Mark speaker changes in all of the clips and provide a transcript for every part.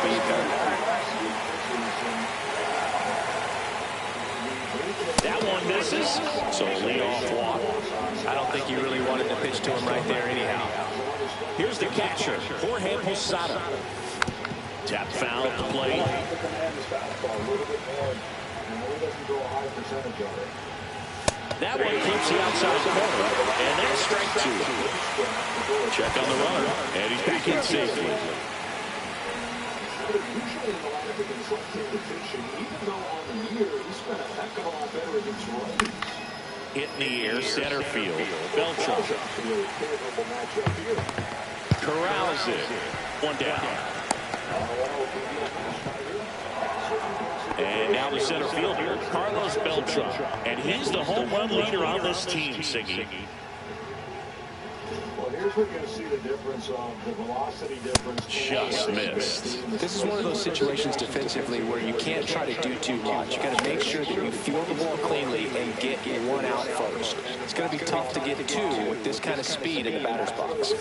Speaker 1: speed there.
Speaker 2: That one misses. So leadoff walk.
Speaker 1: I don't think you really wanted to pitch to him right there anyhow.
Speaker 2: Here's the catcher, Jorge Posada. Tap foul to play. That one clips the outside corner, and that's strike two. Check on the runner, and he's back in safely. Hit in the air, center field. Beltran corrals it. One down. And now the center fielder, Carlos Beltran. And he's the home run leader on this team, Siggy.
Speaker 3: Well, here's where you're going to see the difference of the velocity difference.
Speaker 2: Just missed.
Speaker 1: This is one of those situations defensively where you can't try to do too much. You got to make sure that you field the ball cleanly and get one out first. It's going to be tough to get two with this kind of speed in the batter's box.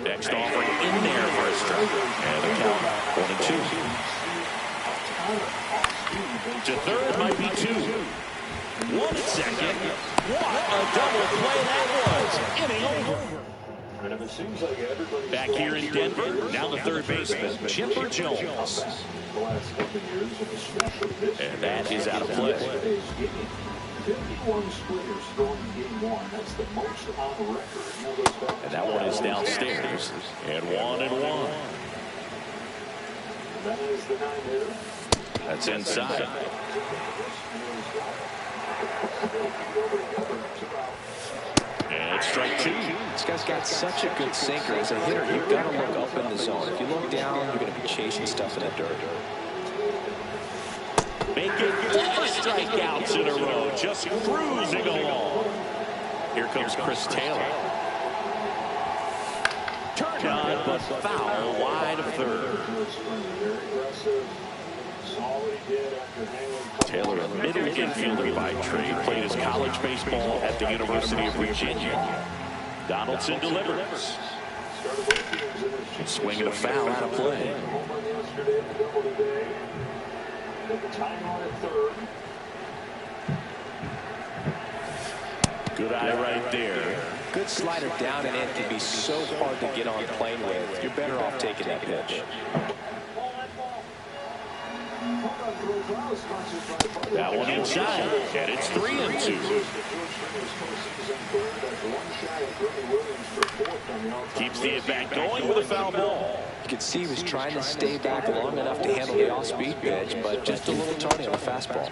Speaker 2: Next offering in there for a strike. And the count 1-2. To third might be two. One at second. What a double play that was. Inning over. Back here in Denver, now the third baseman, Chipper Jones. And that is out of play.
Speaker 3: 51 splitters thrown in game one. That's the most on record.
Speaker 2: And that one is downstairs. And 1-1.
Speaker 3: That is the 9-hitter.
Speaker 2: That's inside. And it's strike two.
Speaker 1: This guy's got such a good sinker. As a hitter, you've got to look up in the zone. If you look down, you're going to be chasing stuff in the dirt.
Speaker 2: Making 4 strikeouts in a row, just cruising along. Here comes Chris Taylor. Turned on, but foul wide of third. Taylor, a middle infielder by trade, played his college baseball at the University of Virginia. Donaldson delivers. Swinging a foul out of play. Good eye right there.
Speaker 1: Good slider down and in can be so hard to get on plane with. You're better off taking that pitch.
Speaker 2: That one inside, and it's 3-2. Keeps the at-bat going with a foul ball.
Speaker 1: You could see he was trying to stay back long enough to handle the off-speed pitch, but just a little tardy on the fastball.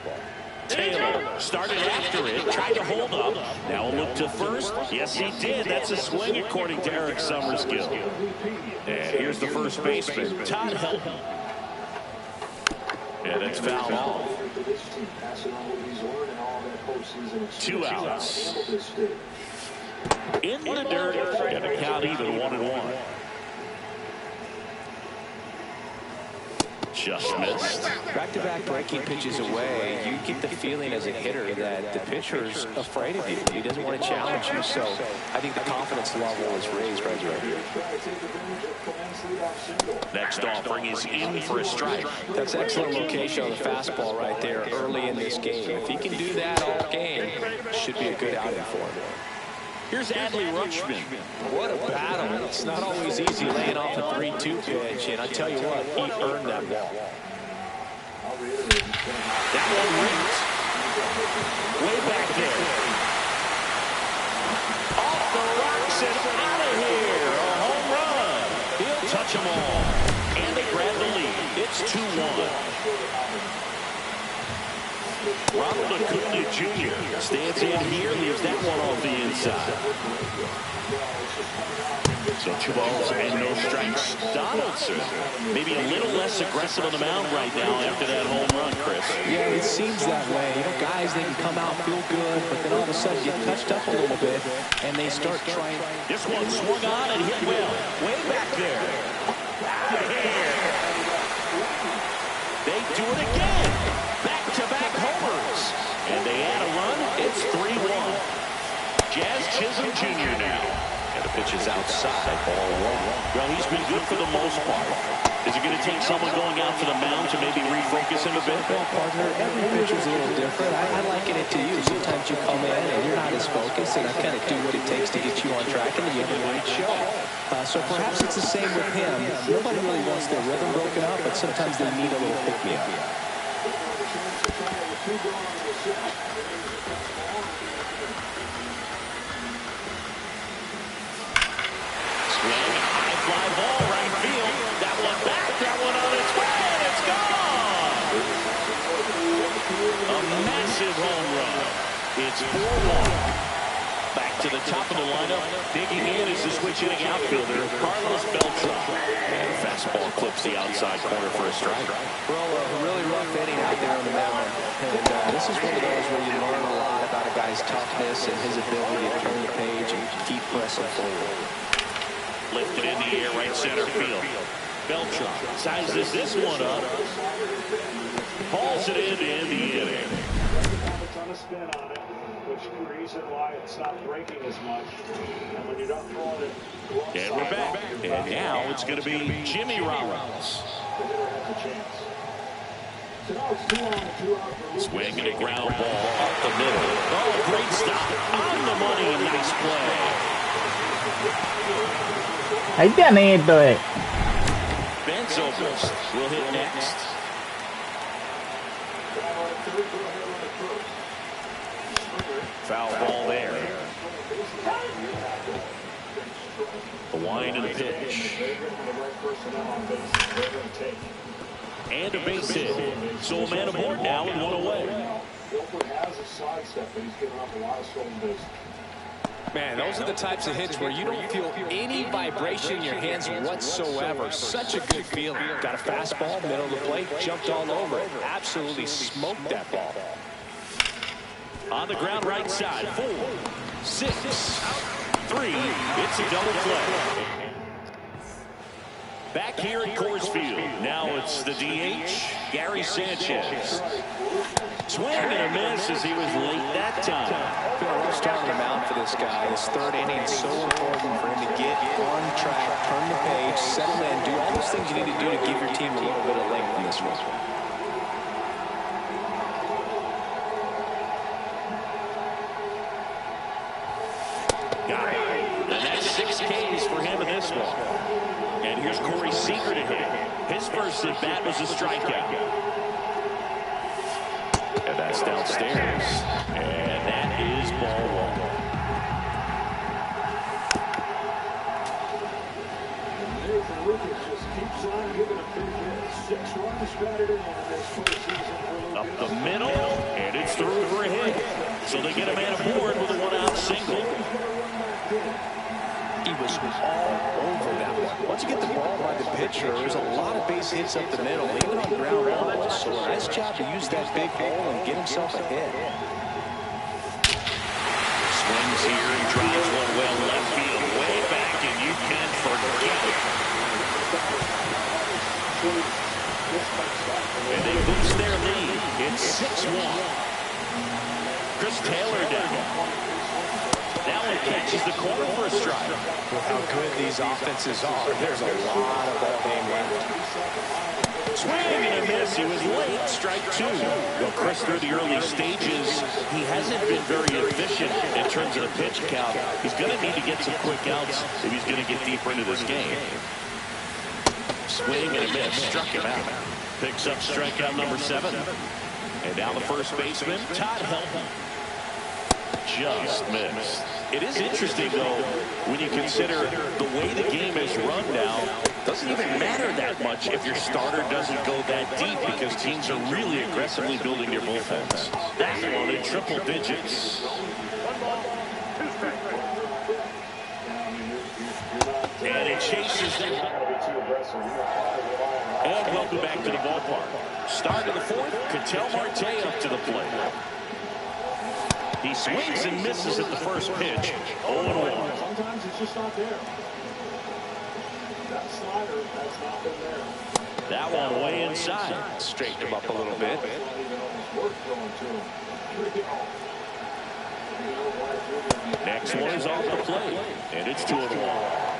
Speaker 2: Taylor started after it, tried to hold up. Now a look to first. Yes, he did. That's a swing, according to Eric Summerskill. And here's the first baseman, Todd Helton. And it's fouled off. 2 outs. In the dirt, and the count even 1-1. Just missed.
Speaker 1: Back-to-back breaking pitches away, you get the feeling as a hitter that the pitcher's afraid of you. He doesn't want to challenge you, so I think the confidence level is raised right here.
Speaker 2: Next offering is in for a strike.
Speaker 1: That's excellent location on the fastball right there early in this game. If he can do that all game, should be a good outing for him.
Speaker 2: Here's Adley Rutschman.
Speaker 1: What a battle. It's not always easy laying off a 3-2 pitch, and I tell you what, he earned that ball.
Speaker 2: That one ripped. Way back there. Off the rocks and out of here. A home run. He'll touch them all. And they grab the lead. It's 2-1. Ronald Acuna Jr. stands in here, leaves that one off the inside. So 2 balls and no strikes. Donaldson maybe a little less aggressive on the mound right now after that home run, Chris.
Speaker 1: Yeah, it seems that way. You know, guys, they can come out, feel good, but then all of a sudden get touched up a little bit, and they start trying.
Speaker 2: This one swung on and hit well. Way back there. They do it again. Back-to-back homers. And they add a run. It's 3-1. Jazz Chisholm Jr. now. And the pitch is outside, ball one. Well, he's been good for the most part. Is it going to take someone going out to the mound to maybe refocus him a bit?
Speaker 1: Well, partner, every pitcher's a little different. I liken it to you. Sometimes you come in and you're not as focused, and I kind of do what it takes to get you on track, and then you have a great show. So perhaps it's the same with him. Nobody really wants their rhythm broken up, but sometimes they need a little pick-me-up.
Speaker 2: Swing, high fly ball, right field. That one back, that one on its way, and it's gone! A massive home run. It's 4-1. Back to the top of the lineup. Digging in is the switch hitting outfielder, Carlos Beltran. And fastball clips the outside corner for a strike.
Speaker 1: Well, a really rough inning out there on the mound. And this is one of those where you learn a lot about a guy's toughness and his ability to turn the page and keep pressing forward.
Speaker 2: Lifted in the air, right center field. Beltran sizes this one up. Hauls it in the inning.
Speaker 3: A ton of spin on it, which is the reason why it's not breaking as much. And when you're not throwing it,
Speaker 2: and we're back. And now it's going to be Jimmy Rollins.
Speaker 3: The hitter has a chance. So now it's 2 on, 2 out for
Speaker 2: Swing and a ground ball up the middle. Oh, great stop. On the money. Nice play.
Speaker 4: Ahí tiene esto,
Speaker 2: Benzopoulos will hit next. Foul ball there. The wind and the pitch. And a base hit. So a man aboard now and one away.
Speaker 3: Wilford has a sidestep, but he's given up a lot of stolen bases.
Speaker 1: Man, those are the types of hits where you don't feel any vibration in your hands whatsoever. Such a good feeling. Got a fastball, middle of the plate, jumped all over it. Absolutely smoked that ball.
Speaker 2: On the ground right side, 4, 6, 3. It's a double play. Back here at Coors Field. Now it's the DH, Gary Sanchez. Swing and a miss as he was late that time.
Speaker 1: Been a rough start on the mound for this guy. His third inning is so important for him to get on track, turn the page, settle in, do all those things you need to do to give your team a little bit of length in this one.
Speaker 2: Got it. And that's 6 Ks for him in this one. And here's Corey Seager to hit. His first at bat was a strikeout. And that's downstairs. And that is ball 1.
Speaker 3: Lucas just keeps on giving a big hit. 6 runs batted in this postseason.
Speaker 2: Up the middle, and it's through for a hit. So they get a man aboard with a 1-out single.
Speaker 1: He was all over that one. Once you get the ball by the pitcher, there's a lot of base hits up the middle, even on ground balls. So a nice job to use that big hole and get himself a hit.
Speaker 2: Swings here and drives one well left field, way back, and you can forget it. And they boost their lead. It's 6-1. Chris Taylor down. Now he catches the corner for a strike.
Speaker 1: With how good these offenses are, there's a lot of ball game left.
Speaker 2: Swing and a miss. He was late. Strike 2. Well, Chris, through the early stages, he hasn't been very efficient in terms of the pitch count. He's going to need to get some quick outs if he's going to get deeper into this game. Swing and a miss. Struck him out. Picks up strikeout number 7. And now the first baseman, Todd Helton. Just missed. It is interesting, though, when you consider the way the game is run now. Doesn't even matter that much if your starter doesn't go that deep because teams are really aggressively building their bullpens. That one in triple digits. And it chases them. And welcome back to the ballpark. Start of the 4th, Ketel Marte up to the plate. He swings and misses at the first pitch. 0-1.
Speaker 3: Sometimes it's just not there. That slider has not been there.
Speaker 2: That one way inside.
Speaker 1: Straighten him up a little bit.
Speaker 2: Next one is off the plate, and it's 2-1.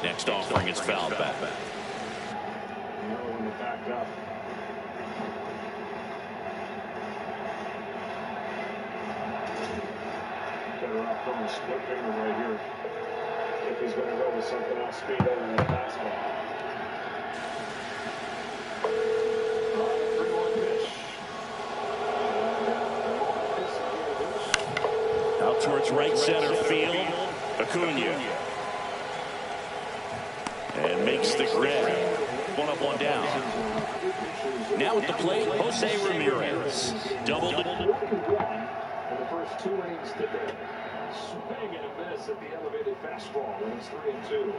Speaker 2: Next offering is fouled back.
Speaker 3: Another one to back up. Better off throwing a split finger right here. If he's going to go with something else speed other than the fastball. 3-1 pitch.
Speaker 2: Out towards right center field. Acuña. And makes the grab. 1 up, 1 down. Now at the plate, Jose Ramirez. Doubled it.
Speaker 3: In the first 2 innings today. Swing and a miss at the elevated fastball. And it's 3-2.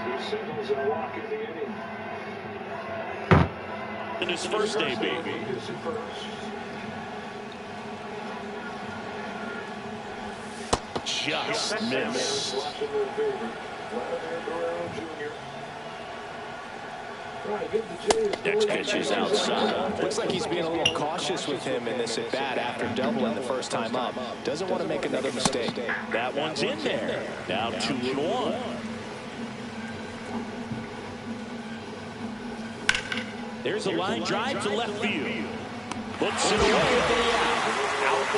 Speaker 3: Two singles and a walk in the inning.
Speaker 2: In his first debut. Just missed. Next pitch is outside.
Speaker 1: Looks like he's being a little cautious with him in this at-bat after doubling the first time up. Doesn't want to make another mistake.
Speaker 2: That one's in there. Now 2-1. There's a line drive to left field. Puts it away for the out.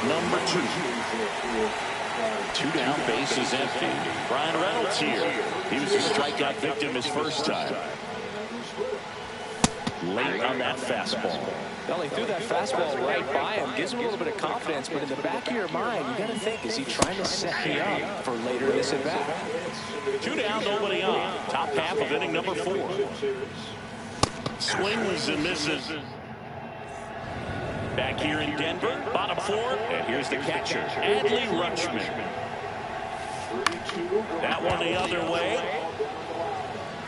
Speaker 2: Number 2. 2 down, base is empty. Brian Reynolds here. He was a strikeout victim his first time. Late on that fastball.
Speaker 1: Well, he threw that fastball right by him. Gives him a little bit of confidence, but in the back of your mind, you got to think, is he trying to set me up for later in this at-bat?
Speaker 2: 2 down, nobody on. Top half of inning number 4. Swings and misses. Back here in Denver, bottom 4, and here's the catcher, Adley Rutschman. That one the other way.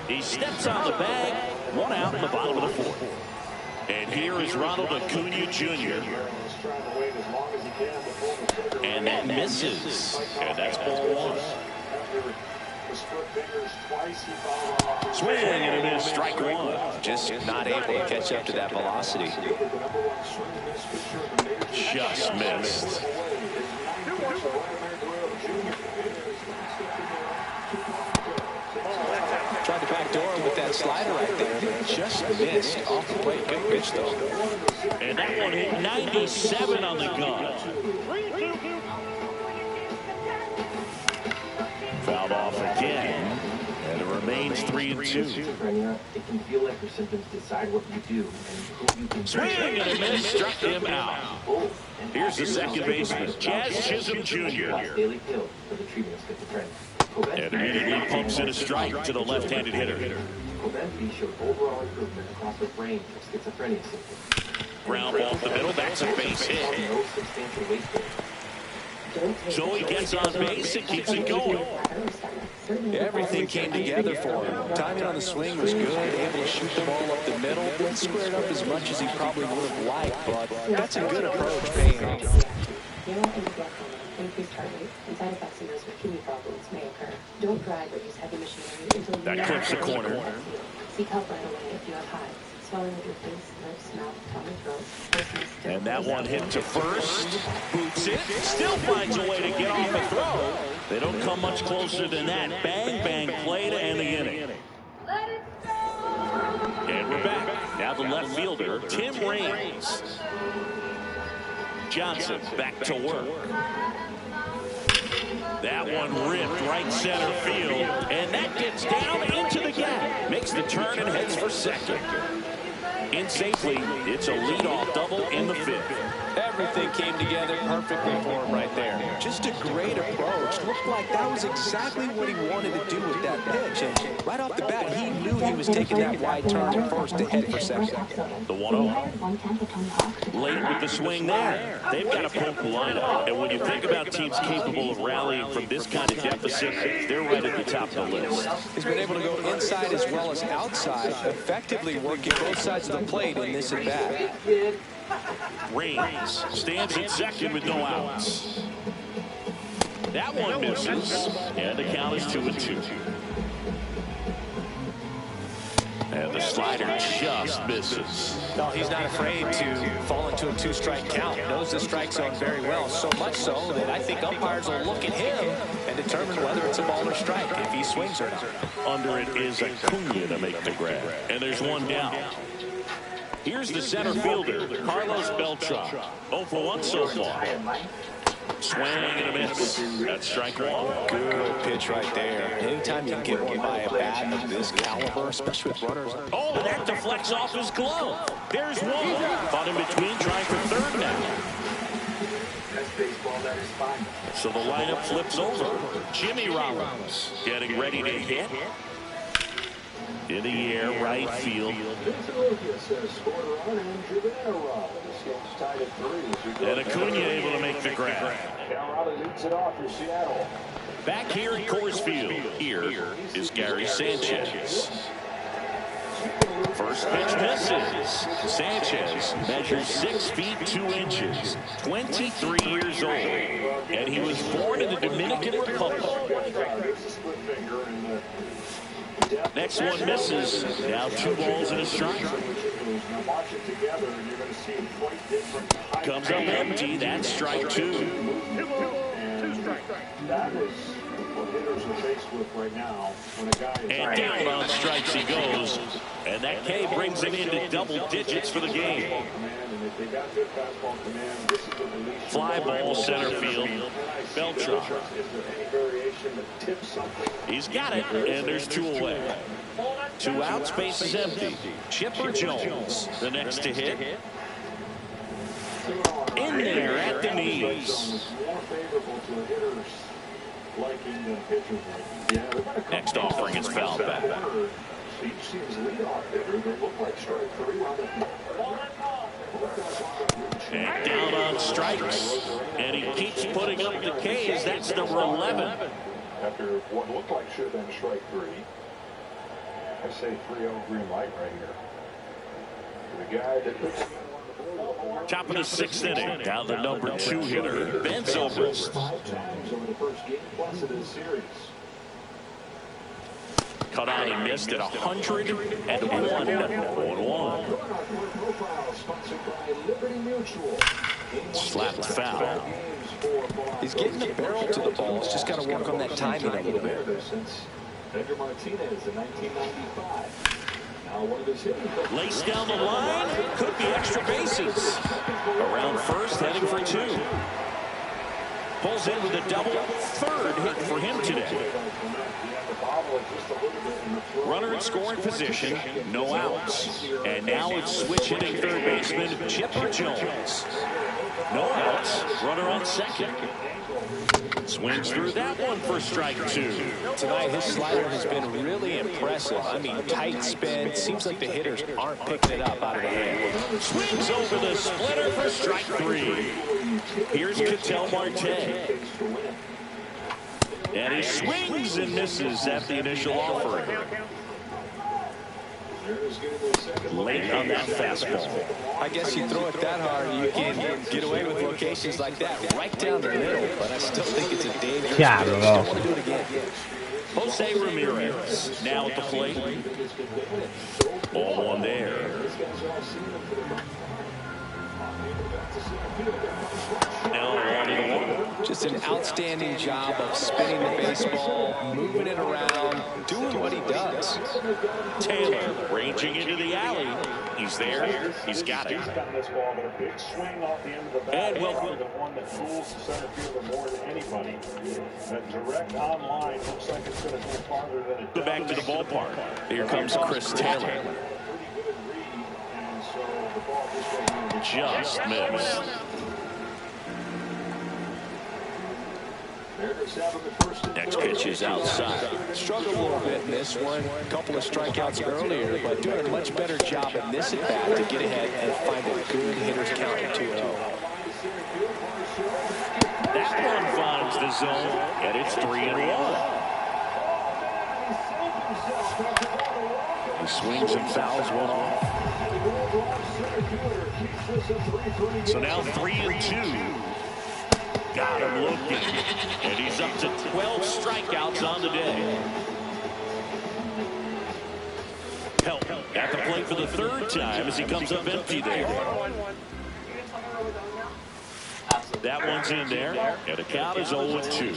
Speaker 2: He steps on the bag, 1 out in the bottom of the 4th. And here is Ronald Acuña Jr. And that misses. And that's ball 1. Swing and a miss, strike 1.
Speaker 1: Just not able to catch up to that velocity.
Speaker 2: Just missed.
Speaker 1: Tried to backdoor with that slider right there, but just missed off the plate. Good pitch, though.
Speaker 2: And that one hit 97 on the gun. Fouled off again. And it remains 3-2.
Speaker 5: It can feel like your symptoms decide what you do and who you can
Speaker 2: Swing and a miss, struck him out. Here's the second baseman, Jazz Chisholm Jr. And immediately pumps in a strike to the left-handed hitter.
Speaker 5: showed overall improvement across a range of schizophrenia symptoms.
Speaker 2: Ground ball up the middle, that's a base hit.
Speaker 5: No substantial weight gain.
Speaker 2: So he gets on base and keeps it going.
Speaker 1: Everything came together for him. Timing on the swing was good, able to shoot the ball up the middle. Didn't square it up as much as he probably would have liked, but that's a good approach, paying off.
Speaker 6: Increased heart rate and side effects of those with kidney problems may occur. Don't drive or use heavy machinery until you
Speaker 2: That clips the corner.
Speaker 6: Seek help right away if you have hives, swelling of your face, lips, mouth, tongue, and throat.
Speaker 2: And that one hit to first. Boots it. Still finds a way to get off a throw. They don't come much closer than that. Bang, bang play to end the inning. And we're back. Now the left fielder, Tim Raines. Johnson back to work. That one ripped right center field. And that gets down into the gap. Makes the turn and heads for second. In safely, it's a leadoff double in the fifth.
Speaker 1: Everything came together perfectly for him right there. Just a great approach. Looked like that was exactly what he wanted to do with that pitch. And right off the bat, he knew he was taking that wide turn at first to head for second.
Speaker 2: The 1-0. Late with the swing there. They've got a poke lineup. And when you think about teams capable of rallying from this kind of deficit, they're right at the top of the list.
Speaker 1: He's been able to go inside as well as outside, effectively working both sides of the plate in this at-bat.
Speaker 2: Raines stands at second with no outs. That one misses, and the count is 2-2. And the slider just misses.
Speaker 1: No, he's not afraid to fall into a two-strike count. Knows the strike zone very well, so much so that I think umpires will look at him and determine whether it's a ball or strike if he swings or not.
Speaker 2: Under it is Apoyame to make the grab. And there's one down. Here's the center fielder, Carlos Beltran. 0 for 1 so far. Swing and a miss. That's strike one.
Speaker 1: Good pitch right there. Anytime you can get one by a bat of this caliber, especially with runners.
Speaker 2: Oh, and that deflects off his glove. There's one. Caught in between, trying for third now. So the lineup flips over. Jimmy Rollins getting ready to hit. In the air, right field. And Acuna able to make the grab. Back here at Coors Field, here is Gary Sanchez. First pitch misses. Sanchez measures 6 feet 2 inches, 23 years old, and he was born in the Dominican Republic. Next one misses. Now 2 balls and a strike. Comes up empty. That's strike 2.
Speaker 3: That is what hitters are faced with right now. When a guy is
Speaker 2: and down on strikes he goes. And that K brings him into double digits for the game. Fly ball center field. Beltran. He's got it, and there's 2 away. 2 outs, base is empty. Chipper Jones, the next to hit. In there at the knees. Next offering is fouled back. And down on strikes. And he keeps putting up the Ks. That's number 11.
Speaker 3: After what looked like should have been strike 3. I say 3-0 green light right here. The guy that puts
Speaker 2: top of the 6th inning. Now the number 2 hitter, Ben Zobrist.
Speaker 3: 5 times over the first game plus of this series.
Speaker 2: Cut out and missed at 101. 0-1. Slapped foul.
Speaker 1: He's getting the barrel to the ball. He's just got to work on that timing a little bit.
Speaker 3: Pedro Martinez in 1995.
Speaker 2: Laced down the line. Could be extra bases. Around first, heading for 2. Pulls in with a double. 3rd hit for him today. Runner in scoring position. No outs. And now it's switch hitting third baseman Chipper Jones. No outs. Runner on second. Swings through that one for strike 2.
Speaker 1: Tonight, his slider has been really impressive. I mean, tight spin. Seems like the hitters aren't picking it up out of the hand.
Speaker 2: Swings over the splitter for strike 3. Here's Ketel Marte. And he swings and misses at the initial offering. Late on that fastball.
Speaker 1: I guess you throw it that hard, you can get away with locations like that right down the middle, but I still think it's a dangerous pitch. Don't want to do it again.
Speaker 2: Jose Ramirez now at the plate. Ball 1 there. Now 1-1.
Speaker 1: Just an outstanding job of spinning the baseball, moving it around, doing what he does.
Speaker 2: Taylor ranging into the alley. He's there. He's got it. And welcome.
Speaker 3: The one that fools the center fielder more than anybody. That direct online looks like it's going to go farther than it does.
Speaker 2: Back to the ballpark. Here comes Chris Taylor. Just missed. Next pitch is outside.
Speaker 1: Struggled a little bit in this one. A couple of strikeouts earlier, but doing a much better job in this at-bat to get ahead and find a good hitter's count at 2-0.
Speaker 2: That one finds the zone, and it's 3-1. He swings and fouls one off. So now 3-2. Got him looking. And he's up to 12 strikeouts on the day. Help. for the third time as he comes up empty there. That one's in there, and the count is 0-2.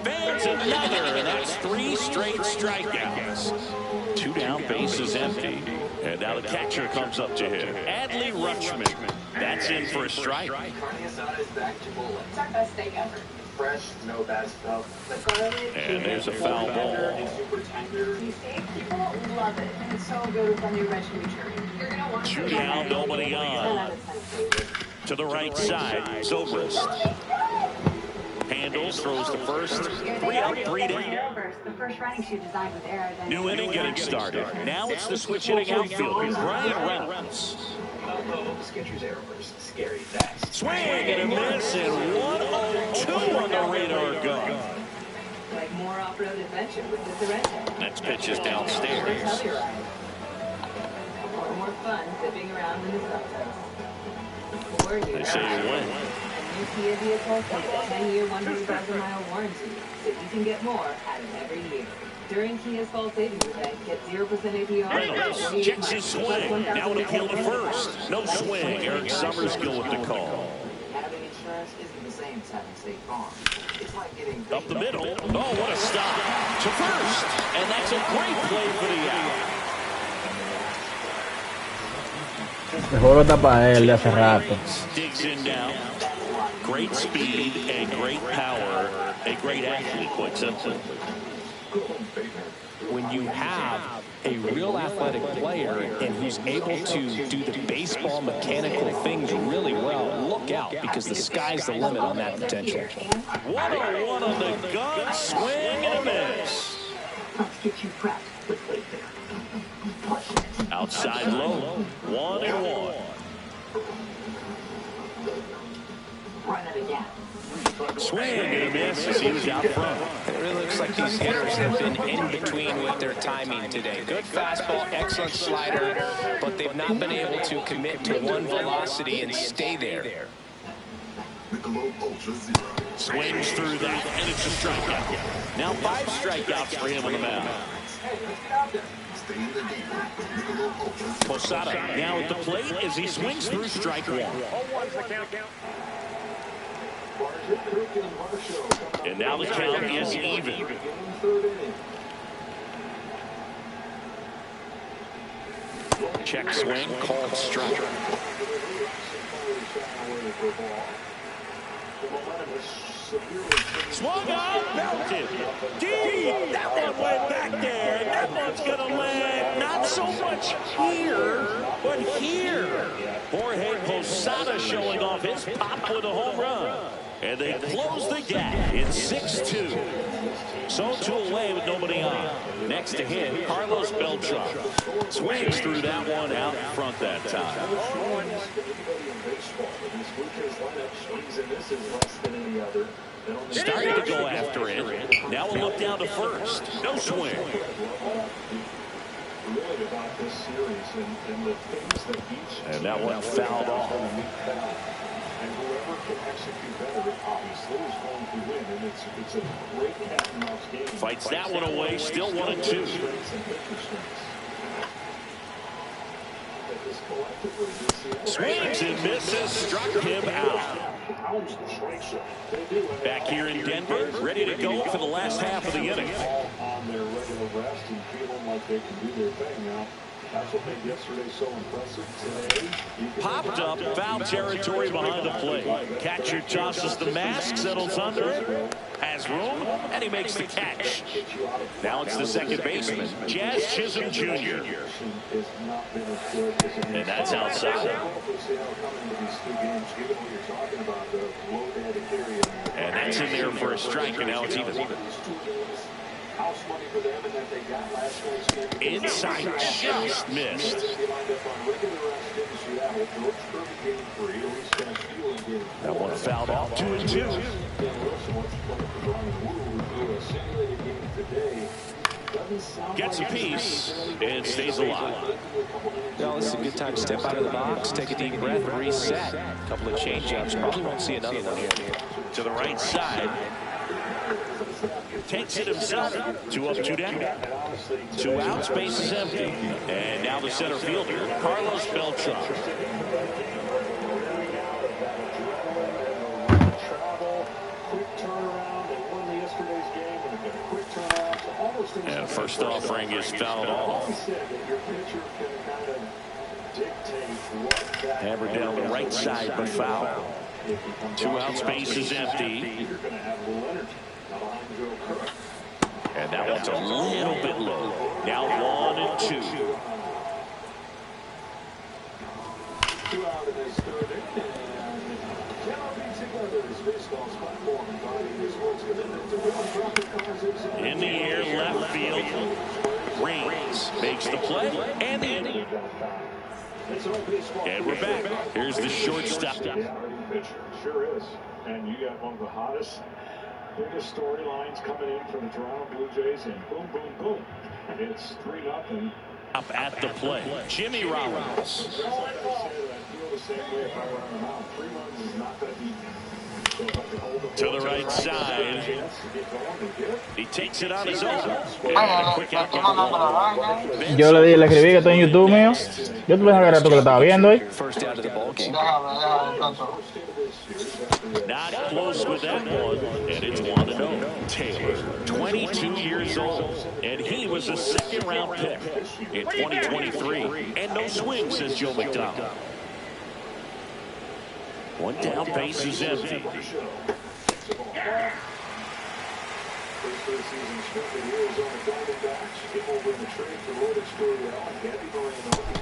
Speaker 2: Fans another, and that's 3 straight strikeouts. 2 down, bases empty. And now the catcher comes up to him. Adley Rutschman. That's in for a strike.
Speaker 5: Carne asada is back to bowling.
Speaker 6: It's our best steak ever.
Speaker 5: Fresh, no bad stuff. The garlic,
Speaker 2: And there's a foul ball.
Speaker 5: super tender.
Speaker 6: People love it, and it's so good with a new red chimichurri. You're gonna want
Speaker 2: 2 down, nobody
Speaker 6: 10
Speaker 2: on.
Speaker 6: out of 10 favorite.
Speaker 2: To the right side, Zobrist. Handles, throws the first. 3 out, 3 down.
Speaker 6: The first running shoe designed with aerodynamic.
Speaker 2: New inning getting started. Now it's the switch hitting outfielder, Brian Reynolds.
Speaker 5: Skechers Airburst, scary fast.
Speaker 2: Swing and a miss, and 1-0-2 on the radar gun.
Speaker 6: Like more off-road adventure with the Sorrento.
Speaker 2: Next pitch is downstairs.
Speaker 6: Or more fun zipping around in the Celtics. Or you
Speaker 2: They say you win.
Speaker 6: a new Kia vehicle with a 10-year, 100,000-mile warranty, so you can get more out of every year. During Kia's fall savings event, get 0% APR.
Speaker 2: Reynolds checks his swing. Now an appeal to first. No swing. Eric Summerskill with the call.
Speaker 5: Having insurance isn't the same as having State Farm. It's like getting
Speaker 2: Up the middle. Oh, what a stop. To first. And that's a great play for the out.
Speaker 4: El juego está para él de hace rato.
Speaker 2: Digs in now. Great speed and great power. A great athlete, quite simply.
Speaker 1: When you have a real athletic player and who's able to do the baseball mechanical things really well, look out, because the sky's the limit on that potential.
Speaker 2: 1-1 on the gun. Swing and a miss.
Speaker 6: Let's get you prepped with weight there.
Speaker 2: Outside low. 1-1.
Speaker 6: Run it again.
Speaker 2: Swing and a miss as he was out front.
Speaker 1: It really looks like these hitters have been in between with their timing today. Good fastball, excellent slider, but they've not been able to commit to one velocity and stay there.
Speaker 2: Swings through that, and it's a strikeout. Now 5 strikeouts for him on the mound. Posada now at the plate as he swings through strike 1. And now the count is even. Check swing, called strike. Swung out, belted. Deep. That one went back there. That one's going to land not so much here, but here. Jorge Posada showing off his pop with a home run. And they close the gap in 6-2. So 2 away with nobody on. Next to him, Carlos Beltran. Swings through that one out front that time. Starting to go after it. Now we'll look down to first. No swing. And that one fouled off.
Speaker 3: And whoever can execute better, obviously, is going to win. And it's a great cat and mouse game.
Speaker 2: Fights that one away, still 1-2. Swings and misses, struck him out. Back here in Denver, ready to go for the last half of the inning.
Speaker 3: On their regular rest and feeling like they can do their thing now. That's what made yesterday so impressive. Today,
Speaker 2: Popped up, foul territory behind the plate. Catcher tosses the mask, settles under it, has room, and he makes the catch. Now it's the second baseman, Jazz Chisholm Jr. And that's outside. And that's in there for a strike, and now it's even. Inside, just missed. That one fouled off, 2-2. Gets a piece and stays alive.
Speaker 1: Well, this is a good time to step out of the box, take a deep breath, reset. A couple of change-ups. Probably won't see another one here.
Speaker 2: To the right side. Takes it himself. 2 up, 2 down. 2 outs, base is empty. And now the center fielder, Carlos Beltran. And first offering is fouled off. Hammered down the right side, but foul. 2 outs, base is empty. And that one's a little bit low. Now 1 and 2.
Speaker 3: 2 out in this third
Speaker 2: In the air, left field. Reigns makes the play. And we're back. Here's the shortstop.
Speaker 3: Sure is. And you got one of the hottest, biggest storylines coming in for the Toronto Blue Jays, and boom, boom, boom. It's 3-0.
Speaker 2: Up at the play, Jimmy Rollins. To the right side. He takes it on his own.
Speaker 4: Yo le escribí que estoy en YouTube mío. Yo te voy a agarrar esto que lo estaba viendo hoy.
Speaker 1: First out of the ball game.
Speaker 2: Not close with that one, and it's 1-0. Taylor, 22 years old, and he was a second-round pick in 2023, and no swing, says Joe McDonald. 1 down, base is empty.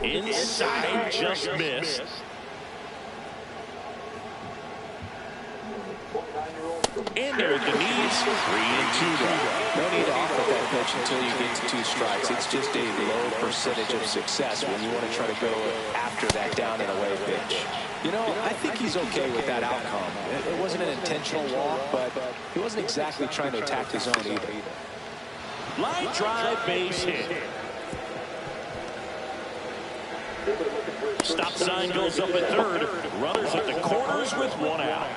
Speaker 2: Inside, just missed. And there at the knees, 3 and 2 down.
Speaker 1: No need to offer that pitch until you get to 2 strikes. It's just a low percentage of success when you want to try to go after that down and away pitch. You know, I think he's okay with that outcome. It wasn't an intentional walk, but he wasn't exactly trying to attack the zone either.
Speaker 2: Line drive, base hit. Stop sign goes up at third. Runners at the corners with 1 out.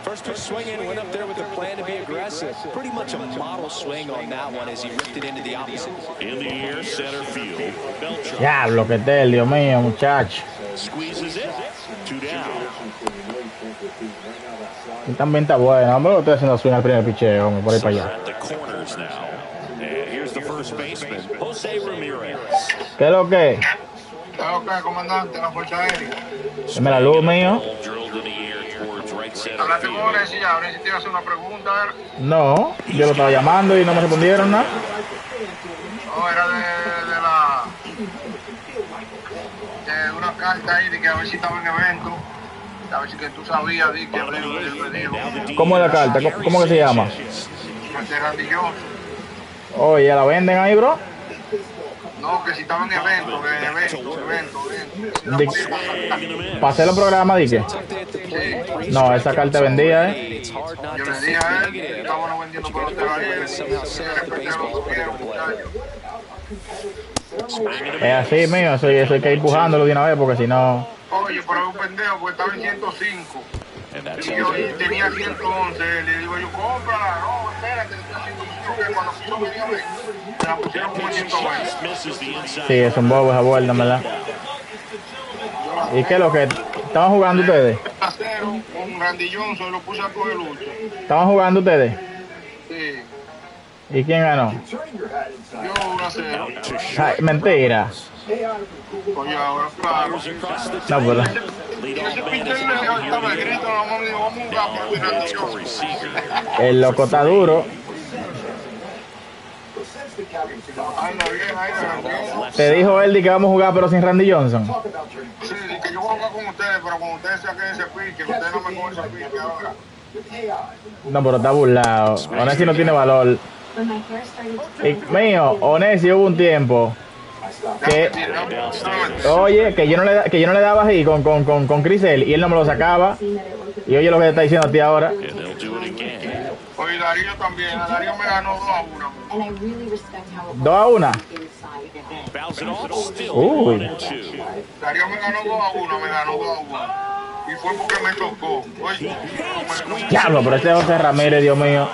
Speaker 1: First pitch swinging, went up there with a plan to be aggressive. Pretty much a model swing on that one as he ripped it into the opposite.
Speaker 2: In the air, center field. Beltran.
Speaker 4: Diablo, que tal, Dios mío, muchacho.
Speaker 2: Squeezes it. 2 down.
Speaker 4: Y también está bueno. Hombre, lo estoy haciendo swing al primer picheo, hombre, por ahí para allá.
Speaker 2: At the corners now. And here's the first baseman, Jose Ramirez.
Speaker 4: ¿Qué es lo que?
Speaker 7: Ok, comandante, la fuerza aérea.
Speaker 4: Deme la luz, mío.
Speaker 2: Drilled in the air towards right center
Speaker 7: Hablaste con
Speaker 2: field.
Speaker 7: Orense ya, Orense te iba a hacer una pregunta.
Speaker 4: No, yo lo estaba llamando y no me respondieron nada.
Speaker 7: No, era de una carta ahí de que a ver si estaba en evento. A ver si que tú sabías de que él me dijo.
Speaker 4: ¿Cómo es la carta? ¿Cómo que se llama?
Speaker 7: De Randillón.
Speaker 4: Oye, ¿la venden ahí, bro?
Speaker 7: No, que si estaba en evento,
Speaker 4: ¿Para hacer los programas, dije?
Speaker 7: Sí.
Speaker 4: No, esa carta vendía, ¿eh?
Speaker 7: Yo le dije a él que estábamos vendiendo por los ahí.
Speaker 4: Es así, mío, eso hay que ir empujándolo de una vez porque si no...
Speaker 7: Oye, pero es un pendejo, porque estaba en 105. Y yo tenía 111. Le digo yo, cómprala. No, espérate, que cuando quiso venir a ver, me la pusieron como en 120.
Speaker 4: Sí, es un bobo esa vuelta, ¿verdad? ¿Y qué es lo que? ¿Estaban jugando ustedes?
Speaker 7: Con Randillón, se lo puse a coger lucha.
Speaker 4: ¿Estaban jugando ustedes?
Speaker 7: Sí.
Speaker 4: ¿Y quién ganó?
Speaker 7: Yo 1-0.
Speaker 4: Ay, mentira.
Speaker 7: Oye, ahora claro.
Speaker 4: No, pero...
Speaker 7: Ese pinche estaba escrito, la mamá me dijo, vamos a jugar por Randillón.
Speaker 4: El loco está duro.
Speaker 7: Ay, la vieja, ay, la vieja.
Speaker 4: Te dijo él de que vamos a jugar pero sin Randy Johnson.
Speaker 7: Sí, que yo voy a jugar con ustedes, pero con ustedes saquen ese pique, ustedes no me cogen ese pique ahora.
Speaker 4: No, pero está burlado. Onesi no tiene valor. Y, mío, Onesi hubo un tiempo que, oye, que yo no le daba ahí con Crisel y él no me lo sacaba. Y oye lo que te está diciendo a ti ahora.
Speaker 2: again.
Speaker 7: Oye, Darío también. A Darío me ganó 2-1.
Speaker 4: 2-1.
Speaker 2: Fouls it off, still
Speaker 4: Uy.
Speaker 2: 1-2.
Speaker 7: Darío me ganó 2-1, me ganó 2-1. Y fue porque me tocó. Oye,
Speaker 4: Diablo, pero este José Ramírez, Dios mío.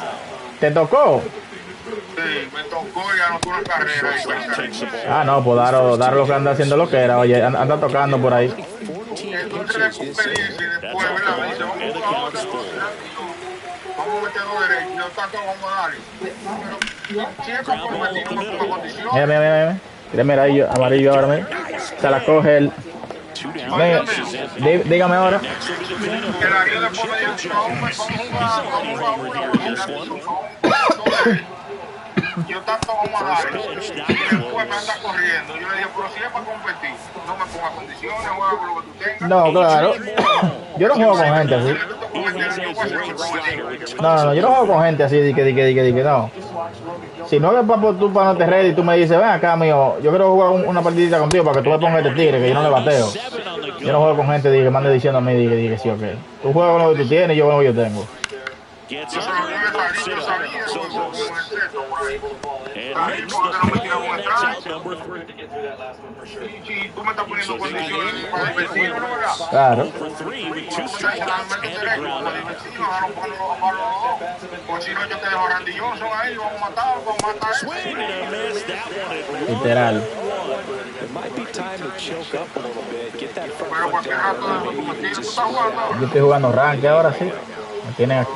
Speaker 4: ¿Te tocó?
Speaker 7: sí, me tocó y anotó una carrera.
Speaker 4: Ah, no, pues dar lo que anda haciendo lo que era. Oye, anda tocando por ahí.
Speaker 7: Entonces le experiencia y después, ¿verdad? Me dice, vamos a jugar otro. Vamos a meter dos derechos. Yo tanto vamos a darle. Pero siempre por meter una condición.
Speaker 4: Mira, ahí, amarillo ahora, mira. Se la coge él. Dígame ahora.
Speaker 7: Que Darío después me dijo, vamos a jugar. Yo tanto vamos a dar. Y después me anda corriendo. Yo le dije, pero si es para competir, no me ponga condiciones, juega con lo que tú tengas.
Speaker 4: No, claro. Yo no juego con gente así. No, yo no juego con gente así, di que no. Si no es para tú para no te ready y tú me dices, ven acá, mío, yo quiero jugar una partidita contigo para que tú me pongas este tigre, que yo no le bateo. Yo no juego con gente que mande diciendo a mí, di que sí o qué. Tú juegas con lo que tú tienes y yo con lo que yo tengo.
Speaker 7: Yo sabía, si tú me estás poniendo condiciones para divertirnos, ¿no?
Speaker 4: Claro.
Speaker 7: O si no, yo te dejo a Randy Johnson ahí, vamos a matar.
Speaker 4: Literal.
Speaker 7: Pero cualquier rato de eso, tú estás jugando.
Speaker 4: Yo estoy jugando rank ahora, sí. Me tienen aquí.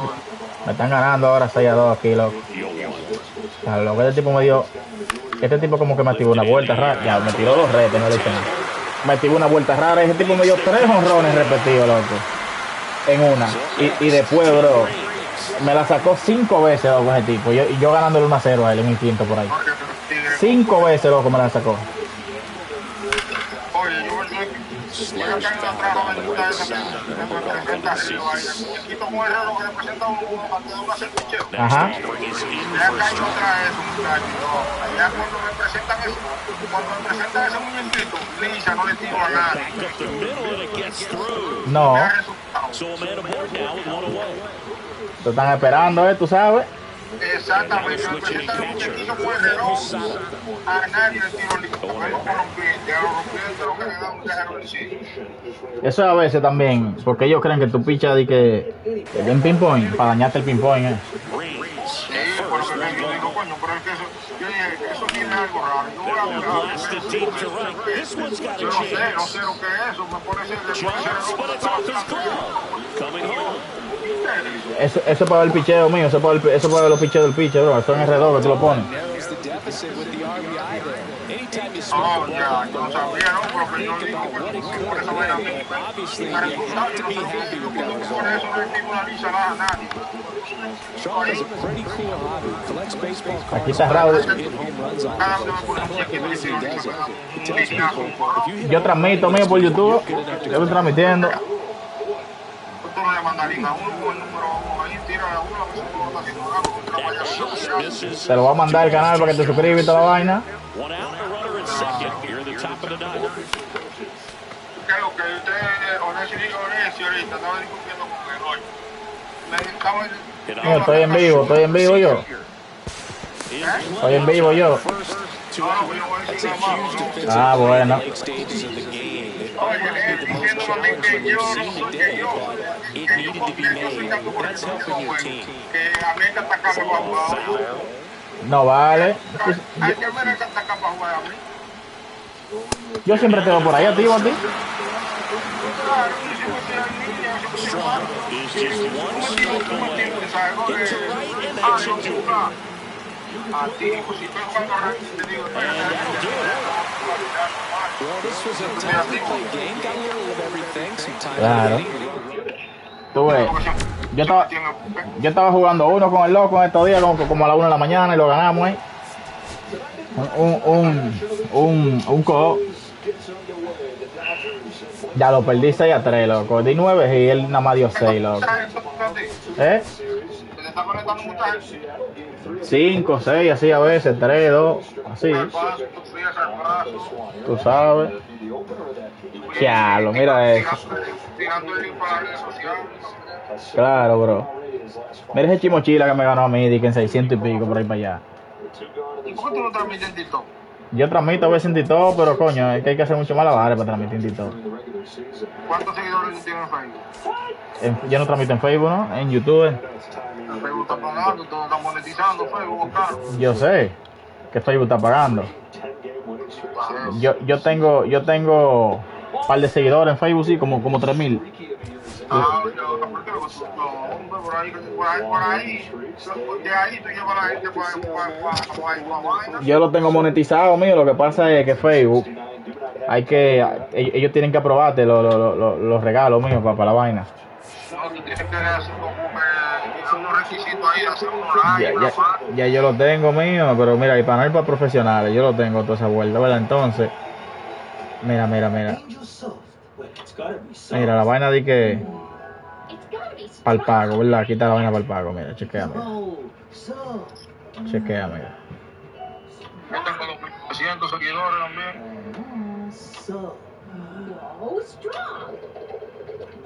Speaker 4: Me están ganando ahora 6-2 aquí, loco. Lo que este tipo me dio. Este tipo como que me activó una vuelta rara. Ya, me tiró 2 retes, no le hice nada. Me activó una vuelta rara. Ese tipo me dio 3 honrones repetidos, loco. En una. Y después, bro, me la sacó 5 veces, loco, ese tipo. Y yo ganándole 1-0 a él en un quinto por ahí. 5 veces, loco, me la sacó.
Speaker 7: Oye, yo tengo atrás la ventana esa que representa arriba. Y quito un error que representa una certicheo.
Speaker 4: Ajá.
Speaker 7: Ya caído atrás eso, muchachos. Allá cuando representan ese muñequito, Lisa no le tiro a nadie.
Speaker 4: No. Te están esperando, tú sabes.
Speaker 7: Exactamente, representa el muñequito con el reloj. A nadie le tiro listo. Porque no rompiente, a los rompientes lo que le dan un cajero en sí.
Speaker 4: Eso a veces también, porque ellos creen que tú pichas de que den ping-pong, para dañarte el ping-pong,
Speaker 7: Sí, por eso que yo digo, coño, pero es que eso, yo dije, eso tiene algo raro. Yo no sé lo que es eso, me pone ese
Speaker 4: Eso para el picheo mío, eso para ver los picheos del piche, bro. Eso en R2 que tú lo pones.
Speaker 7: Oh, ya, yo no sabía, ¿no? Pero que yo digo, por esa vaina a mí, para resultar, yo no sé lo que yo por eso no le digo una lisa a nadie.
Speaker 4: Aquí está Raúl. Yo transmito mío por YouTube. Yo estoy transmitiendo.
Speaker 7: Tú no le mandarías a uno con el número ahí, tira a uno, a veces tú no estás haciendo algo, tú trabajas.
Speaker 4: Te lo voy a mandar al canal para que te suscribas y toda la vaina.
Speaker 7: ¿Qué es lo que usted, Honecio, ahorita estaba discutiendo con el hoy?
Speaker 4: Estoy en vivo yo. Estoy en vivo yo. Ah, bueno.
Speaker 7: Oye, diciendo también que yo no soy que yo soy tanto por el que a mí hay que atacarme para jugar.
Speaker 4: No vale.
Speaker 7: Hay que ver que atacar para jugar a mí.
Speaker 4: Yo siempre te veo por ahí, a ti.
Speaker 7: Claro, yo a ti, pues si estoy jugando ranking, te digo,
Speaker 4: claro. Tú ves, yo estaba jugando uno con el loco en estos días como a la 1 de la mañana y lo ganamos ahí. Un co. Ya lo perdí 6-3, loco. Di 9 y él nada más dio 6, loco. ¿Eh? 5, 6, así a veces, 3, 2, así. Tú sabes. Diablo, mira eso. Claro, bro. Mira ese chimochila que me ganó a mí, di que en 600 y pico por ahí para allá.
Speaker 7: ¿Y por qué tú no transmites en TikTok?
Speaker 4: Yo transmito a veces en TikTok, pero coño, es que hay que hacer mucho malabares para transmitir en TikTok.
Speaker 7: ¿Cuántos seguidores tú tienes en Facebook?
Speaker 4: Yo no transmito en Facebook, ¿no? En YouTube.
Speaker 7: En Facebook está pagando, todo está monetizando Facebook, claro.
Speaker 4: Yo sé que Facebook está pagando. Yo tengo un par de seguidores en Facebook, sí, como 3.000.
Speaker 7: Ah, ¿por qué no? Por ahí, de ahí tú llevas a la gente para
Speaker 4: Yo lo tengo monetizado, mío. Lo que pasa es que Facebook, ellos tienen que aprobarte los regalos míos para la vaina.
Speaker 7: No, tú tienes que hacer unos requisitos ahí, hacer un live,
Speaker 4: ya yo lo tengo, mío, pero mira, y para no ir para profesionales, yo lo tengo toda esa vuelta, ¿verdad? Entonces, mira. Mira, la vaina de que para el pago, ¿verdad? Aquí está la vaina para el pago, mira, chequea, mira. Chequea, mira.
Speaker 7: Yo tengo 2.300 seguidores también.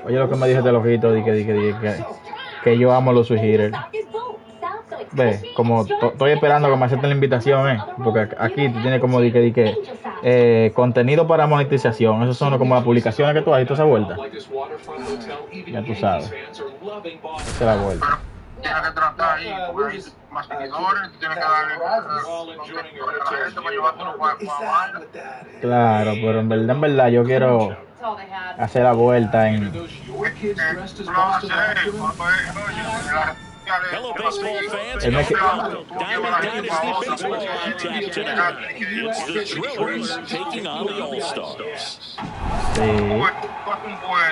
Speaker 4: Oye, lo que me dijo este loquito, que yo amo los switch hitters. Ve, como estoy esperando que me acepten la invitación, porque aquí tú tienes como contenido para monetización. Esos son como las publicaciones que tú haces, toda esa vuelta. Ya tú sabes. Esa es la vuelta.
Speaker 7: Tienes que tratar ahí, porque hay más seguidores, tienes que darle contenido a la gente para llevártelo para
Speaker 4: Claro, pero en verdad yo quiero hacer la vuelta en...
Speaker 2: Hello, baseball fans.
Speaker 4: Él me-
Speaker 2: Diamond Dynasty Baseball on tap tonight. It's the Drillers taking on the All-Stars.
Speaker 4: Sí.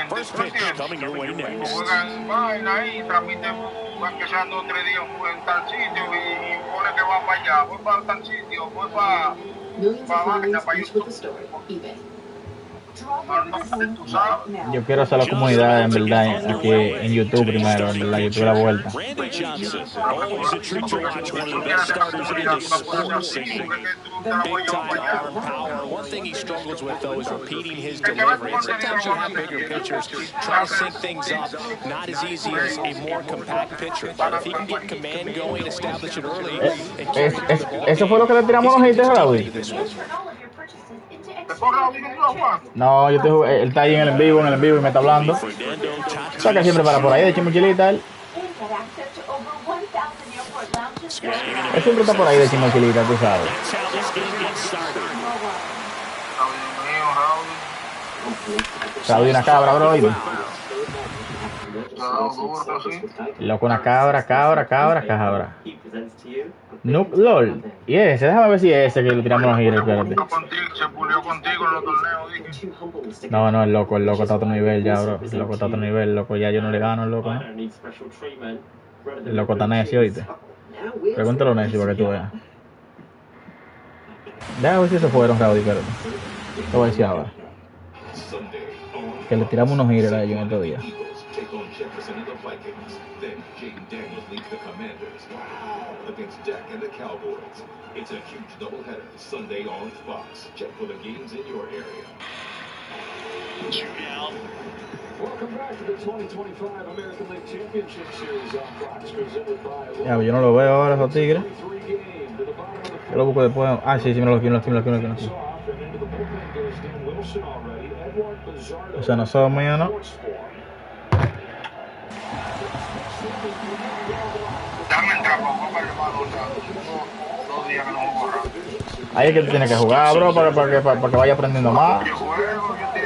Speaker 2: First pitch coming your way next.
Speaker 7: Juegan vaina ahí, transmiten, que sean 2 o 3 días en tal sitio y pone que va para allá, voy para tal sitio, voy para vaina, para YouTube.
Speaker 4: Yo quiero hacer la comunidad, en verdad, aquí en YouTube primero, en verdad, YouTube la vuelta.
Speaker 2: Brandon Johnson, always a treat to watch, one of the best starters in the sport scene. Big time arm power. One thing he struggles with, though, is repeating his delivery. And sometimes you have bigger pitchers try to sync things up. Not as easy as a more compact pitcher. But if he can get command going, establish it early, and keep the ball
Speaker 4: Eso fue lo que le tiramos los haters a Raúl. No, él está ahí en el en vivo y me está hablando. Saca siempre para por ahí de chimochilita él. Él siempre está por ahí de chimochilita, tú sabes. Raúl una cabra, bro. Loco, una cabra. No, LOL. Y ese, déjame ver si es ese que le tiramos los giros, espérate.
Speaker 7: Se pulió contigo en los torneos, dije.
Speaker 4: No, el loco está a otro nivel ya, bro. El loco está a otro nivel, loco, ya yo no le gano, el loco, ¿no? El loco está necio, ¿oíste? Pregúntalo necio para que tú veas. Déjame ver si se fueron, Raúl, espérate. Te voy a decir ahora. Que le tiramos unos giros a ellos en estos días.
Speaker 8: Against Dak and the Cowboys. It's a huge doubleheader Sunday on Fox. Check for the games in your area. Welcome back to the 2025 American League Championship Series on Fox, presented by.
Speaker 4: Ya, yo no lo veo ahora, esos tigres. Yo lo busco después. Ah, sí, me lo aquí. O sea, no son míos, ¿no? Ahí es que tú tienes que jugar, bro, para que vaya aprendiendo más.
Speaker 7: Yo juego, yo estoy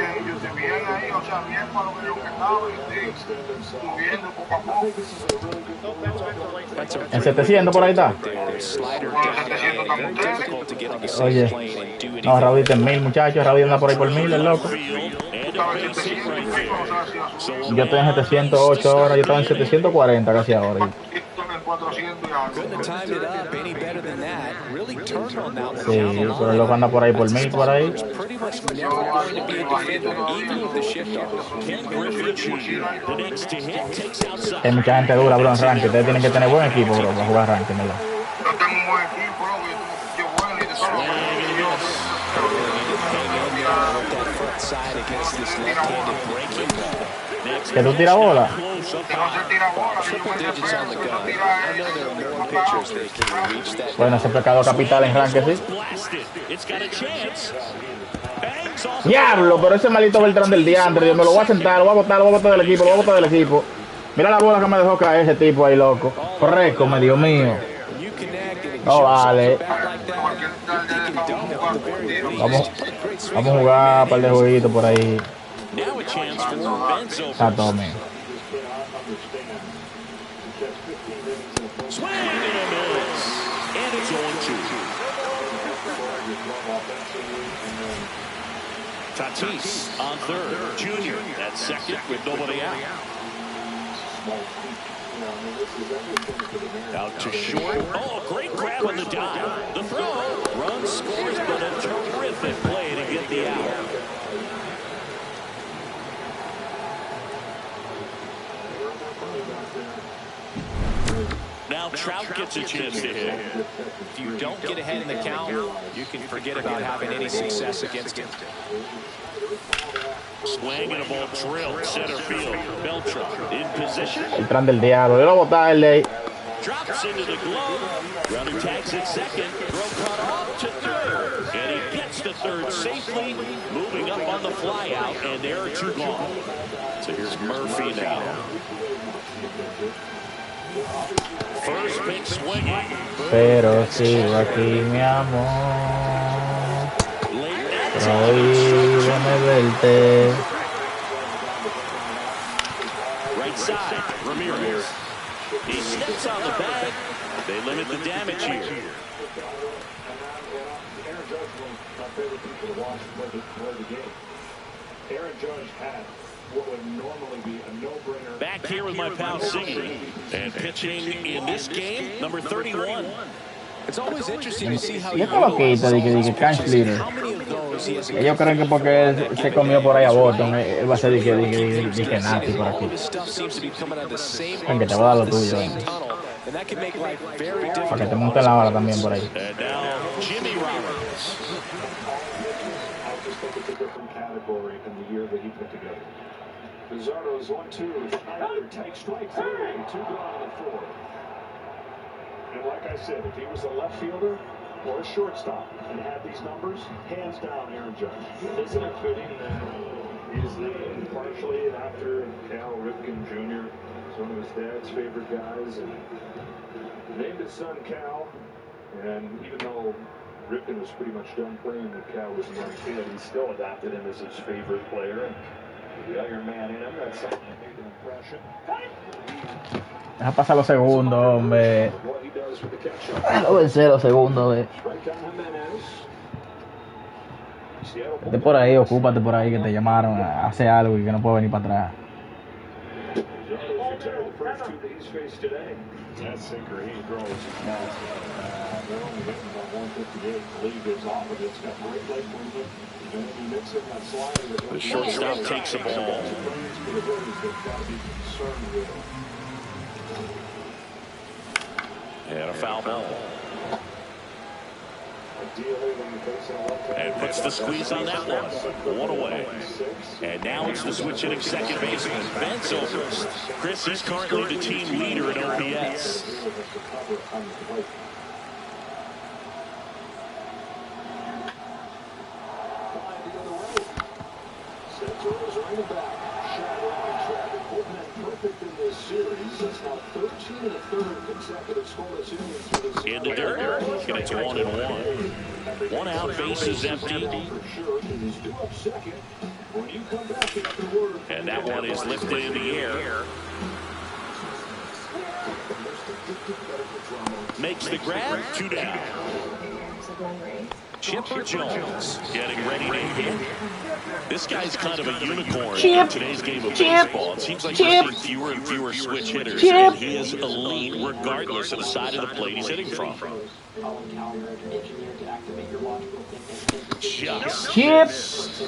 Speaker 7: bien ahí, o sea, bien para lo que yo estaba, yo estoy subiendo poco a poco.
Speaker 4: En 700 por ahí está. Oye, no, Raúl está en 1000, muchachos. Raúl anda por ahí por 1000, el loco. Yo estoy en 708 ahora, yo estaba en 740 casi ahora. Sí, pero el loco anda por ahí por 1000 por ahí. Hay mucha gente dura, bro, en ranking. Ustedes tienen que tener buen equipo, bro, para jugar ranking, ¿verdad?
Speaker 7: Yo tengo un buen equipo, bro, yo juego y de todo.
Speaker 4: ¿Que tú tiras bola?
Speaker 7: no se tira bola, que yo me desespero, que no tira
Speaker 1: I know there are more pitchers that can reach that.
Speaker 4: Bueno, ese pecado capital en ranque, sí. Diablo, pero ese maldito Beltrán del diantre, yo me lo voy a sentar, lo voy a botar del equipo, lo voy a botar del equipo. Mira la bola que me dejó caer ese tipo ahí, loco. Correcto, medio mío. No vale. Vamos a jugar un par de jueguitos por ahí. Está todo mío.
Speaker 2: Tatis on third. Junior at second with nobody out. Out to short. Oh, great grab on the dive. The throw. Run scores, but a terrific play to get the out. Now Trout gets a chance to hit.
Speaker 1: If you don't get ahead in the count, you can forget about having any success against him.
Speaker 2: Swing and a ball drilled center field. Beltran in position.
Speaker 4: Beltrán del diablo, yo lo botar el de ahí.
Speaker 2: Drops into the glove. Running tags at second. Throw cut off to third. And he gets to third safely. Moving up on the fly out. And there are two gone. So here's Murphy now. First pitch swinging.
Speaker 4: Pero sigo aquí, mi amor. Prohíbeme verte.
Speaker 2: Right side, Ramirez. He steps on the bag. They limit the damage here.
Speaker 3: Aaron Judge was my favorite people to watch play the game. Aaron Judge had what would normally be a no-brainer.
Speaker 2: Back here with my pal Siggy. And pitching in this game, number 31.
Speaker 1: It's always interesting to see how
Speaker 4: Y esta loquita de que canch leader. Ellos creen que porque él se comió por ahí a Boston, él va a ser de que nazi por aquí. Aunque te voy a dar lo tuyo. Para que te monte la bala también por ahí.
Speaker 3: I just think it's a different category in the year that he put together. Pizarro's 1-2, Schneider takes strike three, 2 gone in the fourth. And like I said, if he was a left fielder or a shortstop and had these numbers, hands down Aaron Judge.
Speaker 9: Isn't it fitting that he's named partially after Cal Ripken Jr., he's one of his dad's favorite guys, and named his son Cal, and even though Ripken was pretty much done playing when Cal was a young kid, he still adopted him as his favorite player, and the younger man in him, that's something that made an impression.
Speaker 4: Deja pasar los segundos, hombre. Déjalo vencer los segundos, Vete por ahí, ocúpate por ahí, que te llamaron, hace algo y que no puedo venir para atrás.
Speaker 3: That sinker, he throws fast. They're only hitting about 158. The league is off of it. It's got great leg movement. And then you mix in that slider.
Speaker 2: The shortstop takes the ball. And a foul ball. And puts the squeeze on that one. One away. And now it's the switch hitting second baseman, Ben Zobrist. Chris, he's currently the team leader in OPS. In the dirt, and it's 1-1. One out, base is empty. And that one is lifted in the air. Makes the grab, 2 down. Chipper Jones getting ready to hit. This guy's kind of a unicorn in today's game of baseball. It seems like we're seeing fewer and fewer switch hitters, and he is elite regardless of the side of the plate he's hitting from. Just.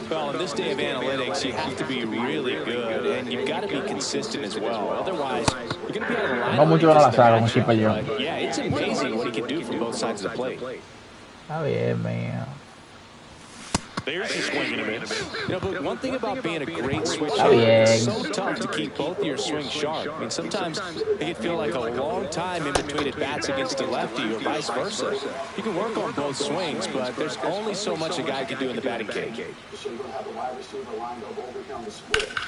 Speaker 1: Well, in this day of analytics, you have to be really good, and you've got to be consistent as well. Otherwise, you're going to be able to line up. Yeah, it's amazing what he can do from both sides of the plate.
Speaker 4: Está bien, mío.
Speaker 2: There's a swing and a miss.
Speaker 1: You know, but one thing about being a great switch hitter, it's so tough to keep both of your swings sharp. I mean, sometimes it can feel like a long time in between at-bats against a lefty or vice versa. You can work on both swings, but there's only so much a guy can do in the batting cage.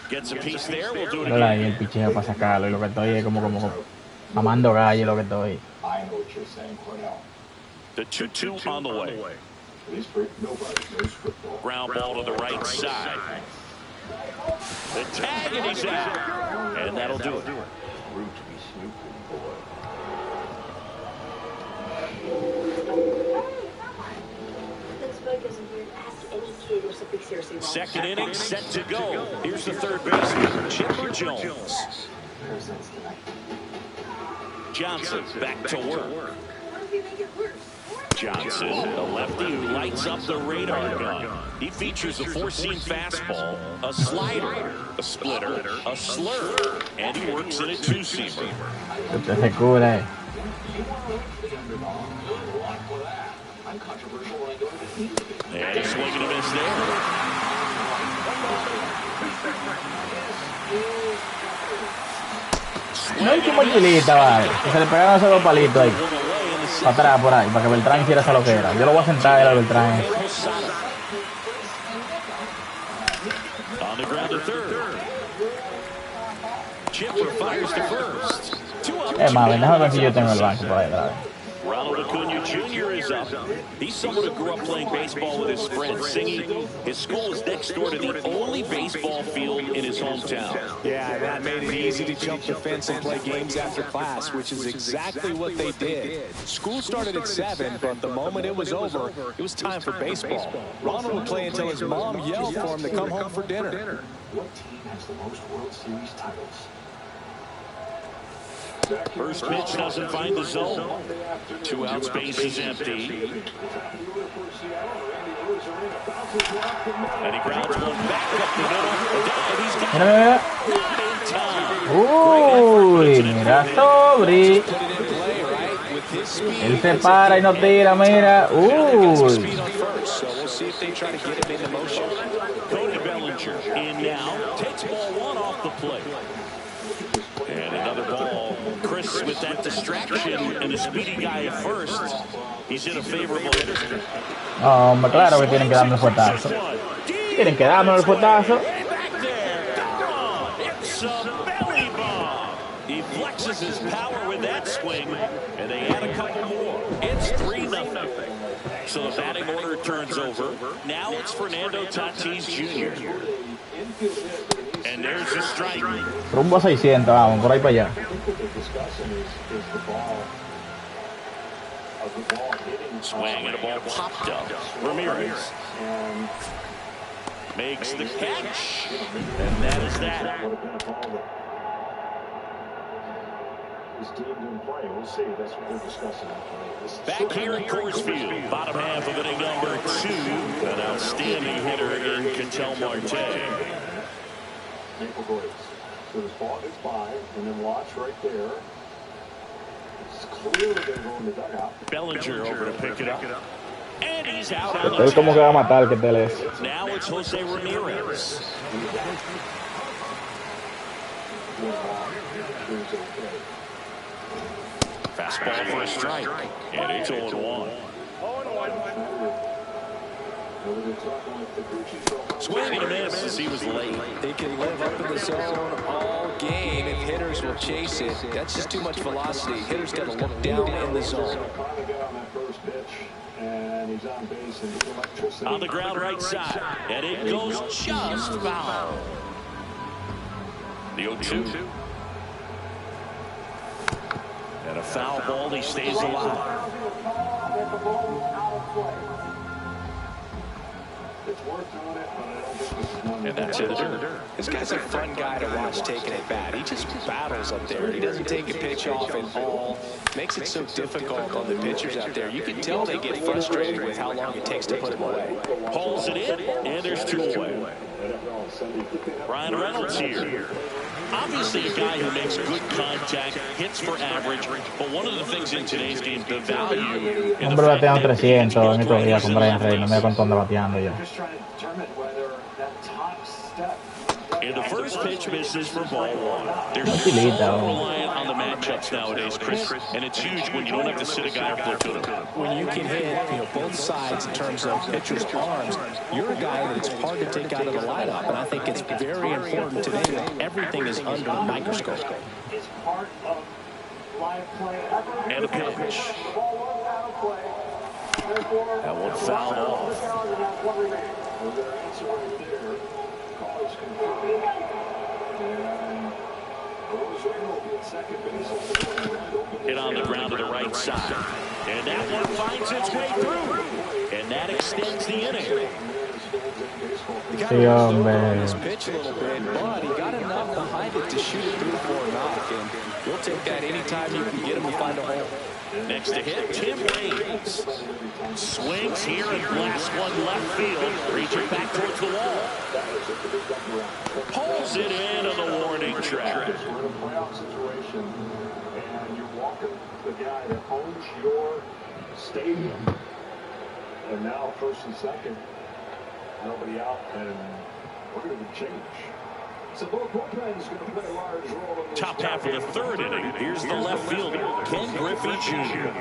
Speaker 2: Gets a piece there. We'll do it
Speaker 4: Hola, y
Speaker 2: again.
Speaker 4: el picheo para sacarlo. Y lo que estoy es como mamando gallo lo que estoy.
Speaker 3: I know what you're saying, Cornell.
Speaker 2: The 2-2 on the way.
Speaker 3: Nobody knows football.
Speaker 2: Ground ball to the right side. The tag, and he's out. And that'll do it.
Speaker 3: Root to be snooping, boy.
Speaker 2: Second inning set to go. Here's the third baseman, Chipper Jones. Johnson back to work. Johnson, the lefty who lights up the radar gun. He features a four-seam fastball, a slider, a splitter, a slur, and he works in a two-seamer.
Speaker 4: Usted se cubre.
Speaker 2: And a swing and a miss there.
Speaker 4: No hay que mochilita, vale. Que se le pegaron esos dos palitos ahí. Para atrás, por ahí, para que Beltrán hiciera esa loquera. Yo lo voy a sentar a Beltrán.
Speaker 2: On the ground to third. Chipper fires to first.
Speaker 4: Es más, déjame ver si yo tengo el banco por ahí atrás.
Speaker 2: Ronald Acuna Jr. is up. He's someone who grew up playing baseball with his friend Singy. His school is next door to the only baseball field in his hometown.
Speaker 1: Yeah, that made it easy to jump the fence and play games after class, which is exactly what they did. School started at 7, but the moment it was over, it was time for baseball. Ronald would play until his mom yelled for him to come home for dinner.
Speaker 3: What team has the most World Series titles?
Speaker 2: First pitch doesn't find the zone. 2 out, space is empty. And he grounds one back up the middle. He's got
Speaker 4: Mira, mira. Uy, mira Sobri. Él se para y no tira, mira. Uy.
Speaker 2: Cody Bellinger in now. Takes ball 1 off the plate. And another ball. Chris with that distraction and a speedy guy at first. He's in a favorable hitter.
Speaker 4: No, hombre, claro que tienen que darme el fuetazo. Tienen que darme el fuetazo.
Speaker 2: It's a belly bomb. He flexes his power with that swing, and they add a couple more. It's 3-0. So the batting order turns over. Now it's Fernando Tatis Jr. And there's a strike.
Speaker 4: Rumbo a 600, vamos, por ahí para allá.
Speaker 2: Swing and a ball popped up. Ramirez makes the catch, and that is that. Back here at Coors Field, bottom half of inning number 2, an outstanding hitter in Ketel Marte.
Speaker 3: So this ball gets by, and then watch right there. It's clearly going to go in the dugout.
Speaker 2: Bellinger over to pick it up. And he's out on
Speaker 4: Él como que va a matar que te lees.
Speaker 2: Now it's Jose Ramirez. Fastball for a strike. And it's 0-1. Swing and a miss as he was late.
Speaker 1: They can live up in the zone all game if hitters will chase it. That's just too much velocity. Hitters got to look down in the zone.
Speaker 2: On the ground right side. And it goes just foul. The 0-2. And a foul ball. He stays alive.
Speaker 1: And that's it. This guy's a fun guy to watch taking at bat. He just battles up there. He doesn't take a pitch off at all. Makes it so difficult on the pitchers out there. You can tell they get frustrated with how long it takes to put him away.
Speaker 2: Pulls it in, and there's 2 away. Ryan Reynolds here. Obviously a guy who makes good contact, hits for average, but one of the things in today's game, the value...
Speaker 4: Hombre bateando 300 en estos días con Brian Rey, no me da cuánto anda bateando ya.
Speaker 2: And the first pitch misses for ball one. They're so reliant on the matchups nowadays, Chris, and it's huge when you don't have to sit a guy or platoon him.
Speaker 1: When you can hit, both sides in terms of pitchers' arms, you're a guy that's hard to take out of the lineup, and I think it's very important today that everything is under the microscope.
Speaker 2: And a pitch. That one fouled off. Hit on the ground to the right side. And that one finds its way through. And that extends the inning.
Speaker 4: Sí, hombre.
Speaker 1: His pitch a little bit, but he got enough behind it to shoot it through for a knock. And we'll take that anytime you can get him to find a hole.
Speaker 2: Next to hit, Tim Raines. Swings here and blasts one left field. Reaching back towards the wall. Pulls it in on the warning track.
Speaker 9: We're in a playoff situation, and you're walking the guy that owns your stadium. And now first and second, nobody out, and we're going to change. So both bullpens going to play a large role in this
Speaker 2: top half of the third inning. Here's the left fielder, Ken Griffey Jr.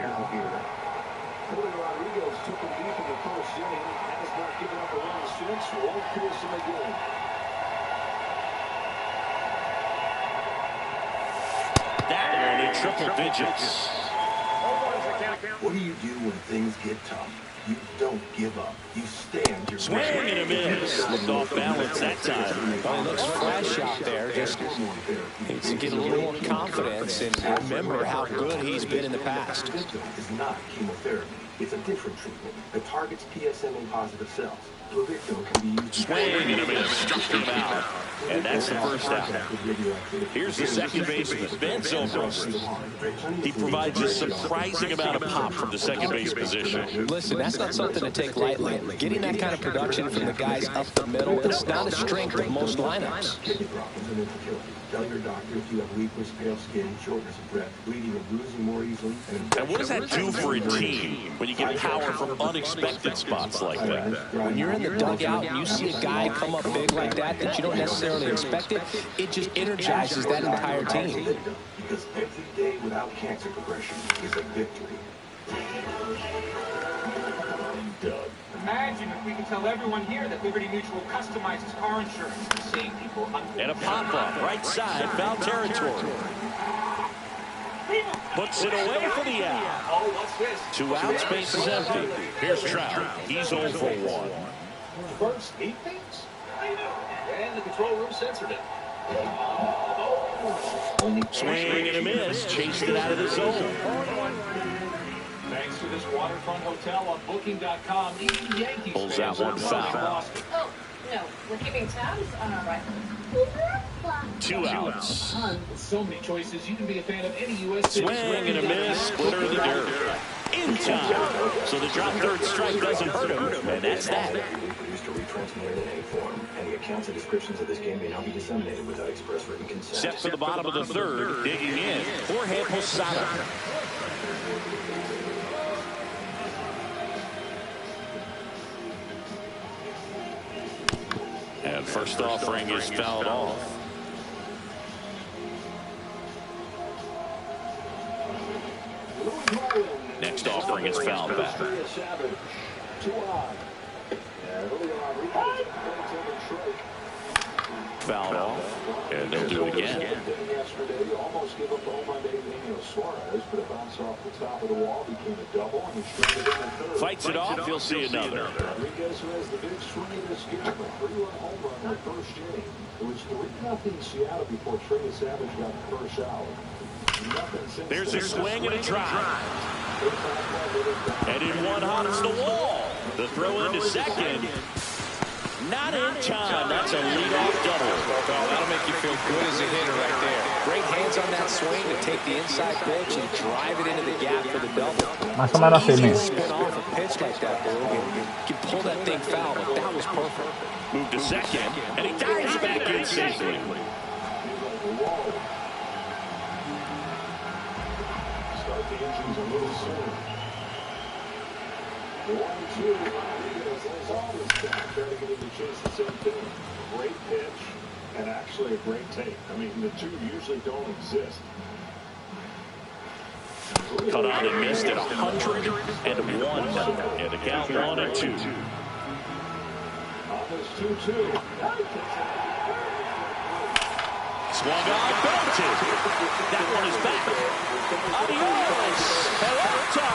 Speaker 9: Rodriguez took him deep in the first inning. Has not given up a run since. Won't pierce him again.
Speaker 2: That one in triple digits.
Speaker 8: What do you do when things get tough? You don't give up. You stand your
Speaker 2: Swing and a miss. Looked off balance that time.
Speaker 1: Well, he looks fresh out there. Just needs to get a little more confidence and remember how good he's been in the past.
Speaker 8: It's not chemotherapy. It's a different treatment that targets PSMA-positive cells. Pluvicto can be used.
Speaker 2: Swing and a miss. Struck him out. And that's the first out. Here's the second baseman, Ben Zobrist. He provides a surprising amount of pop from the second base position.
Speaker 1: Listen, that's not something to take lightly. Getting that kind of production from the guys up the middle, it's not a strength of most lineups.
Speaker 8: Tell your doctor if you have weakness, pale skin, shortness of breath, bleeding and bruising more easily.
Speaker 2: And what does that do for a team when you get power from unexpected spots like that?
Speaker 1: When you're in the dugout and you see a guy come up big like that you don't necessarily expect it, it just energizes that entire team.
Speaker 8: Because every day without cancer progression is a victory. Doug.
Speaker 10: Imagine if we could tell everyone here that Liberty Mutual customizes car insurance to save people.
Speaker 2: And a pop-up, right side, foul territory. Puts it away for the out.
Speaker 10: Oh, what's this?
Speaker 2: 2 outs, base is empty. Here's Trout. He's 0 for 1.
Speaker 9: First 8 things?
Speaker 10: And the control room censored it.
Speaker 2: Swing and a miss. Chased it out of the zone.
Speaker 10: Thanks to this waterfront hotel on Booking.com, even Yankees
Speaker 2: pulls out one foul.
Speaker 6: Oh, no, we're keeping tabs on our rifles.
Speaker 2: 2 outs.
Speaker 10: With so many choices, you can be a fan of any U.S.
Speaker 2: Swing and a miss. Splitter of the dirt. In time. So the drop third strike doesn't hurt him. And that's that.
Speaker 8: Retransmitted in A form, and the accounts and descriptions of this game may not be disseminated without express written consent.
Speaker 2: Set for the bottom of the third. Digging in. Jorge Posada. And first offering is fouled off. Next offering is fouled back. Fouled off, and they'll do it again.
Speaker 9: Yesterday, almost gave up the home on Daniel Suarez, but it bounced off the top of the wall, became a double, and he straightened it in the third.
Speaker 2: Fights it off, you'll see another.
Speaker 9: Rodriguez who has the big swing of this game, a 3-run home run in the first inning. It was 3-0 Seattle before Trey Savage got the first out. Nothing since
Speaker 2: there's a swing and a drive. And in one hops the wall. The throw into second. Not in time. That's a leadoff double.
Speaker 1: Oh, that'll make you feel good as a hitter right there. Great hands on that swing to take the inside pitch and drive it into the gap for the double.
Speaker 4: Más o menos así mismo.
Speaker 1: Spin off a pitch like that, Boog, and you can pull that thing foul, but that was perfect.
Speaker 2: Move to second, and he dives back in safely.
Speaker 3: low. Start the engines a little sooner. 1-2. Rodriguez always back trying to get him to chase the same thing. Great pitch and actually a great take. I mean, the two usually don't exist.
Speaker 2: Cut on and missed at 101. And the count 1-2.
Speaker 3: On this 2-2.
Speaker 2: Swung on, belted. That one is back. Adios. Pelota.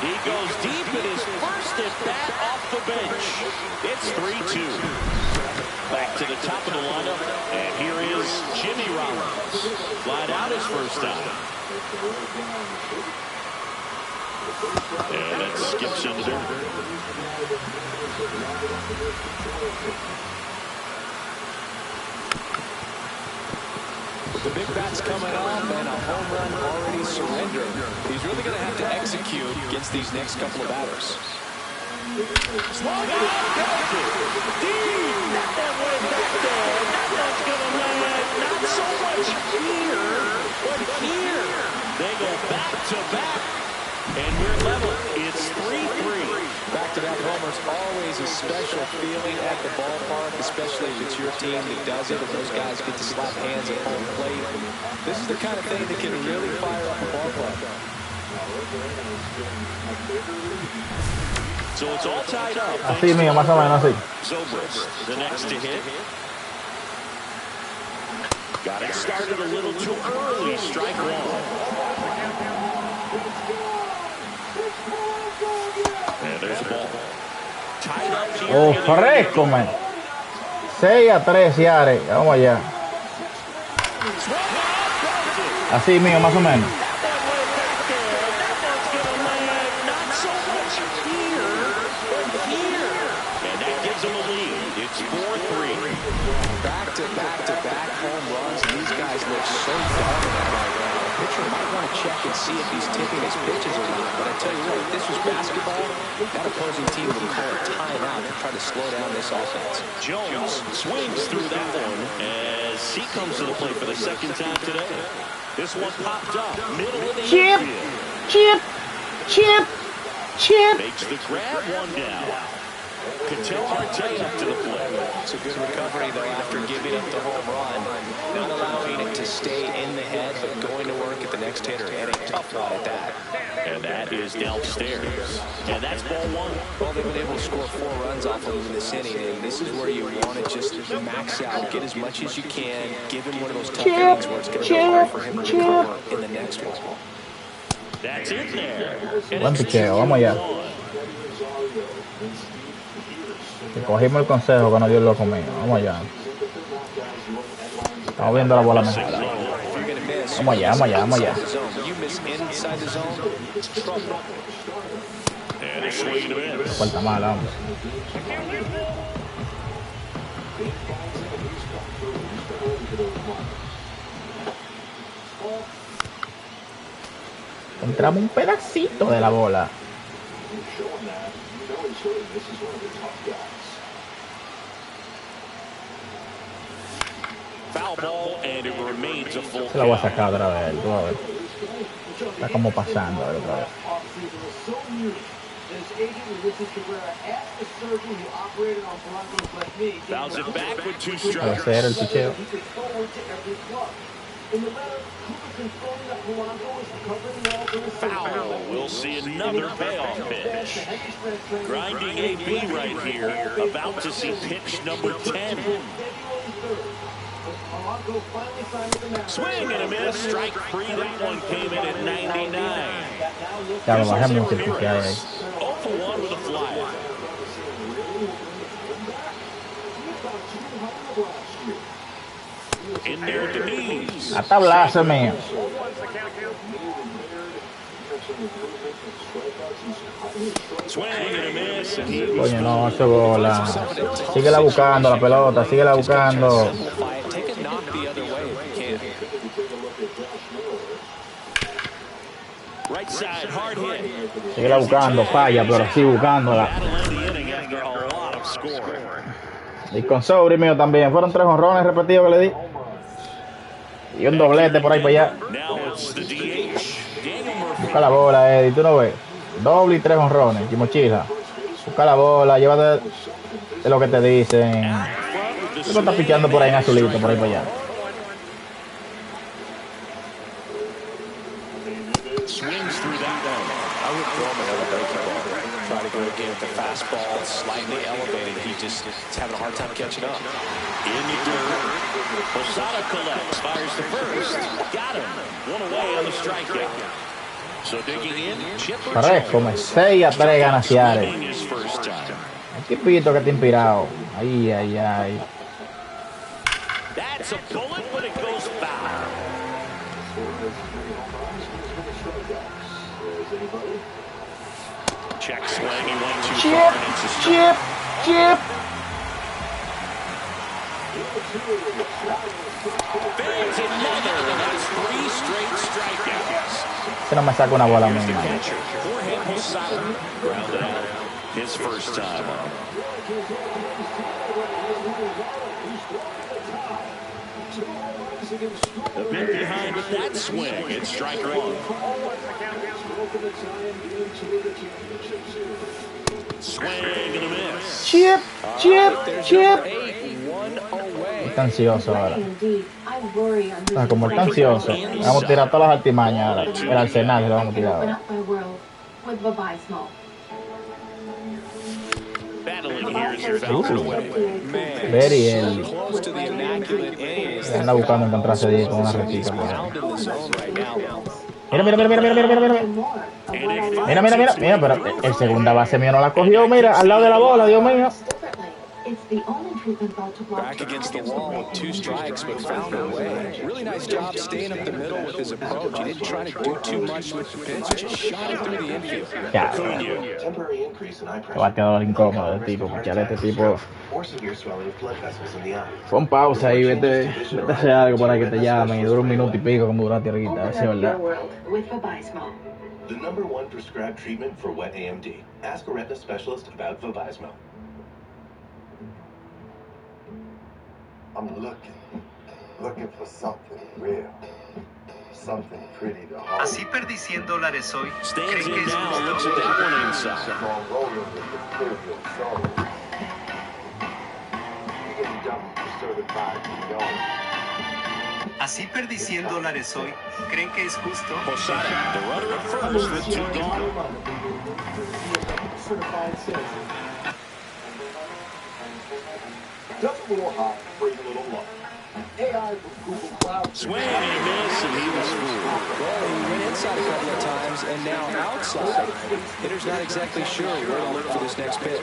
Speaker 2: He goes deep in his first at bat off the bench. It's 3-2. Back to the top of the lineup. And here is Jimmy Rollins. Flied out his first time. And that skips into there.
Speaker 1: The big bat's coming up and a home run already surrendered. He's really going to have to execute against these next couple of batters.
Speaker 2: Swung out, deep. That one went back there. That one's going to land. Not so much here, but here. They go back to back, and we're level. It's 3-3.
Speaker 1: Back-to-back homers, always a special feeling at the ballpark, especially if it's your team that does it, and those guys get to slap hands at home plate. This is the kind of thing that can really fire up a ballpark.
Speaker 2: So it's all tied up.
Speaker 4: Así mío, más o menos así.
Speaker 2: Zobrist, the next to hit. Got it started a little too early. Strike one. And there's the ball. Tied up here.
Speaker 4: Oh, fresco, man. 6-3, Ciare. Vamos allá. Así mío, más o menos.
Speaker 1: Back-to-back home runs, and these guys look so dominant right now. The pitcher might want to check and see if he's tipping his pitches or not. But I tell you what, if this was basketball, that opposing team would call a timeout to try to slow down this offense.
Speaker 2: Jones swings through that one as he comes to the plate for the second time today. This one popped up, middle of the infield.
Speaker 4: Chip.
Speaker 2: Makes the grab, one down. Cattell Marte up to the plate.
Speaker 1: It's a good recovery, though, after giving up the home run. Not allowing it to stay in the head, but going to work at the next hitter. And a tough one at that.
Speaker 2: And that is downstairs. And that's ball one.
Speaker 1: Well, they've been able to score 4 runs off of him in this inning. And this is where you want to just max out, get as much as you can, give him one of those tough innings where it's going to be hard for him to recover in the next one.
Speaker 2: That's in there.
Speaker 4: Buen picheo, vamos allá. Que cogimos el consejo que nos dio el loco mío. Vamos allá. Estamos viendo la bola mejor. Vamos allá, vamos allá, vamos allá. Falta mala, vamos. Entramos un pedacito de la bola. Se la voy a sacar otra vez. A ver. Está como pasando otra vez. Ese era el picheo.
Speaker 2: Foul. We'll see another payoff pitch. Grinding AB right here. About to see pitch number 10. Swing and a miss. Strike 3. That one came in at 99.
Speaker 4: Ya lo bajé mucho el picheo ahí.
Speaker 2: 0 for 1 with a fly. In there, Denise.
Speaker 4: A tablazo mío. Coño, no, eso bola. Síguela buscando la pelota, síguela buscando. Síguela buscando, falla, pero sí buscándola. Y con sobre mío también. Fueron 3 jonrones repetidos que le di. Y un doblete por ahí para allá. Busca la bola, Eddie. Tú no ves. Doble y 3 honrones. Chimochila. Busca la bola. Llévate de lo que te dicen. Tú no estás pichando por ahí en azulito, por ahí para allá.
Speaker 1: Swings through that one. I would throw him another breaking ball. Try to go again with the fastball, slightly elevated. He's having a hard time catching up.
Speaker 2: In the dirt. Posada collects, fires the first. Got him. One away on the strikeout. So digging in, Chipper.
Speaker 4: Parejo, 6-3 gana Seattle. Equipito que te inspirado. Ay, ay, ay.
Speaker 2: That's a bullet, but it goes foul. Check swing, he went too far, and it's a strike.
Speaker 4: Chip.
Speaker 2: Bangs another, and that's 3 straight strikeouts.
Speaker 4: Se no me saca una bola muy mal.
Speaker 2: Jorge Posada grounded out his first time up. A bit behind with that swing. It's strike 1. Swing and a miss.
Speaker 4: Chip.
Speaker 1: One away.
Speaker 4: Está ansioso ahora. Como está ansioso. Vamos a tirar todas las artimañas ahora. El arsenal se lo vamos a tirar ahora.
Speaker 2: Battling here as he fouls it away.
Speaker 4: Very early.
Speaker 1: Close to the immaculate A's.
Speaker 4: Anda buscando encontrarse ahí con una retita.
Speaker 1: Pound in the zone right now.
Speaker 4: Mira. Mira, pero el segunda base mío no la cogió, mira, al lado de la bola, Dios mío.
Speaker 1: Back against the wall with 2 strikes, but found a way. Really nice job staying up the middle with his approach. He didn't try to do too much with the pitch, just shot it through the infield.
Speaker 4: Ya, bateador incómodo el tipo, pichar este tipo. Pon pausa ahí, vete a hacer algo para que te llamen y dura 1 minuto y pico como duraste ahorita, a ver si es verdad.
Speaker 8: The #1 prescribed treatment for wet AMD. Ask a retina specialist about Vabysmo.
Speaker 11: I'm looking for something real, something pretty to hold.
Speaker 12: Así perdí $100 hoy.
Speaker 2: Stands in now, looks at that one inside.
Speaker 11: Strong rolling with the Clearfield soul. UAW certified
Speaker 12: Así perdí $100 hoy. ¿Creen que es justo?
Speaker 2: Posada, the runner at first with 2 gone.
Speaker 3: Just a little hot, bring a little luck. AI from Google Cloud.
Speaker 2: Swing and a miss, and he was fooled.
Speaker 1: Well, he went inside a couple of times, and now outside. Hitter's not exactly sure where to look for this next pitch.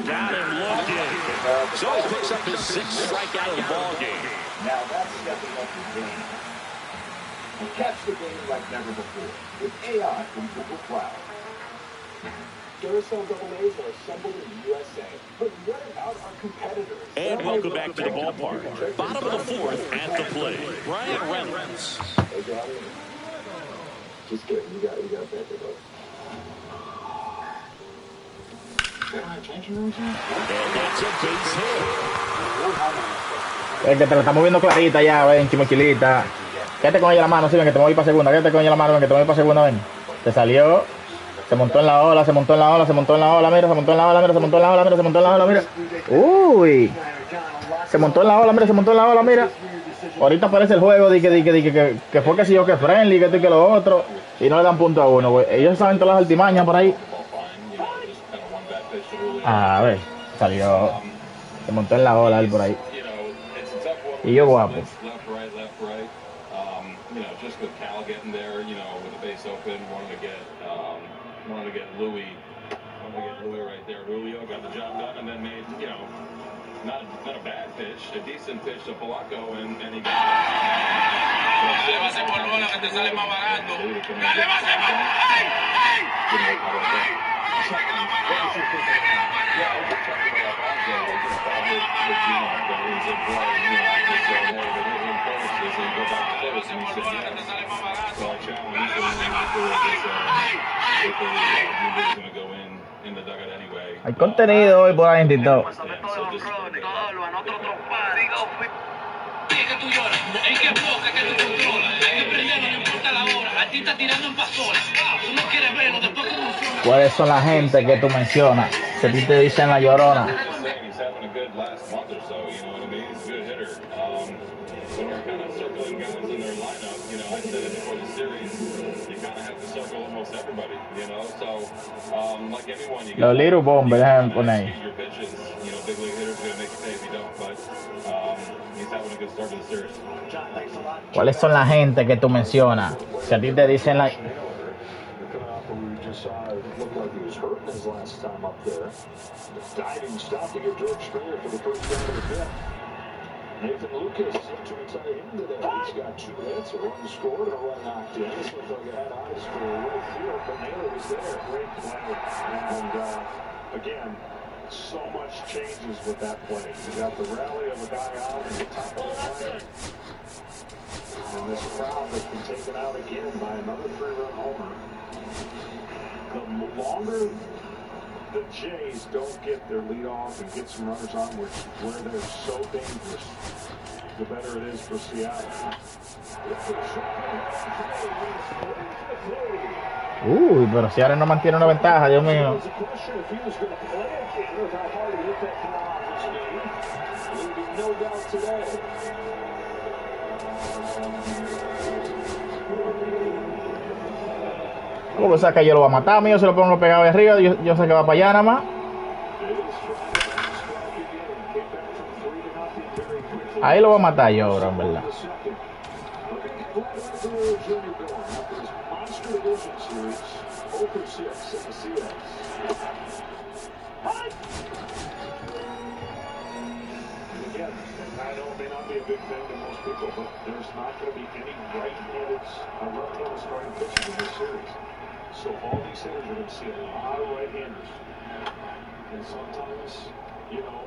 Speaker 2: Got him looking. So he picks up his 6th strikeout of the ball game.
Speaker 3: Now that's stepping up the game. And catch the game like never before with AI from Google Cloud. Duracell AA's are assembled in the USA. But what about our competitors?
Speaker 2: And welcome back to the ballpark. Bottom of the 4th at the plate. Brian Reynolds.
Speaker 3: Hey, Johnny. Just kidding. You got to back it up.
Speaker 2: And that's a base hit.
Speaker 4: Es que te lo estamos viendo clarita ya, ven, chimochilita. Quédate con ella la mano, sí, ven, que te voy para segunda. Quédate con ella la mano, ven, que te voy para segunda, ven. Te salió. Se montó en la ola, mira, se montó en la ola, mira. Uy. Se montó en la ola, mira. Ahorita aparece el juego, que fue que si yo que friendly, que esto y que lo otro. Y no le dan punto a uno, güey. Ellos saben todas las altimañas por ahí. A ver, salió. Se montó en la ola él por ahí. Y yo guapo.
Speaker 9: Wanted to get Louis right there. Julio got the job done and then made, not a bad pitch, a decent pitch to Polanco, and he got it. Dale base por bola que te sale más barato. Dale base por bola. ¡Ay!
Speaker 4: Hay contenido hoy por ahí en TikTok. ¿Cuáles son la gente que tú mencionas? Que a ti te dicen la llorona.
Speaker 9: He's having a good last month or so, you know what I mean? He's a good hitter. When you're kind of circling guys in their lineup, you know, I said it before the series, you kind of have to circle almost everybody, you know? So, like anyone, you
Speaker 4: Los Little Bombers, déjame poner ahí.
Speaker 9: your pitches. You know, big league hitters going to make you pay if you don't, but he's having a good start to the series.
Speaker 4: ¿Cuáles son la gente que tú mencionas? Que a ti te dicen la...
Speaker 9: We just saw it looked like he was hurting his last time up there. Diving stop to get George Springer for the first down of the fifth. Nathan Lucas to retire him today. He's got 2 hits, a run scored, and a run knocked in. This looked like it had eyes for right field, but Naylor was there. Great play. And again, so much changes with that play. You got the rally of a guy out at the top of the play. And this crowd has been taken out again by another 3-run homer. The longer the Jays don't get their lead off and get some runners on where they're so dangerous, the better it is for Seattle.
Speaker 4: Uy, pero Seattle no mantiene una ventaja, Dios mío. ¿Cómo pensás que yo lo va a matar? Mío, se lo pongo pegado ahí arriba, yo sé que va para allá nada más. Ahí lo va a matar yo ahora, en verdad.
Speaker 9: I know it may not be a big thing to most people, but there's not going to be any left-handed starting pitchers in this series. So all these hitters are going to see a lot of right-handers. And sometimes, you know,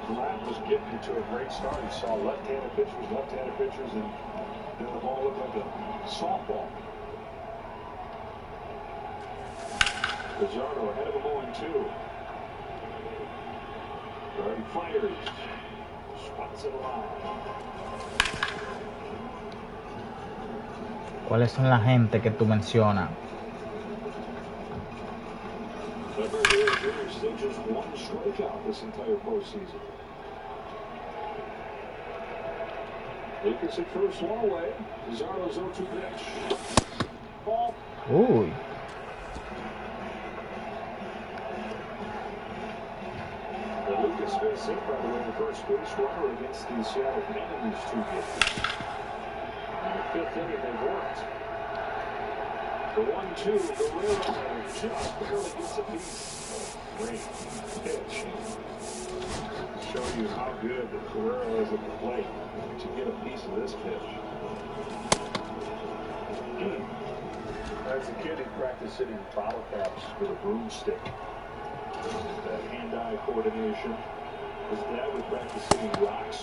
Speaker 9: Vlad was getting into a great start. He saw left-handed pitchers, and then the ball looked like a softball. Pizarro ahead of him 0-2. Garden fires. Spots it alive.
Speaker 4: ¿Cuáles son la gente que tú mencionas?
Speaker 9: Still just 1 strikeout this entire postseason. Lucas at first, 1 away. Pizarro's 0-2 pitch. Ball.
Speaker 4: Uy.
Speaker 9: Lucas faced hit, by the way, the first base runner against the Seattle Pen in these 2 games. In the 5th inning, they've worked. The 1-2, Guerrero just barely gets a piece. Great pitch. Show you how good Guerrero is at the plate to get a piece of this pitch. As a kid, he practiced hitting bottle caps with a broomstick. That hand-eye coordination. His dad would practice hitting rocks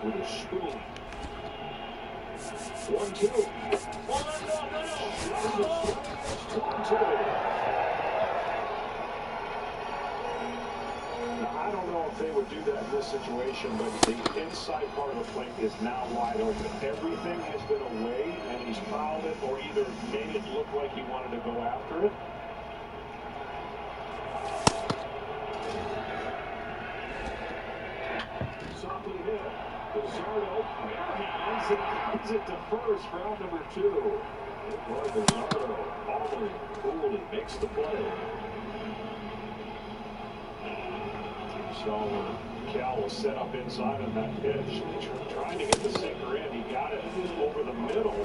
Speaker 9: with a spoon. 1-2. Now, I don't know if they would do that in this situation, but the inside part of the plate is now wide open. Everything has been away, and he's fouled it or either made it look like he wanted to go after it. Softly hit. Pizarro hands and runs it to first for out number 2. Boy, Pizarro, calmly, coolly makes the play. So Cal was set up inside on that pitch. Trying to get the sinker in. He got it over the middle.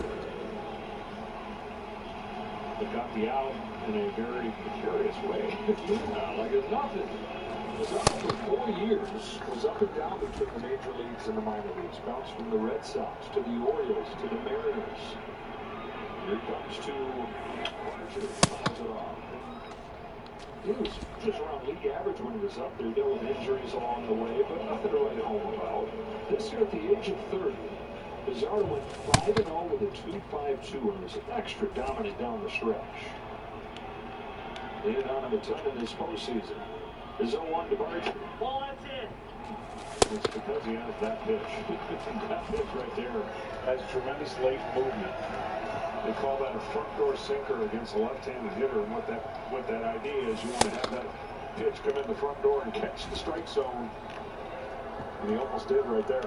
Speaker 9: But got the out in a very precarious way. Like it's nothing. Pizarro for 4 years was up and down between the major leagues and the minor leagues. Bounced from the Red Sox to the Orioles to the Mariners. Here he comes to Archer. Fouls it off. He was just around league average when he was up there, dealing with injuries along the way, but nothing to write home about. This year at the age of 30, Pizarro went 5-0 with a 2.52 and was extra dominant down the stretch. Leading on him a ton in this postseason. His 0-1 departure. Well, that's it. It's because he has that pitch. That pitch right there has tremendous late movement. They call that a front door sinker against a left-handed hitter, and what that idea is, you want to have that pitch come in the front door and catch the strike zone. And he almost did right there.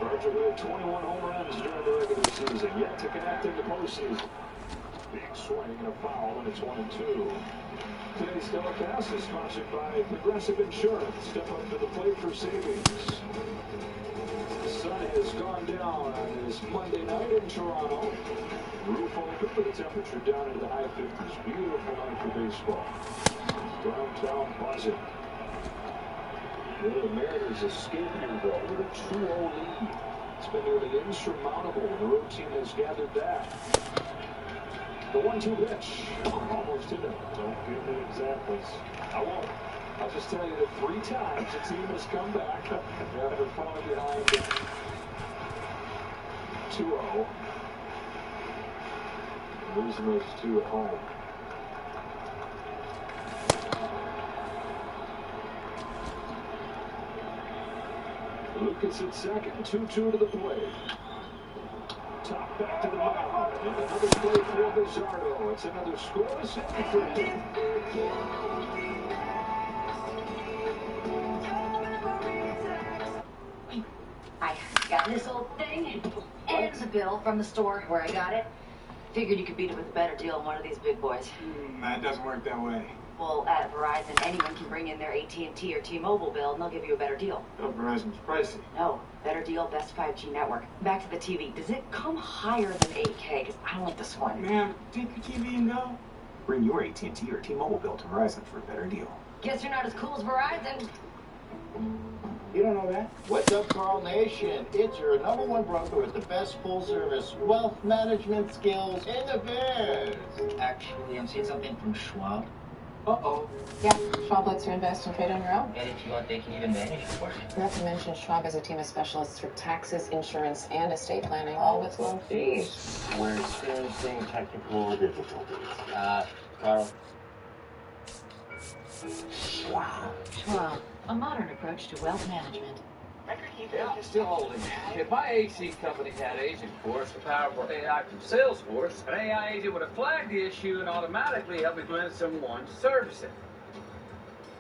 Speaker 9: Roger with 21 home runs during the regular season, yet to connect in the postseason. Big swing and a foul, and it's 1-2. Today's telecast is sponsored by Progressive Insurance. Step up to the plate for savings. The sun has gone down on this Monday night in Toronto. Roof open, but the temperature down into the high 50s. Beautiful night for baseball. Downtown buzzing. The Mariners escape here, though, with a 2-0 lead. It's been nearly insurmountable. The road team has gathered that. The 1-2 pitch. Almost hit it. Don't give me examples. I won't. I'll just tell you that 3 times the team has come back after falling behind 2-0. Losing those 2 at home. Lucas at second, 2-2 to the plate. Top back to the mound, and another play for Bizarro. It's another scoreless inning for him.
Speaker 6: I got this old thing, and it's a bill from the store where I got it. Figured you could beat it with a better deal than one of these big boys.
Speaker 10: That doesn't work that way.
Speaker 6: Well, at Verizon, anyone can bring in their AT&T or T-Mobile bill, and they'll give you a better deal.
Speaker 10: Oh, Verizon's pricey.
Speaker 6: No, better deal, best 5G network. Back to the TV. Does it come higher than 8K? Because I don't like this one.
Speaker 10: Ma'am, take your TV and go. Bring your AT&T or T-Mobile bill to Verizon for a better deal.
Speaker 6: Guess you're not as cool as Verizon.
Speaker 10: You don't know that?
Speaker 13: What's up, Carl Nation? It's your #1 broker with the best full-service wealth management skills in the biz.
Speaker 14: Actually, I'm seeing something from Schwab.
Speaker 15: Uh-oh. Yeah, Schwab lets you invest and trade on your own.
Speaker 14: And if you want, they can even manage it for you.
Speaker 15: Not to mention, Schwab has a team of specialists for taxes, insurance, and estate planning, all with low fees.
Speaker 11: We're experiencing technical difficulties.
Speaker 14: Carl.
Speaker 6: Schwab, a modern approach to wealth management.
Speaker 16: Yeah, still holding. If my AC company had Agent Force, the powerful AI from Salesforce, an AI agent would have flagged the issue and automatically helped me find someone to service it.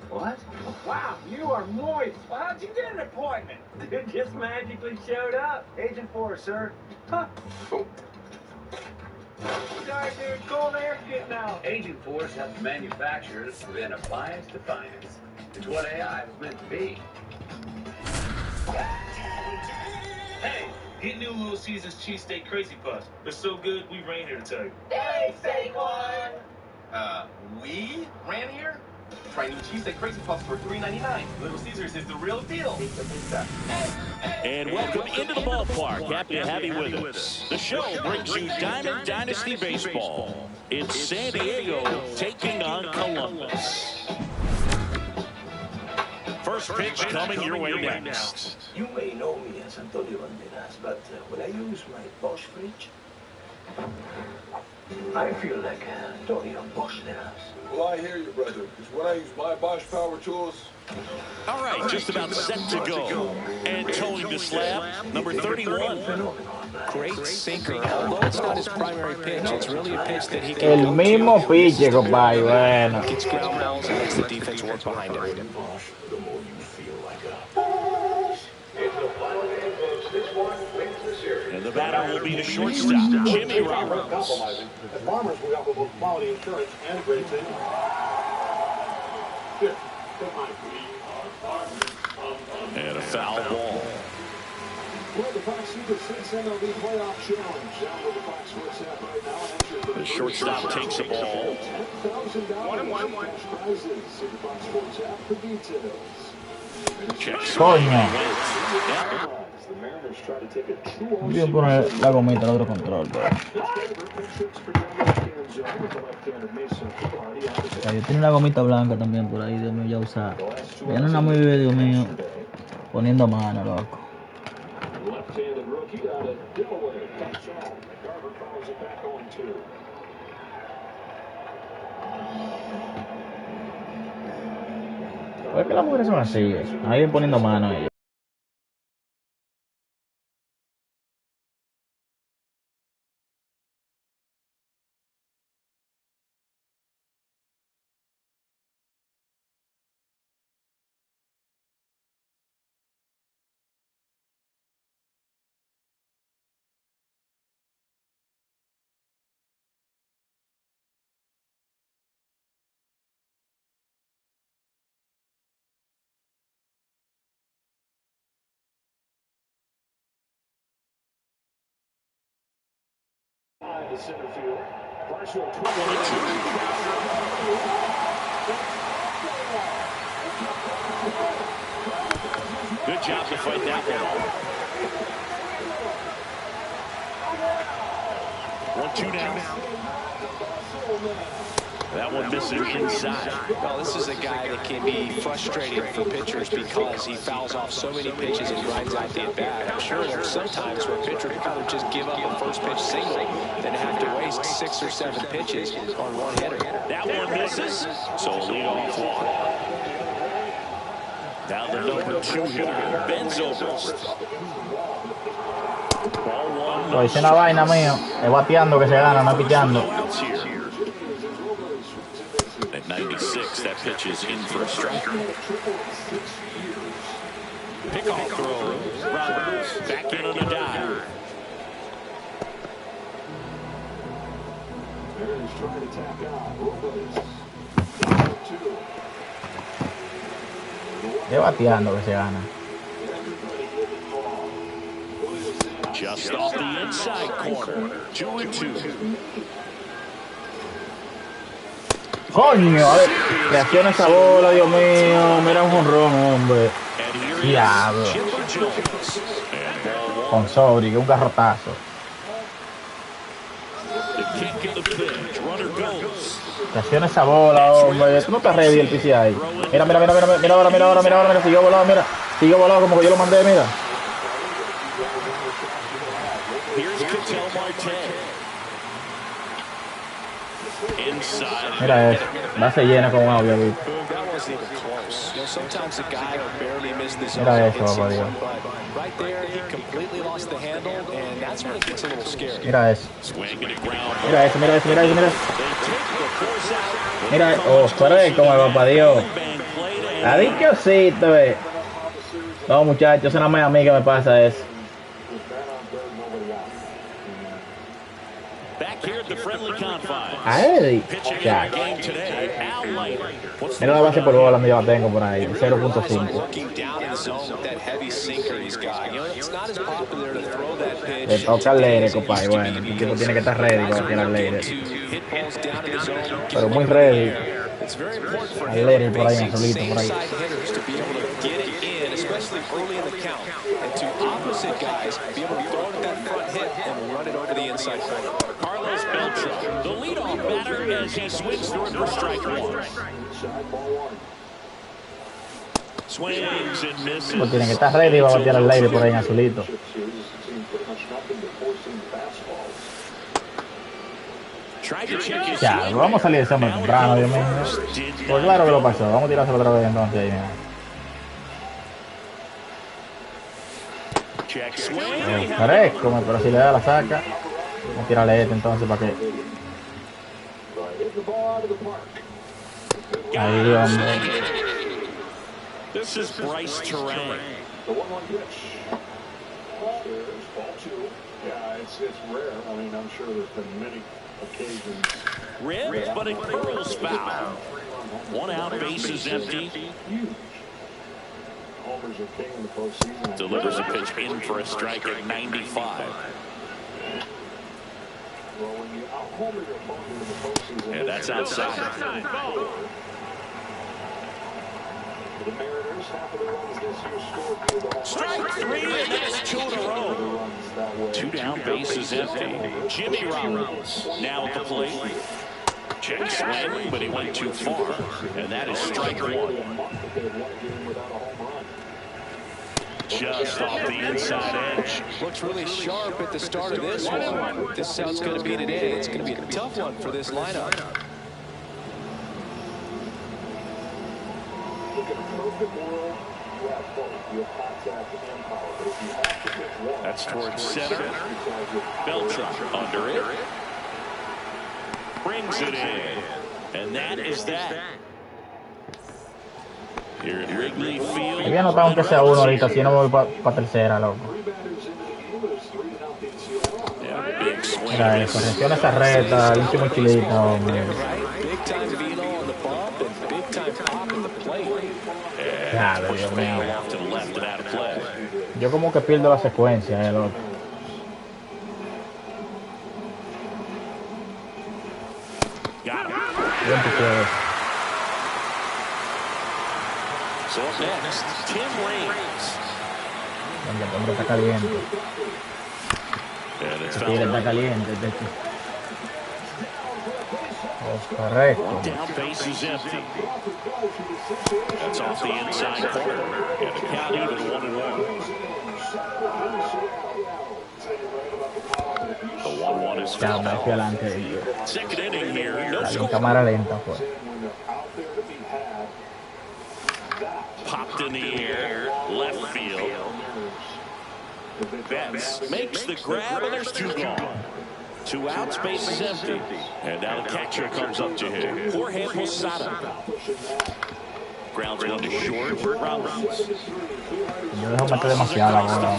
Speaker 16: What? Wow, you are moist. Well, how'd you get an appointment? It just magically showed up. Agent Force, sir. Huh. Sorry, dude. Cold air's getting out. Agent Force helps manufacturers prevent appliance to finance. It's what AI was meant to be.
Speaker 17: Hey, get new Little Caesars cheesesteak crazy puffs. They're so good, we ran here to tell you.
Speaker 18: Hey, Saquon! We ran here? Try new cheesesteak crazy puffs for $3.99. Little Caesars is the real deal.
Speaker 2: And welcome into the ballpark. Happy to have you with us. The show brings you Diamond Dynasty Baseball. It's San Diego taking on Columbus. First pitch coming your way next.
Speaker 19: You may know me as Antonio Banderas, but when I use my Bosch fridge, I feel like Antonio Banderas.
Speaker 20: Well, I hear you, brother, because when I use my Bosch power tools...
Speaker 2: All right, just about set to go. And towing the slab, number 31.
Speaker 1: Great sinker, although it's not his primary pitch, it's really a pitch that he can
Speaker 4: El mismo pitch, compadre, bueno.
Speaker 1: Gets ground balls and lets the defense work behind him.
Speaker 2: And the batter will be the shortstop, Jimmy Roberts.
Speaker 9: At Farmers, we offer both quality insurance and great savings. Here, take mine.
Speaker 2: And a foul ball.
Speaker 9: Well, the Fox Super 6 MLB playoff challenge. Down with the Fox Sports app right now and enter for
Speaker 2: The shortstop takes the ball.
Speaker 9: $10,000 cash prizes. See the Fox Sports app for details.
Speaker 4: Coño.
Speaker 9: The Mariners try to take a 2-0.
Speaker 4: Voy a poner la gomita al otro control, bro. Yo tiene una gomita blanca también por ahí, Dios mío, ya usada. Ya no me vive, Dios mío, poniendo mano, loco.
Speaker 9: Left-handed rookie out of Delaware. That's all. McCarver fouls throws it back on 2.
Speaker 4: ¿Por qué las mujeres son así? Ahí vienen poniendo mano ellos.
Speaker 9: To center field. Barstow
Speaker 2: Good job to fight that one. 1-2 down. That one missing inside.
Speaker 1: Well, this is a guy that can be frustrating for pitchers because he fouls off so many pitches and grinds out the at-bat. I'm sure there are some times where pitchers would rather just give up a first pitch single than have to waste 6 or 7 pitches on one hitter.
Speaker 2: That one misses, so a leadoff walk. Now the number 2 hitter bends over.
Speaker 4: Lo hice una vaina mío, es bateando que se gana, no pichando.
Speaker 2: At 96, that pitch is in for a strike. Pickoff throw. Roberts back in on a dive.
Speaker 9: Mariners trying to tap out.
Speaker 4: Es bateando que se gana.
Speaker 2: Just off the inside corner. 2-2.
Speaker 4: Coño, a ver, reacciona esa bola, Dios mío. Mira un jonrón, hombre. Diablo. Con Sobri, que un garrotazo. Reacciona esa bola, hombre. Tú no estás ready el PCI. Mira, mira, mira, mira, mira ahora, mira ahora, mira ahora, mira. Siguió volado, mira. Siguió volado como que yo lo mandé, mira. Mira eso, base llena con un audio. Mira eso, papá Dios. Mira eso. Mira eso, mira eso, mira eso, mira eso. Mira, oh, fuera de como papá Dios. Adichosito, no, muchachos, es nada más a mí que me pasa eso. A Eddie, ya. Mira la base por bola, yo la tengo por ahí, 0.5. Le toca al Leire, compadre. Bueno, el tipo tiene que estar ready para tirar al Leire. Pero muy ready. Al Leire por ahí, solito por ahí.
Speaker 2: The leadoff batter as he swings through it for strike 1. Swings and misses.
Speaker 4: Pues tiene que estar ready para batear al aire por ahí en azulito. Ya, vamos a salir de ese temprano, Dios mío. Pues claro que lo pasó. Vamos a tirarse otra vez entonces. Fresco, pero si le da la saca. Vamos a tirarle este entonces para que. Ahí, hombre.
Speaker 2: This is Bryce Terrain.
Speaker 9: The 1-1 pitch. Ball 2. Yeah, it's rare. I mean, I'm sure there's been many occasions.
Speaker 2: Ripped, but it curls foul. 1 out, base is empty.
Speaker 9: Homers are king in the postseason.
Speaker 2: Delivers a pitch in for a strike at 95.
Speaker 9: Well, when you out-homer your opponent in the postseason,
Speaker 2: and that's outside.
Speaker 9: The Mariners, half of the runs this year scored through the home.
Speaker 2: Strike 3, and that's 2 in a row. 2 down, base is empty. Jimmy Rollins now at the plate. Check swing, but he went too far, and that is strike 1. Just off the inside edge.
Speaker 1: Looks really sharp at the start of this one. This is how it's going to be today. It's going to be a tough one for this lineup.
Speaker 2: That's towards center. Beltran under it. Brings it in. And that is that. Here at Wrigley Field.
Speaker 4: Había notado aunque sea uno ahorita, si no me voy para tercera, loco. Mira eso, gestiona esa recta, el último chilito, hombre. Ya, Dios mío. Yo como que pierdo la secuencia, loco. Bien picheo.
Speaker 2: So next, Tim Raines.
Speaker 4: Venga, el hombre está caliente. El tigre está caliente. Es correcto.
Speaker 2: Down base is empty. That's off the inside corner. And the count even 1-1. The 1-1 is fouled out. Second inning here. No score.
Speaker 4: Cámara lenta, pues.
Speaker 2: Popped in the air, left field. Betts makes the grab, and there's two gone. 2 outs, base is empty. And now the catcher comes up to him. Jorge Posada. Grounds one to short for Rollins.
Speaker 4: Yo dejo meter demasiado la bola.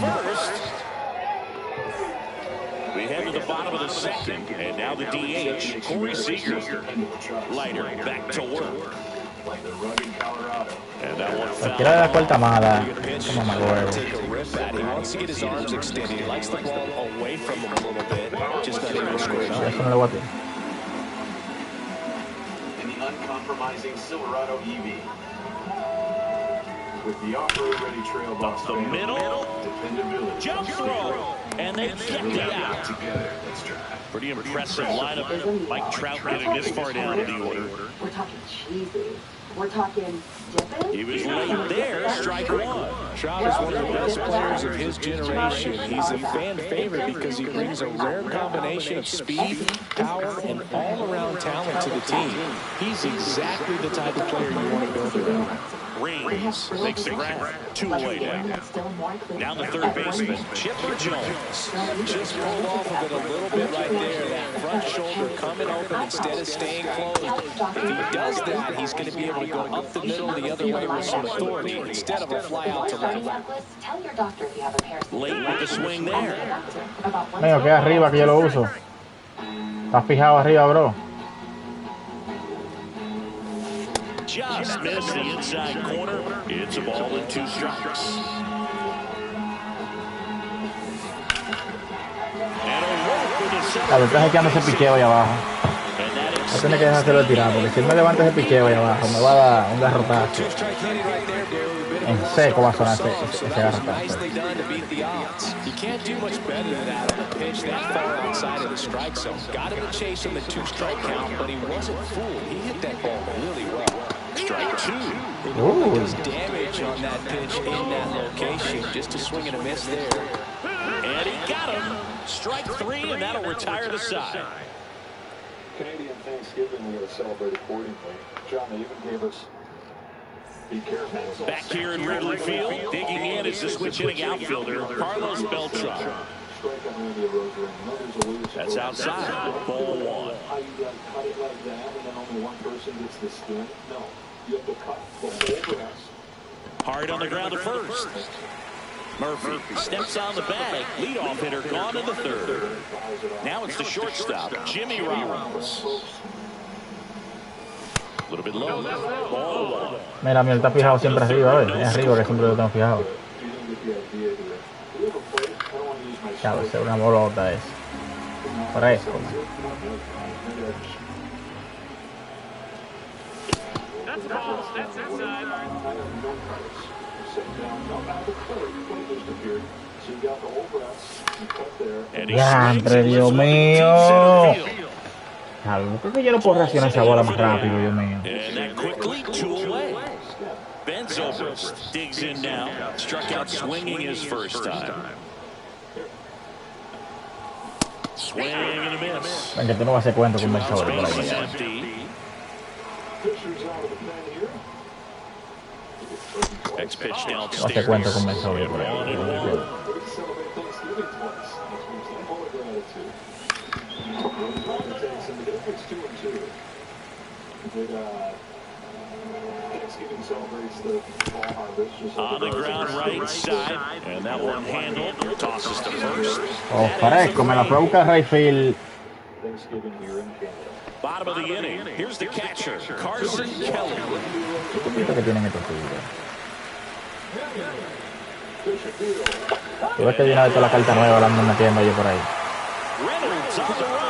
Speaker 2: We head to the bottom of the second, and now the DH, Corey Seager. Leiter back to work.
Speaker 4: Cualquiera de la cuarta mala, como me huevo.
Speaker 1: He wants to get his arms extended. He likes the ball away from him a little bit. Just not able to score it
Speaker 4: Eso no le voy a tirar.
Speaker 8: In the uncompromising Silverado EV. With the off-road-ready trail box
Speaker 2: the middle,
Speaker 8: dependability,
Speaker 2: jump throw, and they get the out.
Speaker 8: Together, let's try.
Speaker 2: Pretty impressive lineup. Mike Trout getting this far down in the order.
Speaker 6: We're talking cheesy. We're talking dipping.
Speaker 2: He was late there, strike one.
Speaker 1: Trout is one of the best players of his generation. He's a fan favorite because he brings a rare combination of speed, power, and all-around talent to the team. He's exactly the type of player you want to build around.
Speaker 2: Reigns makes the grab. 2 away now. Now the third baseman, Chipper Jones.
Speaker 1: Just pull off of it a little bit right there. That front shoulder coming open instead of staying closed. If he does that, he's going to be able to go up the middle the other way with some authority instead of a fly out to right.
Speaker 2: Late with the swing there.
Speaker 4: Mío, queda arriba que yo lo uso. Estás fijado arriba, bro.
Speaker 2: Just missed the inside corner. It's a ball and 2 strikes.
Speaker 4: La ventaja es que ando ese picheo ahí abajo. Voy a tener que dejárselo tirar, porque si él me levanta ese picheo ahí abajo, me va a dar un garrotazo. En seco va a sonar ese garrotazo.
Speaker 1: You can't do much better than that on a pitch that far outside of the strike zone. Got him to chase on the 2-strike count, but he wasn't fooled. He hit that ball really well.
Speaker 2: Strike 2.
Speaker 1: There's damage on that pitch in that location. Just a swing and a miss there.
Speaker 2: And he got him. Strike 3, and that'll retire the side.
Speaker 9: Canadian Thanksgiving, we're going to celebrate accordingly. John, they even gave us be careful.
Speaker 2: Back here in Wrigley Field, digging in is the switch hitting outfielder, Carlos Beltran. That's outside. Ball 1.
Speaker 9: How you got to cut it like that, and then only one person gets the skin? No. You have to cut the whole grass.
Speaker 2: Hard on the ground to first. Murphy steps on the bag. Leadoff hitter gone to the third. Now it's the shortstop, Jimmy Rollins. A little bit low. Ball 1.
Speaker 4: Mira, mi él está fijado siempre arriba, ¿ves? Es arriba que siempre lo tengo fijado. Chavo, esa es una bolota esa. Fresco, man. Ya, entre Dios mío. Creo que yo no puedo reaccionar a esa bola más rápido, Dios mío.
Speaker 2: Bends over, digs in now. Struck out swinging his first time. Swing and a miss.
Speaker 4: Venga, tú no vas a hacer cuento con Benzo por ahí.
Speaker 2: Next pitch downstairs.
Speaker 4: No hace cuento con Benzo por ahí.
Speaker 2: On the ground right side, and that one handled. Tosses to first.
Speaker 4: Oh, fresco, me la fue a buscar Rayfield.
Speaker 2: Bottom of the inning. Here's the catcher, Carson Kelly.
Speaker 4: ¿Qué cosita que tienen estos tigres? Tú ves que de una vez toda la carta nueva la andan metiendo yo por ahí.
Speaker 2: Reynolds on the run.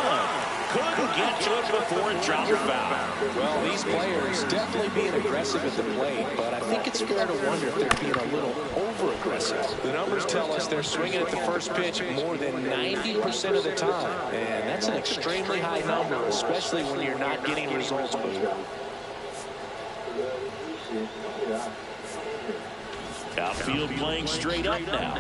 Speaker 2: Couldn't get to it before it dropped foul.
Speaker 1: Well, these players definitely being aggressive at the plate, but I think it's fair to wonder if they're being a little over-aggressive. The numbers tell us they're swinging at the first pitch more than 90% of the time, and that's an extremely high number, especially when you're not getting results.
Speaker 2: Outfield playing straight up now.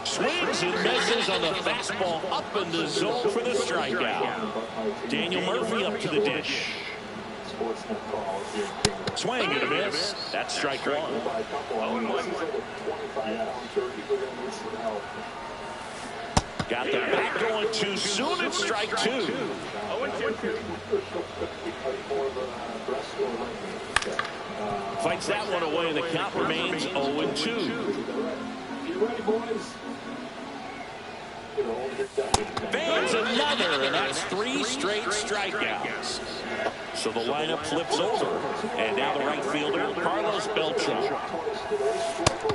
Speaker 2: Swings and misses on the fastball up in the zone for the strikeout. Daniel Murphy up to the dish. Swing and a miss. That's strike one. Got the bat going too soon. It's strike two. Fights that one away, and the count remains 0-2. Fans another, and that's 3 straight strikeouts. So the lineup flips over, and now the right fielder, Carlos Beltran.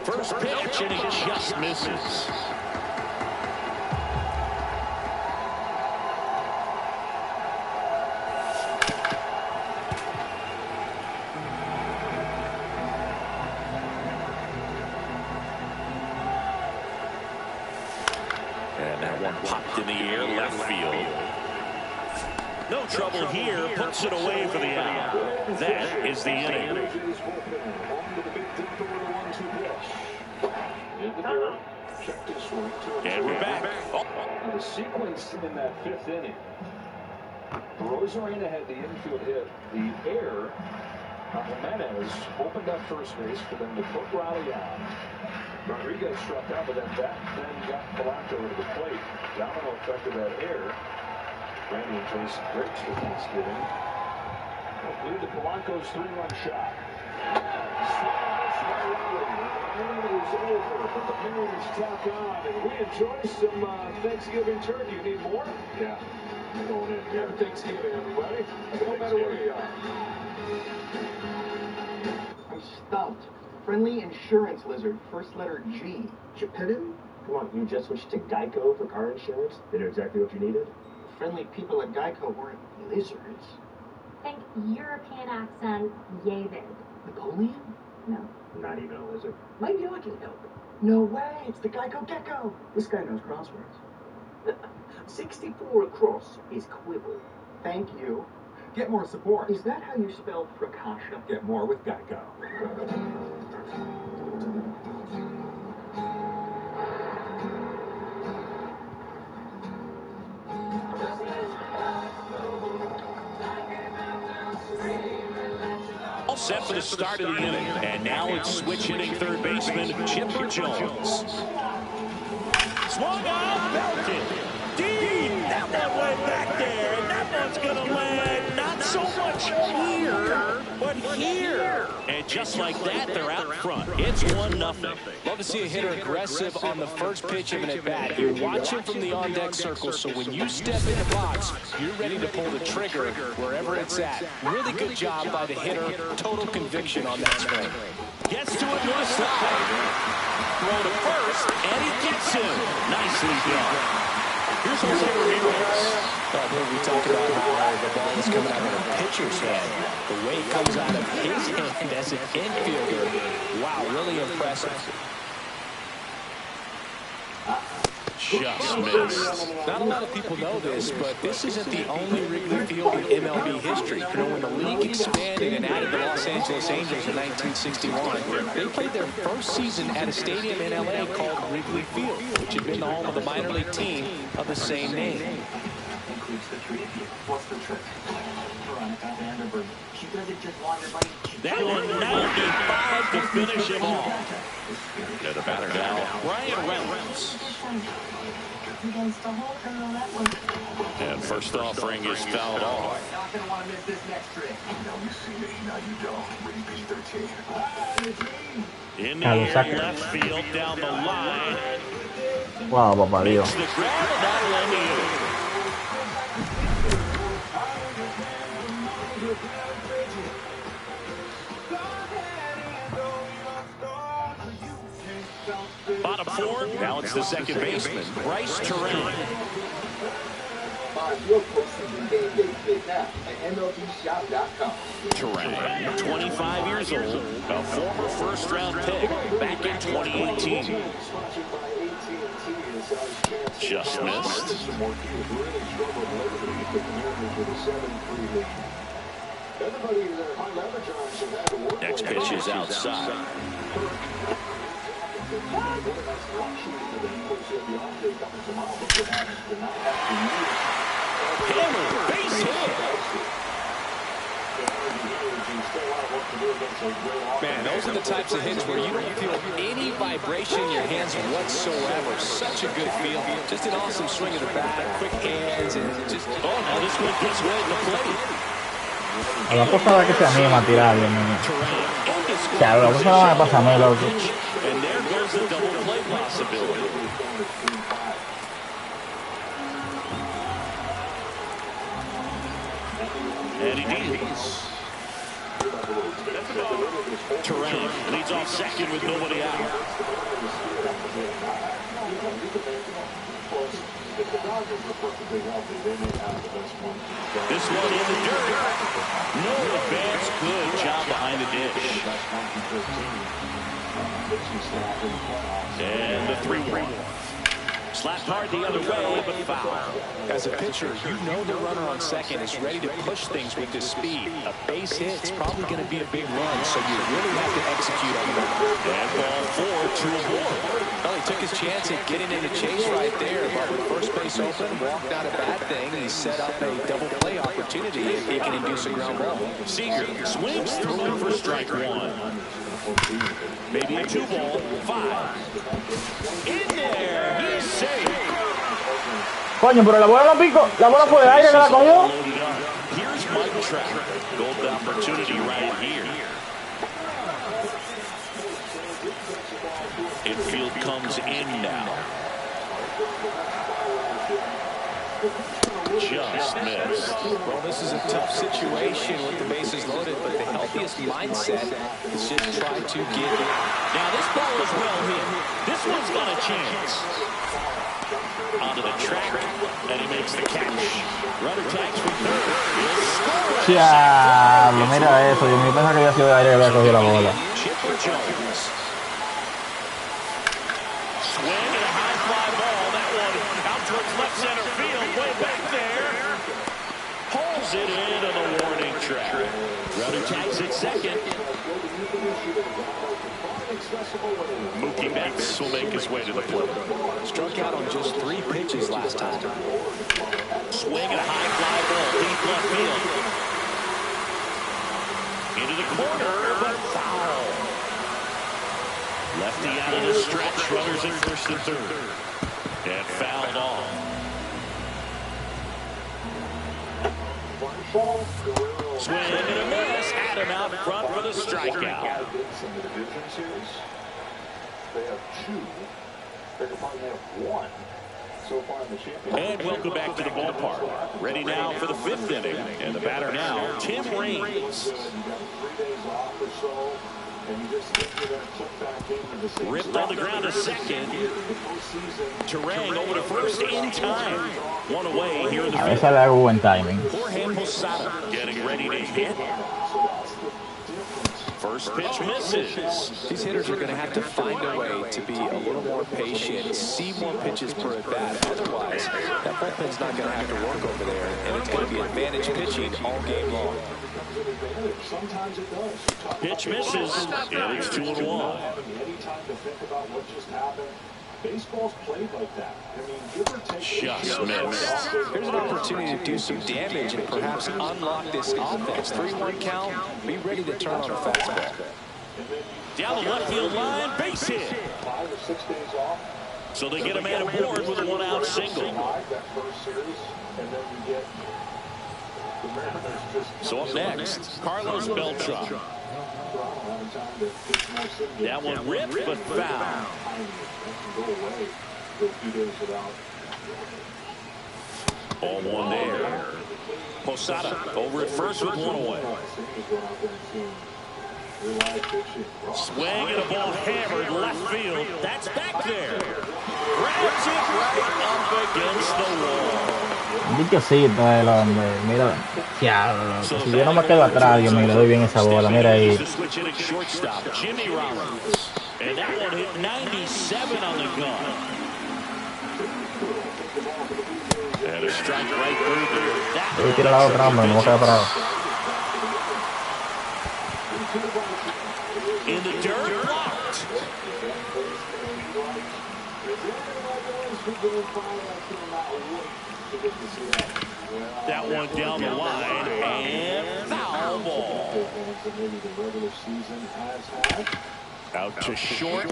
Speaker 2: First pitch, and he just misses. And that one popped in the air, left field. No trouble here, puts it away for the out. That is the inning. And we're back.
Speaker 9: The sequence in that 5th inning. Rosarena had the infield hit. The air Jimenez opened up first base for them to put Riley on. Rodriguez struck out, but then that got Polanco to the plate. Domino effect of that air. Randy enjoys some breaks for Thanksgiving. Lead to Polanco's 3-run shot. And it is over, but the Mariners tack on, and we enjoy some Thanksgiving turkey. You need more? Yeah. Going in. Happy Thanksgiving, everybody. No matter where you are.
Speaker 13: I'm stumped. Friendly insurance lizard, first letter G. Geppetto? Come on, you just switched to Geico for car insurance? They knew exactly what you needed? Friendly people at Geico weren't lizards.
Speaker 21: Think European accent, David.
Speaker 13: Napoleon?
Speaker 21: No.
Speaker 13: Not even a lizard. Maybe I can help. No way, it's the Geico Gecko. This guy knows crosswords. 64 across is quibble. Thank you. Get more support. Is that how you spell Prakasha? Get more with Geico.
Speaker 2: All set for the start of the inning. And now it's switch hitting third baseman Chipper Jones. Swung out, belted. Deep. That one way back there. And that one's going to land not so much here, but here. And just like that, they're out front. It's 1-0.
Speaker 1: Love to see a hitter aggressive on the first pitch of an at-bat. You're watching from the on-deck circle, so when you step in the box, you're ready to pull the trigger wherever it's at. Really good job by the hitter. Total conviction on that swing.
Speaker 2: Gets to it with a slide. Throw to first, and he gets him. Nicely done. Here's Jose Ramirez.
Speaker 1: We talk about how the ball is coming out of a pitcher's hand. The way it comes out of his hand as an infielder. Wow, really impressive.
Speaker 2: Just missed.
Speaker 1: Not a lot of people know this, but this isn't the only Wrigley Field in MLB history. You know, when the league expanded and added the Los Angeles Angels in 1961, they played their first season at a stadium in LA called Wrigley Field, which had been the home of the minor league team of the same name.
Speaker 2: That one 95 to finish him off. To the batter now, Brian Reynolds. And first offering is fouled off.
Speaker 16: Not going to want to miss this next trick.
Speaker 8: Now you see me, now you don't. Rating PG-13.
Speaker 2: In the air, left field, down the line.
Speaker 4: Wow, papá Dios.
Speaker 2: The grab, and that'll end the inning. Bottom four, now it's the second baseman, Bryce Terrain. Terrain, 25 years old, a former first-round pick back in 2018. Just missed. Next pitch is outside. Hammer, base hit.
Speaker 1: Man, those are the types of hits where you don't feel any vibration in your hands whatsoever. Such a good feel. Just an awesome swing of the bat, quick hands, and just...
Speaker 2: Oh, now this one gets way to the plate.
Speaker 4: A la cosa que se anima a tirar, Dios mío. O sea, la cosa no me pasa a mí, loco.
Speaker 2: And there goes the double play possibility. Eddie Diaz. Terrain leads off second with nobody out. This one in the dirt. No advance. Good job behind the dish. And the 3-1. Slapped hard the other way, but foul.
Speaker 1: As a pitcher, you know the runner on second is ready to push things with his speed. A base hit's probably going to be a big run, so you really have to execute on that.
Speaker 2: And ball 4, 2 more.
Speaker 1: Well, he took his chance at getting into chase right there, but with first base open, walked out a bad thing. He set up a double play opportunity if he can induce a ground ball.
Speaker 2: Seager swings through for strike 1. Maybe a 2-ball, 5. In there, he's safe.
Speaker 4: Coño, pero la bola no pico. La bola fue de aire que la cogió.
Speaker 2: Here's Mike Trout. Golden opportunity right here. Infield comes in now. Just missed.
Speaker 1: Well, this is a tough situation with the bases loaded, but the healthiest mindset is just try to get it.
Speaker 2: Now this ball is well hit. This one's got a chance. Onto the track, and he makes the catch. Runner tags for third.
Speaker 4: Diablo, mira eso. Yo me pensaba que había sido de aire que había cogido la bola.
Speaker 2: Chipper Jones. Swing and a high fly ball. That one out towards left center field. Way back there. Pulls it into the warning track. Runner tags at second. Mookie Betts will make his way to the plate.
Speaker 1: Struck out on just 3 pitches last time.
Speaker 2: Swing and a high fly ball deep left field. Into the corner, but foul. Lefty out of the stretch. Runners in first and third. And fouled off. Swing and a miss. Had him out front for the strikeout.
Speaker 9: They have 2. They have 1 so far in the championship.
Speaker 2: And welcome back to the ballpark. Ready now for the 5th inning. And the batter now, Tim Raines. Ripped on the ground to second. Terrain over to first in time. 1 away here in the 5th.
Speaker 4: A veces le hago buen timing.
Speaker 2: Jorge Posada getting ready to hit. First pitch misses.
Speaker 1: These hitters are going to have to find a way to be a little more patient, see more pitches per at bat. Otherwise, that bullpen's not going to have to work over there, and it's going to be advantage pitching all game long.
Speaker 3: Sometimes it does.
Speaker 2: Pitch misses, and it's 2-1.
Speaker 3: Any time to think about what just happened. Baseball's played like that. I mean, give or take.
Speaker 2: Just missed.
Speaker 1: Here's an opportunity to do some damage and perhaps unlock this offense. 3-1 count. Be ready to turn on a fastball.
Speaker 2: Down the left field line, base hit.
Speaker 3: 5 or 6 days off.
Speaker 2: So they get a man aboard with a 1-out single.
Speaker 3: That first series, and then you get the Mariners just.
Speaker 2: So up next, Carlos Beltran. That one ripped, but foul. Ball one there. Posada over at first with one away. Swing and a ball hammered left field. That's back there. Grabs it right up against the wall.
Speaker 4: Dichosito el hombre, mira, diablo, si yo no me quedo atrás, Dios mío, le doy bien esa bola, mira ahí.
Speaker 2: Jimmy Rollins, and that one hit 97 on the gun. And a strike right through there.
Speaker 4: Voy a tirar la otra, hombre, no me voy a quedar parado.
Speaker 2: In the dirt, blocked. That one down the line, and foul ball. Out to short.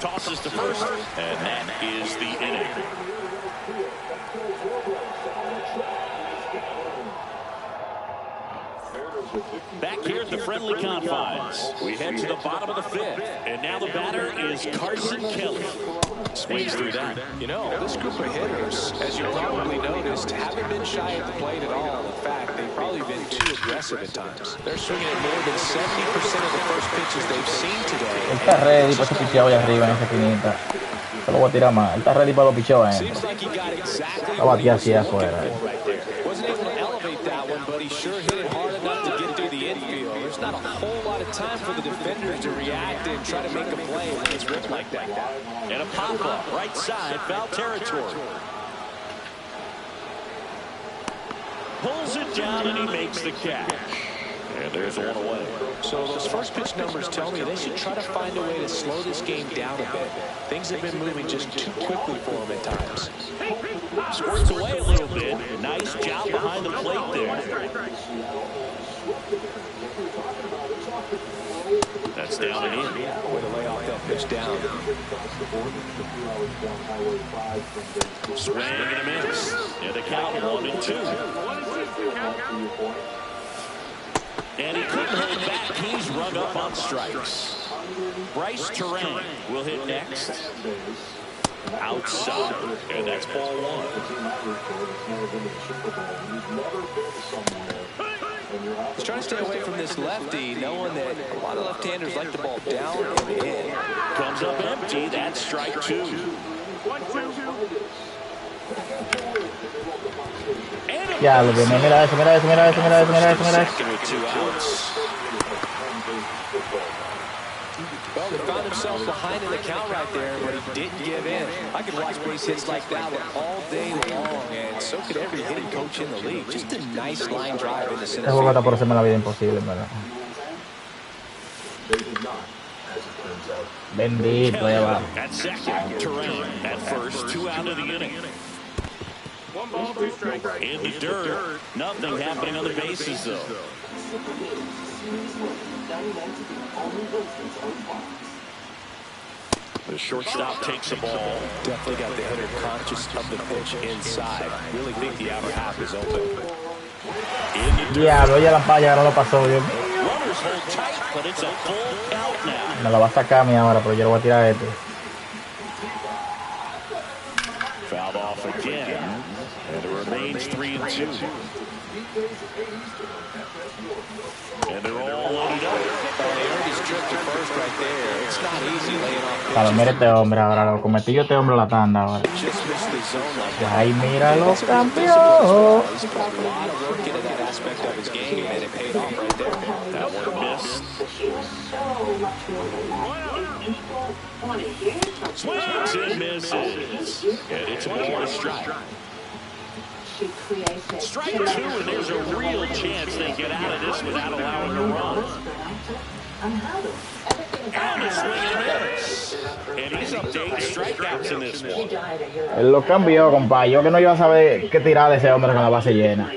Speaker 2: Tosses to first, and that is the inning. Back here at the friendly confines, we head to the bottom of the fifth, and now the batter is Carson Kelly. Swings through that.
Speaker 1: You know, this group of hitters, as you probably noticed, haven't been shy at the plate at all. In fact, they've probably been too aggressive at times. They're swinging at more than 70% of the first pitches they've seen today.
Speaker 4: Él está ready para ese picheo allá arriba en esa esquinita. Se lo voy a tirar más. Él está ready para los picheos adentro. La batía así afuera.
Speaker 1: Wasn't able to elevate that one, but he sure hit it hard enough to get through the infield. There's not a whole lot of time for the defenders to react and try to make a play when it's ripped like that.
Speaker 2: And a pop-up, right side, foul territory. Pulls it down and he makes the catch. And there's one away.
Speaker 1: So those first pitch numbers tell me they should try to find a way to slow this game down a bit. Things have been moving just too quickly for them at times.
Speaker 2: Squirts away a little bit. Nice job behind the plate there. That's down and in.
Speaker 1: Way to lay off that pitch down.
Speaker 2: Swing and a miss. And the count 1-2. And he couldn't hold back. He's rung up on strikes. Bryce Terrain will hit next. Outside. And that's ball one.
Speaker 1: He's trying to stay away from this lefty, knowing that a lot of left-handers like the ball down and in.
Speaker 2: Comes up empty. That's strike two.
Speaker 4: Ya, lo que mira eso, mira eso, mira eso, mira eso, mira eso, mira eso.
Speaker 1: Well, they found themselves behind in the count right there, but he didn't give in. I could watch base hits like that one all day long, and so could every hitting coach in the league. Just a nice line drive in the center
Speaker 4: field. Está por hacerme la vida imposible, ¿verdad? Bendito, ya va.
Speaker 2: At second, Terrain. At first, 2 out of the inning.
Speaker 17: 1 ball, 2 strikes.
Speaker 2: In the dirt. Nothing happening on the bases, though. The shortstop takes the ball.
Speaker 1: Definitely got the hitter conscious of the pitch inside. Really think the outer half is open.
Speaker 4: Diablo, ya la palla no lo pasó, Dios mío.
Speaker 2: Runners hold tight, but it's a full count now.
Speaker 4: Me la va a sacar a mí ahora, pero yo lo voy a tirar a este.
Speaker 2: Fouled off again, and it remains 3-2. And they're all loaded up.
Speaker 1: They already stripped the first right there. It's not easy laying off
Speaker 4: Claro, mira este hombre ahora, lo cometí yo este hombre la tanda ahora.
Speaker 1: just missed the zone like that.
Speaker 4: Ahí mira los cambios.
Speaker 1: He's put a lot of work into that aspect of his game, and it paid off right there.
Speaker 2: That one missed. Swings and misses. And it's a ball to strike. Strike 2, and there's a real chance they get out of this without allowing a run. And a swing and a miss. And he's up to 8 strikeouts in this one.
Speaker 4: Él lo cambió, compa. Yo que no iba a saber qué tirar de ese hombre con la base llena.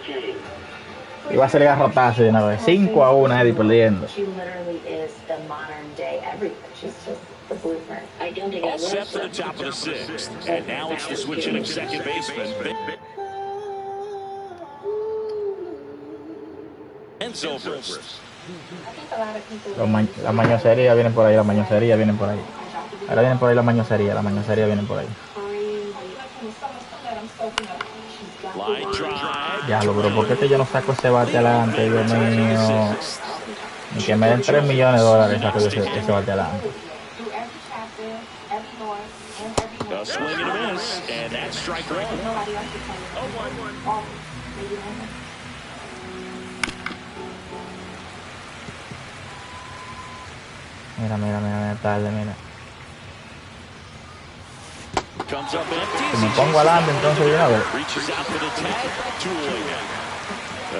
Speaker 4: Iba a salir a rotarse de una vez. 5-1, Eddie perdiendo.
Speaker 2: All set for the top of the 6th. And now it's the switch in second baseman. And Zobrist.
Speaker 4: La mañosería vienen por ahí, la mañosería vienen por ahí. Ahora vienen por ahí la mañosería vienen por ahí. Ya lo, pero ¿por qué que yo no saco ese bate adelante, Dios mío? Ni que me den $3 millones saco ese bate adelante.
Speaker 2: A swing and a miss, and that's strike 1.
Speaker 4: Mira, tarde, mira.
Speaker 2: Comes up empty.
Speaker 4: Si me pongo adelante, entonces de una vez.
Speaker 2: Reaches out for the tag.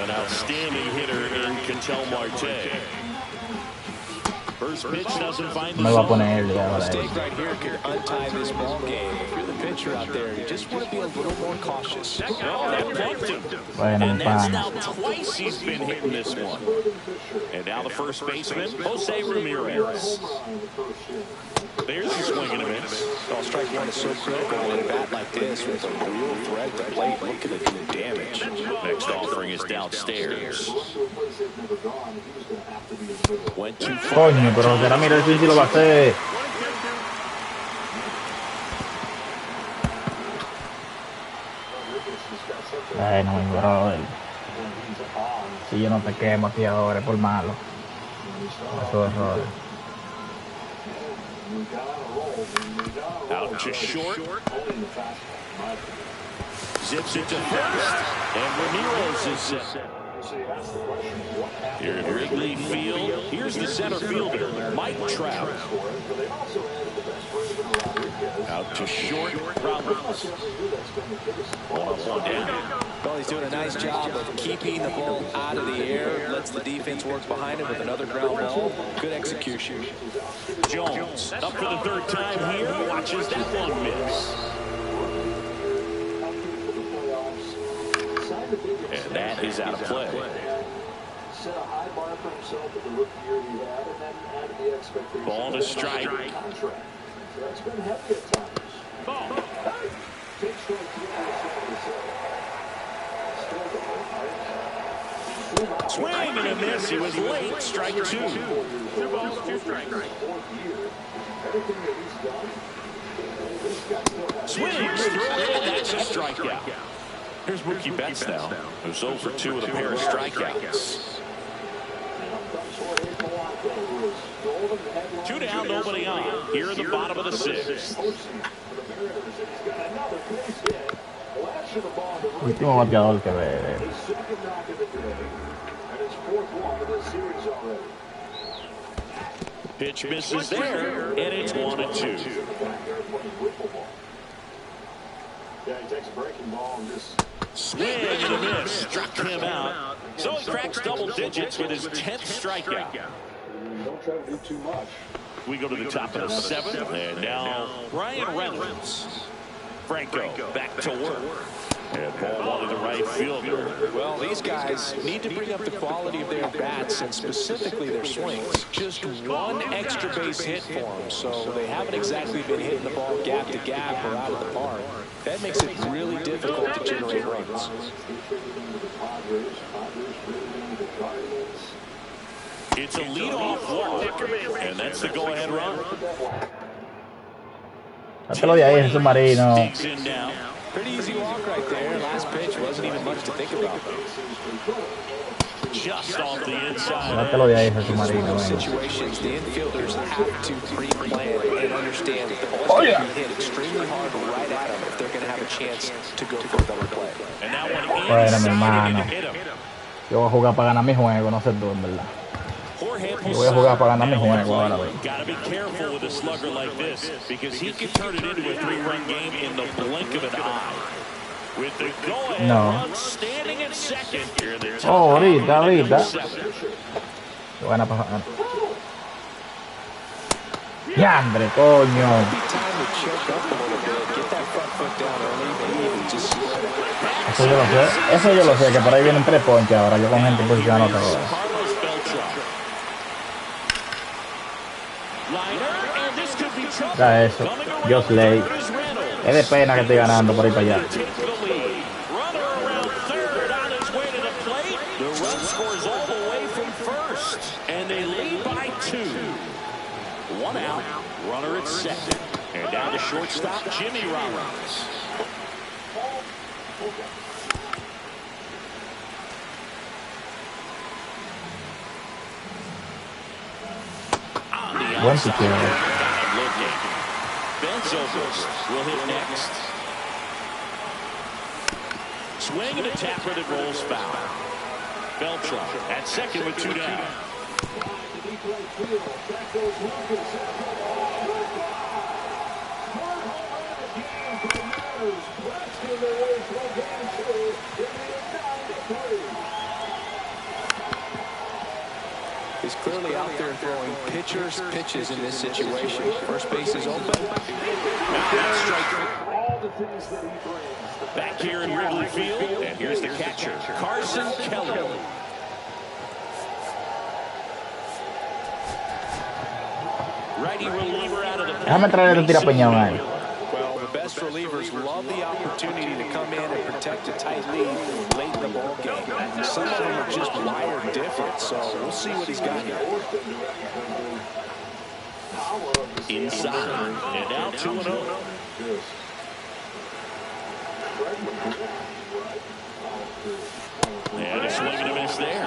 Speaker 2: An outstanding hitter in Ketel Marte. First pitch doesn't find the
Speaker 4: Me va a poner él, ya,
Speaker 1: mistake right here could untie this ball game. If you're the pitcher out there, you just want to be a little more cautious.
Speaker 4: Bueno,
Speaker 2: and
Speaker 4: mi
Speaker 2: that's
Speaker 4: pana.
Speaker 2: now twice he's been hitting this one. And now the first baseman, Jose Ramirez. There's a swing and a miss.
Speaker 1: Well, strike 1 is so critical on a bat like this with a real threat to plate looking to do damage.
Speaker 2: Next offering is downstairs. Went too far.
Speaker 4: Coño, pero José Ramírez sí lo va a hacer. Ay, no, mi brother. Si yo no te quemo aquí ahora, es por malo. Eso es error.
Speaker 2: Out to short. Zips it to first. And Ramirez is set. Here at Wrigley Field, here's the center fielder, Mike Trout. Out to short, Roberts. 1-1 down.
Speaker 1: Well, he's doing a nice job of keeping the ball out of the air, lets the defense work behind him with another ground ball. Good execution.
Speaker 2: Jones, up for the 3rd time here, watches that one miss. And that is out of play.
Speaker 9: Set a high bar for himself at the rookie year he had, and then added the expectation.
Speaker 2: Ball to strike.
Speaker 9: Contract. So that's been heavy at times.
Speaker 2: Ball.
Speaker 9: Take strike 3.
Speaker 2: Swing and a miss. He was late. Strike 2.
Speaker 17: 2 balls, 2 strikes.
Speaker 9: Everything that he's done.
Speaker 2: Swings through it. That's a strikeout. Here's Mookie Betts now, who's 0 for 2 with a pair of strikeouts. 2 down, nobody on. Here in the bottom of the 6th.
Speaker 4: Último bateador que ve.
Speaker 2: Pitch misses there, and it's 1-2.
Speaker 9: Yeah, he takes a breaking ball and just
Speaker 2: Swing and a miss. Struck him out. So he cracks double digits with his 10th strikeout.
Speaker 9: don't try to do too much.
Speaker 2: We go to the top of the 7th, and now Brian Reynolds. Franco back to work. And ball one to the right fielder.
Speaker 1: Well, these guys need to bring up the quality of their bats and specifically their swings. Just one extra base hit for them, so they haven't exactly been hitting the ball gap to gap or out of the park. That makes it really difficult to generate runs.
Speaker 2: It's a leadoff walk, and that's the go-ahead run.
Speaker 4: Hátelo de ahí, ese submarino.
Speaker 1: Pretty easy walk right there. Last pitch wasn't even much to think about.
Speaker 2: Just off the inside.
Speaker 1: In those situations, the infielders have to pre-plan and understand that the ball's going to be hit extremely hard right at them if they're going to have a chance to go for a double play.
Speaker 2: And that one
Speaker 4: bueno, mi hermano. Yo voy a jugar para ganar mi juego, no sé tú, en verdad. Yo voy a jugar para ganar mi juego ahora, güey.
Speaker 2: Gotta be careful with a slugger like this because he can turn it into a 3-run game in the blink of an eye. With the go-ahead run standing at second here.
Speaker 4: Oh, ahorita. Buena pasada. ¡Ya, hombre, coño! Eso yo lo sé, que por ahí vienen 3 ponches ahora. Yo con gente posicionando otra cosa. Ya eso. Just late. Es de pena que estoy ganando por ahí para allá.
Speaker 2: One out, runner at second. And down to shortstop, Jimmy Rollins.
Speaker 4: Buen picheo.
Speaker 2: Will hit next. Swing and a tapper that rolls foul. Beltran at second with 2 down.
Speaker 1: He's clearly out there throwing pitchers pitches in this situation. First base is open.
Speaker 2: Back here in Wrigley Field, and here's the catcher, Carson Kelly. Righty reliever out of the
Speaker 4: Déjame traer el tirapeñón a él.
Speaker 1: Well, the best relievers love the opportunity to come in and protect a tight lead late in the ball game. Some of them are just wired different, so we'll see what he's got here.
Speaker 2: Inside, and now 2-0. And a swing and a miss there.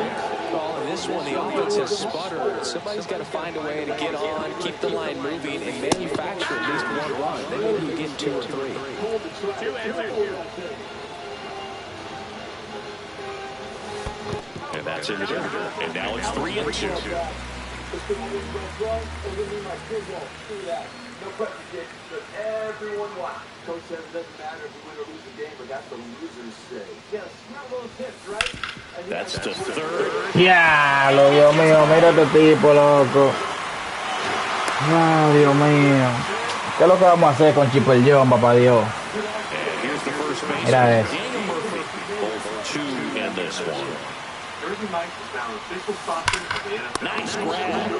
Speaker 1: Well, in this one, the offense has sputtered. Somebody's got to find a way to get on, keep the line moving, and manufacture at least 1 run. Then maybe you get 2 or 3.
Speaker 2: And that's in the dirt. And now it's 3-2.
Speaker 13: Everyone watch. Coach says it doesn't matter if you win or lose the game, but that's what losers say. Yeah, smell those hits, right?
Speaker 2: That's the third.
Speaker 4: Diablo, Dios mío, mira este tipo, loco. Ay, Dios mío. ¿Qué es lo que vamos a hacer con Chipper John, papá Dios? Mira eso.
Speaker 2: Nice grab.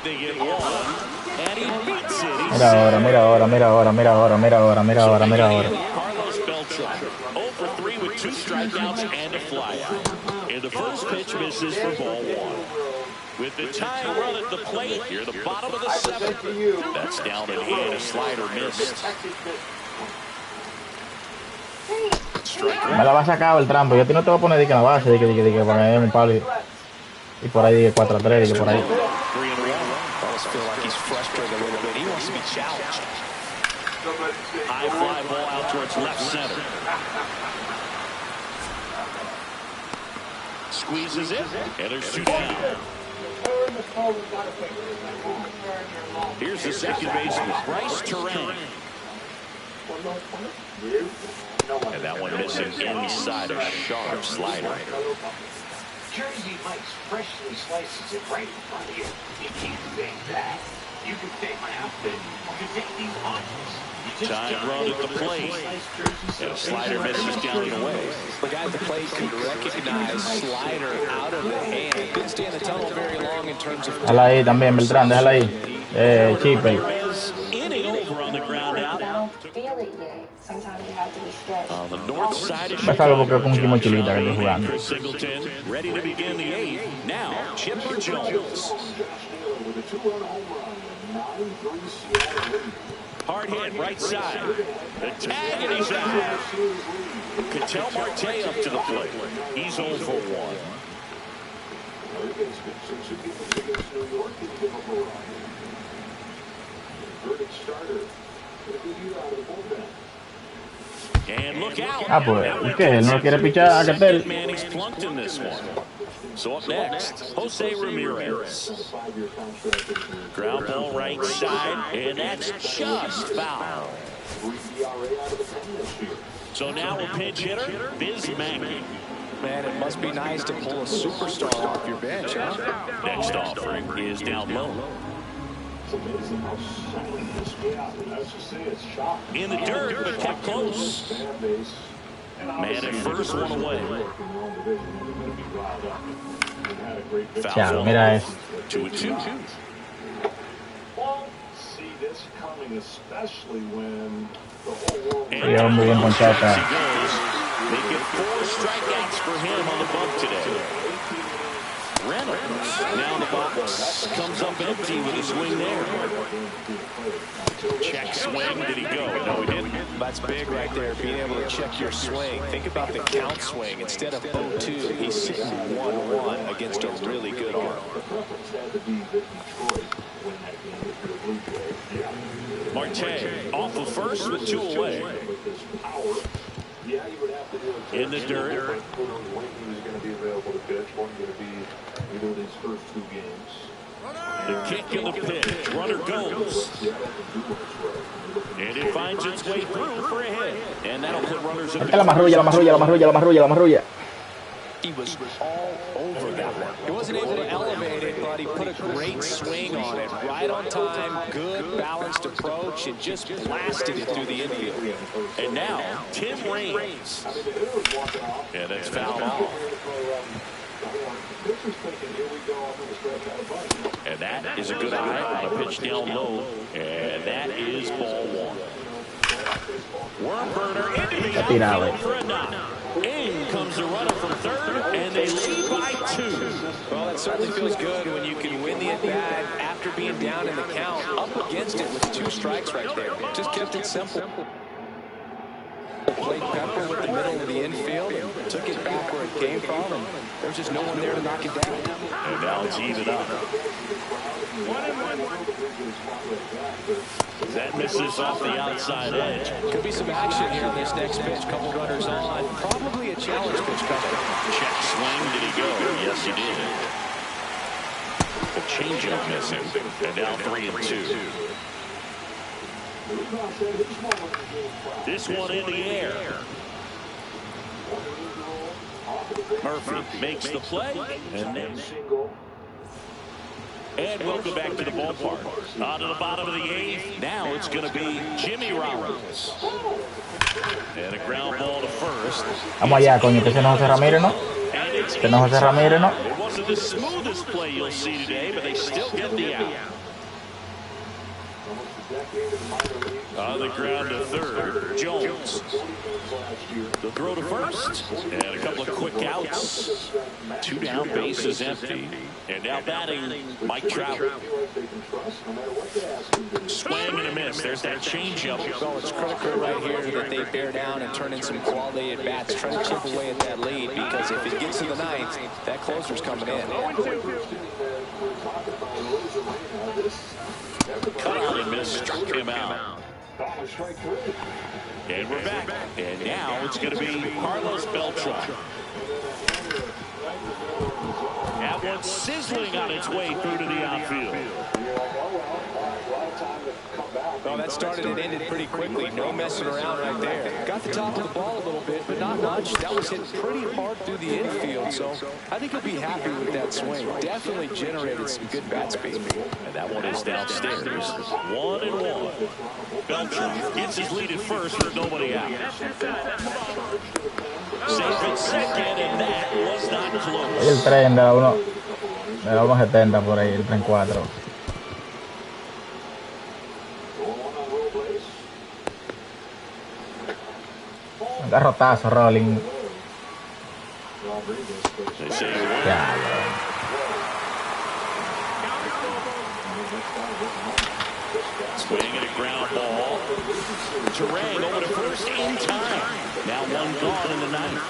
Speaker 2: They get 1, and he beats it.
Speaker 4: Mira ahora, mira ahora, mira ahora, mira ahora, mira ahora, mira ahora, mira ahora.
Speaker 2: Carlos Beltran, 0 for 3 with 2 strikeouts and a flyout. And the first pitch misses for ball 1. With the tying run at the plate, here the bottom of the 7th. That's down and in, a slider missed.
Speaker 4: Me la va a sacar el trampo. Yo a ti no te voy a poner de que en la base, de que para que un palo y por ahí de 4-3, de que por ahí.
Speaker 1: Feel like he's frustrated a little bit. He wants to be challenged.
Speaker 2: High fly ball out towards left center. Squeezes it, and there's 2 down. Here's the second baseman, Bryce Terang. And that one missing inside a sharp slider.
Speaker 5: Jersey Mike's freshly slices it right in front of you. You can't fake that. You can fake my outfit. You can take these punches.
Speaker 2: Time run at the plate. And a slider misses down and away.
Speaker 1: The guy at the plate could recognize slider out of the hand. Didn't stay in the tunnel very long in terms of...
Speaker 4: Déjala ahí también, Beltrán, déjala ahí. Chipper.
Speaker 2: Inning over on the ground out.
Speaker 15: Feel it, yay. Sometimes you have to be stretched.
Speaker 2: On the north side of
Speaker 4: Me salgo porque con un chimochilita que estoy jugando.
Speaker 2: Singleton, ready to begin the 8th. Now, Chipper Jones. Hard hit, right side. The tag, and he's out. Ketel Marte up to the plate. He's 0 for 1. And look out.
Speaker 4: Ah, pues, ¿qué? ¿Él no quiere pichar a Ketel?
Speaker 2: Manning's plunked in this one. So up next, Jose Ramirez. Ground ball right side, and that's just foul. So now a pinch hitter, Biz Mackey.
Speaker 1: Man, it must be nice to pull a superstar off your bench, huh?
Speaker 2: Next offering is down low. In the dirt, but kept close. Man at first, one away.
Speaker 4: Chao, mira eso.
Speaker 2: 2-2.
Speaker 4: Lleva muy bien ponchado.
Speaker 2: They get 4 strikeouts for him on the bump today. Reynolds now in the box, comes up empty with a swing there. Check swing, did he go? No, he didn't.
Speaker 1: That's big right there, being able to check your swing. Think about the count swing. Instead of 0-2, he's sitting 1-1 against a really good arm.
Speaker 2: Marte off of first with 2 away. In the dirt. The kick and the pitch. Runner goes. And it finds its way through for a hit. And that'll put runners in.
Speaker 4: La marrulla.
Speaker 1: He was all over that one. He wasn't able to elevate it, but he put a great swing on it. Right on time, good balanced approach, and just blasted it through the infield.
Speaker 2: And now, Tim Raines. And that's fouled off. And that is a good eye on a pitch down low. And that is ball 1. Worm burner into the outfield for a knock. In comes the runner from third, and they lead by 2.
Speaker 1: Well, that certainly feels good when you can win the at-bat after being down in the count, up against it with 2 strikes right there. Just kept it simple. Played Pepper with the middle of the infield and took it back where it came from, and there's just no one there to knock it down.
Speaker 2: And now it's even up. That misses off the outside edge.
Speaker 1: Could be some action here in this next pitch. Couple runners on. Probably a challenge pitch coming.
Speaker 2: Check swing. Did he go? Yes, he did. The changeup missing. And now 3-2. This one in the air. Murphy makes the play. And welcome back to the ballpark. On to the bottom of the 8th. Now it's going to be Jimmy Rollins. And a ground ball to first.
Speaker 4: Vamos allá, coño, que ese no es José Ramírez, ¿no? Que no es José Ramírez, ¿no?
Speaker 2: It wasn't the smoothest play you'll see today, but they still get the out. On the ground to third, Jones. The throw to first, and a couple of quick outs. 2 down, bases empty. And now batting, Mike Trout. Swing and a miss. There's that changeup.
Speaker 1: Well, it's critical right here that they bear down and turn in some quality at bats. Try to chip away at that lead, because if it gets to the 9th, that closer's coming in.
Speaker 2: Cut out and miss, struck him out. And we're back. And now it's going to be Carlos Beltran. That one sizzling on its way through to the outfield.
Speaker 1: Well, that started and ended pretty quickly. No messing around right there. Got the top of the ball a little bit, but not much. That was hit pretty hard through the infield, so I think he'll be happy with that swing. Definitely generated some good bat speed.
Speaker 2: And that one is downstairs. 1-1. Beltran gets his lead at first with nobody out. Safe at second, and that was not close.
Speaker 4: El tren de la 170 por ahí, el tren 4. Un garrotazo, Rolling. Ya,
Speaker 2: Swing and a ground ball. Terang over to first in time. Now one gone in the ninth.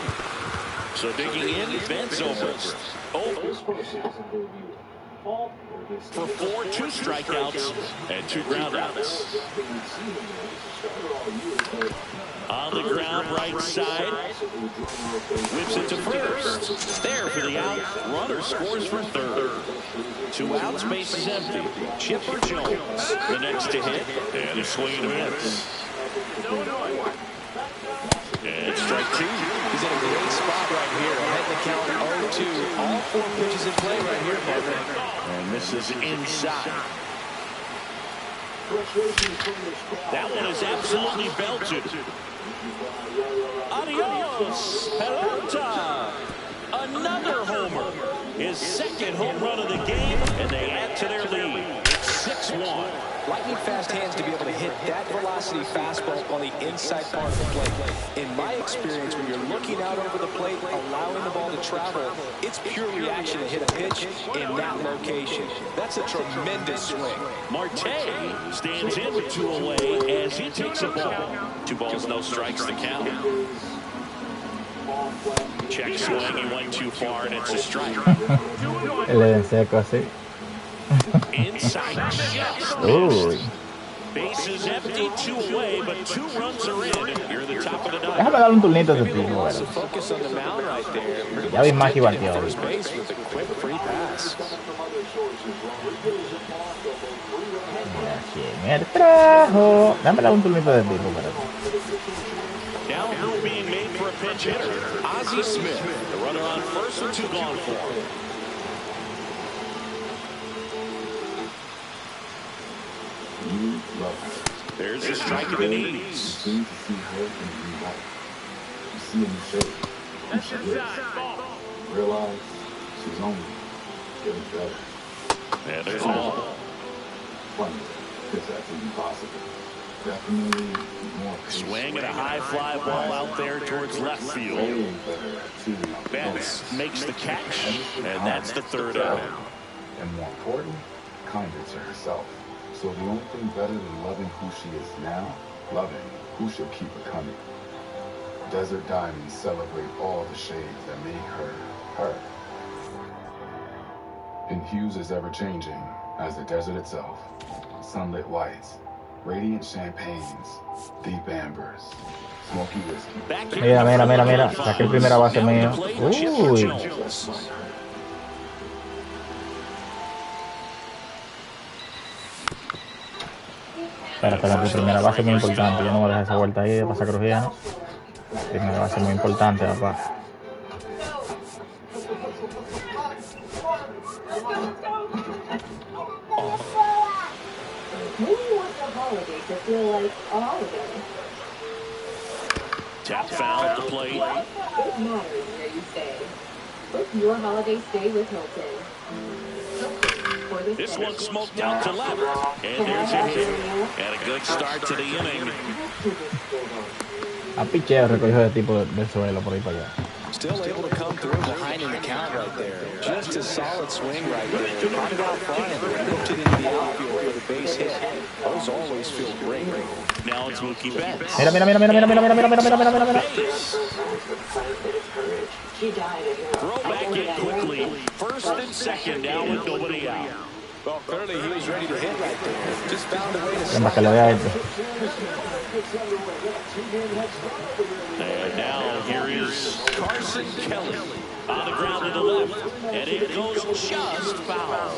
Speaker 2: So digging in, Ben Zobrist. For 4, 2 strikeouts and 2 groundouts. On the ground, right side. Whips it to first. There for the out. Runner scores for third. 2 outs, base is empty. Chipper Jones, the next to hit. And a swing and a miss. And strike 2.
Speaker 1: He's in a great spot right here. Ahead the count 0-2. All 4 pitches in play right here, partner.
Speaker 2: And this is inside. That one is absolutely belted. Adios, Pelota. Another homer. His second home run of the game, and they add to their lead. It's 6-1.
Speaker 1: Lightning fast hands to be able to hit that velocity fastball on the inside part of the plate. In my experience, when you're looking out over the plate, allowing the ball to travel, it's pure reaction to hit a pitch in that location. That's a tremendous swing.
Speaker 2: Marte stands in with 2 away as he takes a ball. 2 balls, no strikes to count. Check swing, he went too far, and it's a strike.
Speaker 4: Le den seco así.
Speaker 2: Inside just bases empty, 2 away, but 2 runs are in. You're the top of the ninth.
Speaker 4: Déjame darle un turnito a ese tipo, ¿verdad?
Speaker 1: Focus on the mound right there.
Speaker 4: Ya vi más que batió.
Speaker 1: First base with a quick free pass.
Speaker 4: Me trajo. Dame un turnito de tipo, ¿verdad?
Speaker 2: Now move being made for a pinch hitter. Ozzie Smith, the runner on first with 2 gone for him. There's a strike in the knees.
Speaker 8: You seem to see her in new light. You see a new shape. Who she is. Realize she's only getting better.
Speaker 2: Yeah, there's one.
Speaker 8: Funny, if that's even possible. Definitely more.
Speaker 2: Swing and a high fly ball out there towards left field. Betts makes the catch, and that's the 3rd out.
Speaker 8: And more important, kinder to herself. So the only thing better than loving who she is now, loving who she'll keep becoming. Desert diamonds celebrate all the shades that make her, her. And hues is ever-changing as the desert itself. Sunlit whites, radiant champagnes, deep ambers, smoky whiskey.
Speaker 4: Mira. Saqué el primera base mío. Uy. Espera, tu primera base es muy importante. Yo no voy a dejar esa vuelta ahí de pasar crujiano. Primera base muy importante, papá.
Speaker 2: Tap foul at the plate.
Speaker 6: It matters where you stay. Book your holiday stay with Hilton.
Speaker 2: This one smoked out to left, and there's a hit. And a good start to the inning.
Speaker 4: A picheo recogió de tipo del suelo por ahí para allá.
Speaker 1: Still able to come through behind in the count right there. Just a solid swing right there. Caught it out front and whipped it into the outfield for the base hit. Those always feel great.
Speaker 2: Now it's Mookie Betts.
Speaker 4: Mira.
Speaker 2: Throw back in quickly. First and second now with nobody out.
Speaker 1: Well, clearly he was ready to hit right there. Just found a way to
Speaker 4: Para que lo vea esto.
Speaker 2: And now here is Carson Kelly on the ground to the left, and it goes just foul.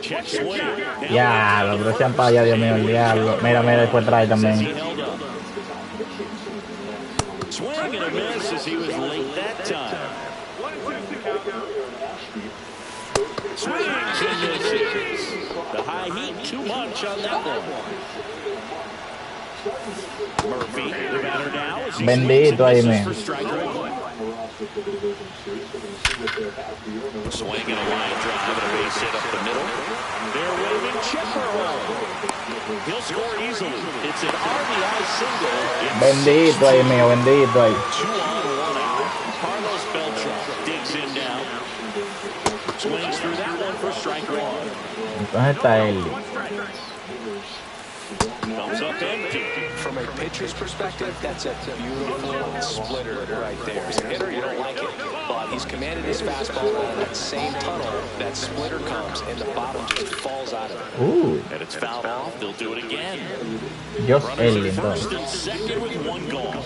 Speaker 2: Check swing.
Speaker 4: Ya, lo que sean para allá, Dios mío, el diablo. Mira, después trae también.
Speaker 2: Swing and a miss as he was late that time. Swings and misses. The high heat too much on that one. Murphy, the batter now, as he
Speaker 4: Bendito ahí, man.
Speaker 2: Swing and a line drive and a base hit up the middle. They're waving Chipper home. He'll score easily. It's an RBI single.
Speaker 4: Bendito ahí, mío, bendito ahí.
Speaker 2: 2 on, 1 out. Carlos Beltran digs in now. Swings through that one for strike 1.
Speaker 4: Entonces está él.
Speaker 2: Comes up empty.
Speaker 1: From a pitcher's perspective, that's a beautiful splitter right there. As a hitter, you don't like it, but he's commanded his fastball out of that same tunnel. That splitter comes, and the bottom just falls out of it.
Speaker 4: Ooh.
Speaker 2: And it's fouled off. They'll do it again.
Speaker 4: Just
Speaker 2: Runners
Speaker 4: alien,
Speaker 2: at
Speaker 4: though.
Speaker 2: first and second with one gone.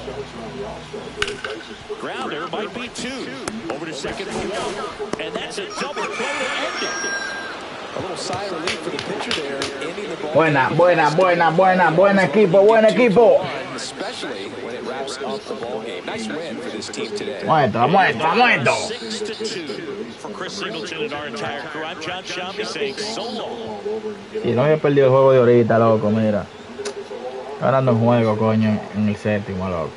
Speaker 2: Grounder might be two. Over to second for one. And that's a double play to end it.
Speaker 1: A little sigh of relief for the pitcher there, ending the ball.
Speaker 4: Buena equipo.
Speaker 1: Especially when it wraps up the ball game. Nice win for this team today.
Speaker 4: Muerto.
Speaker 2: 6-2 for Chris Singleton and our entire crew. I'm John Shambi saying so long.
Speaker 4: Si no había perdido el juego de ahorita, loco, mira. Ganando un juego, coño, en el séptimo, loco.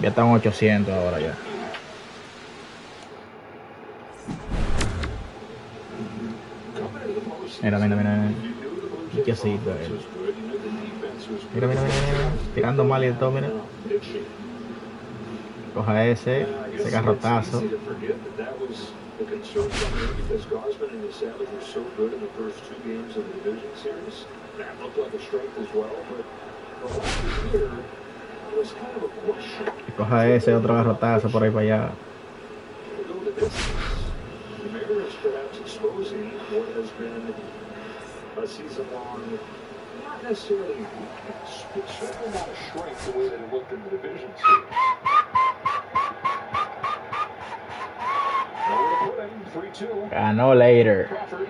Speaker 4: Ya están 800 ahora ya. Mira. Qué cosito, Mira. Tirando mal y todo, mira. Coja ese garrotazo.
Speaker 3: The concern because Gausman and the Savage were so good in the first 2 games of the division series. That looked like a strength as well, but the last year it was kind of a question.
Speaker 4: Coja ese otro garrotazo por ahí para allá.
Speaker 3: Go the distance. The Mariners perhaps exposing what has been a season-long, not necessarily weakness, but certainly not a strength the way that it looked in the division series.
Speaker 4: Ganó later.
Speaker 3: Crawford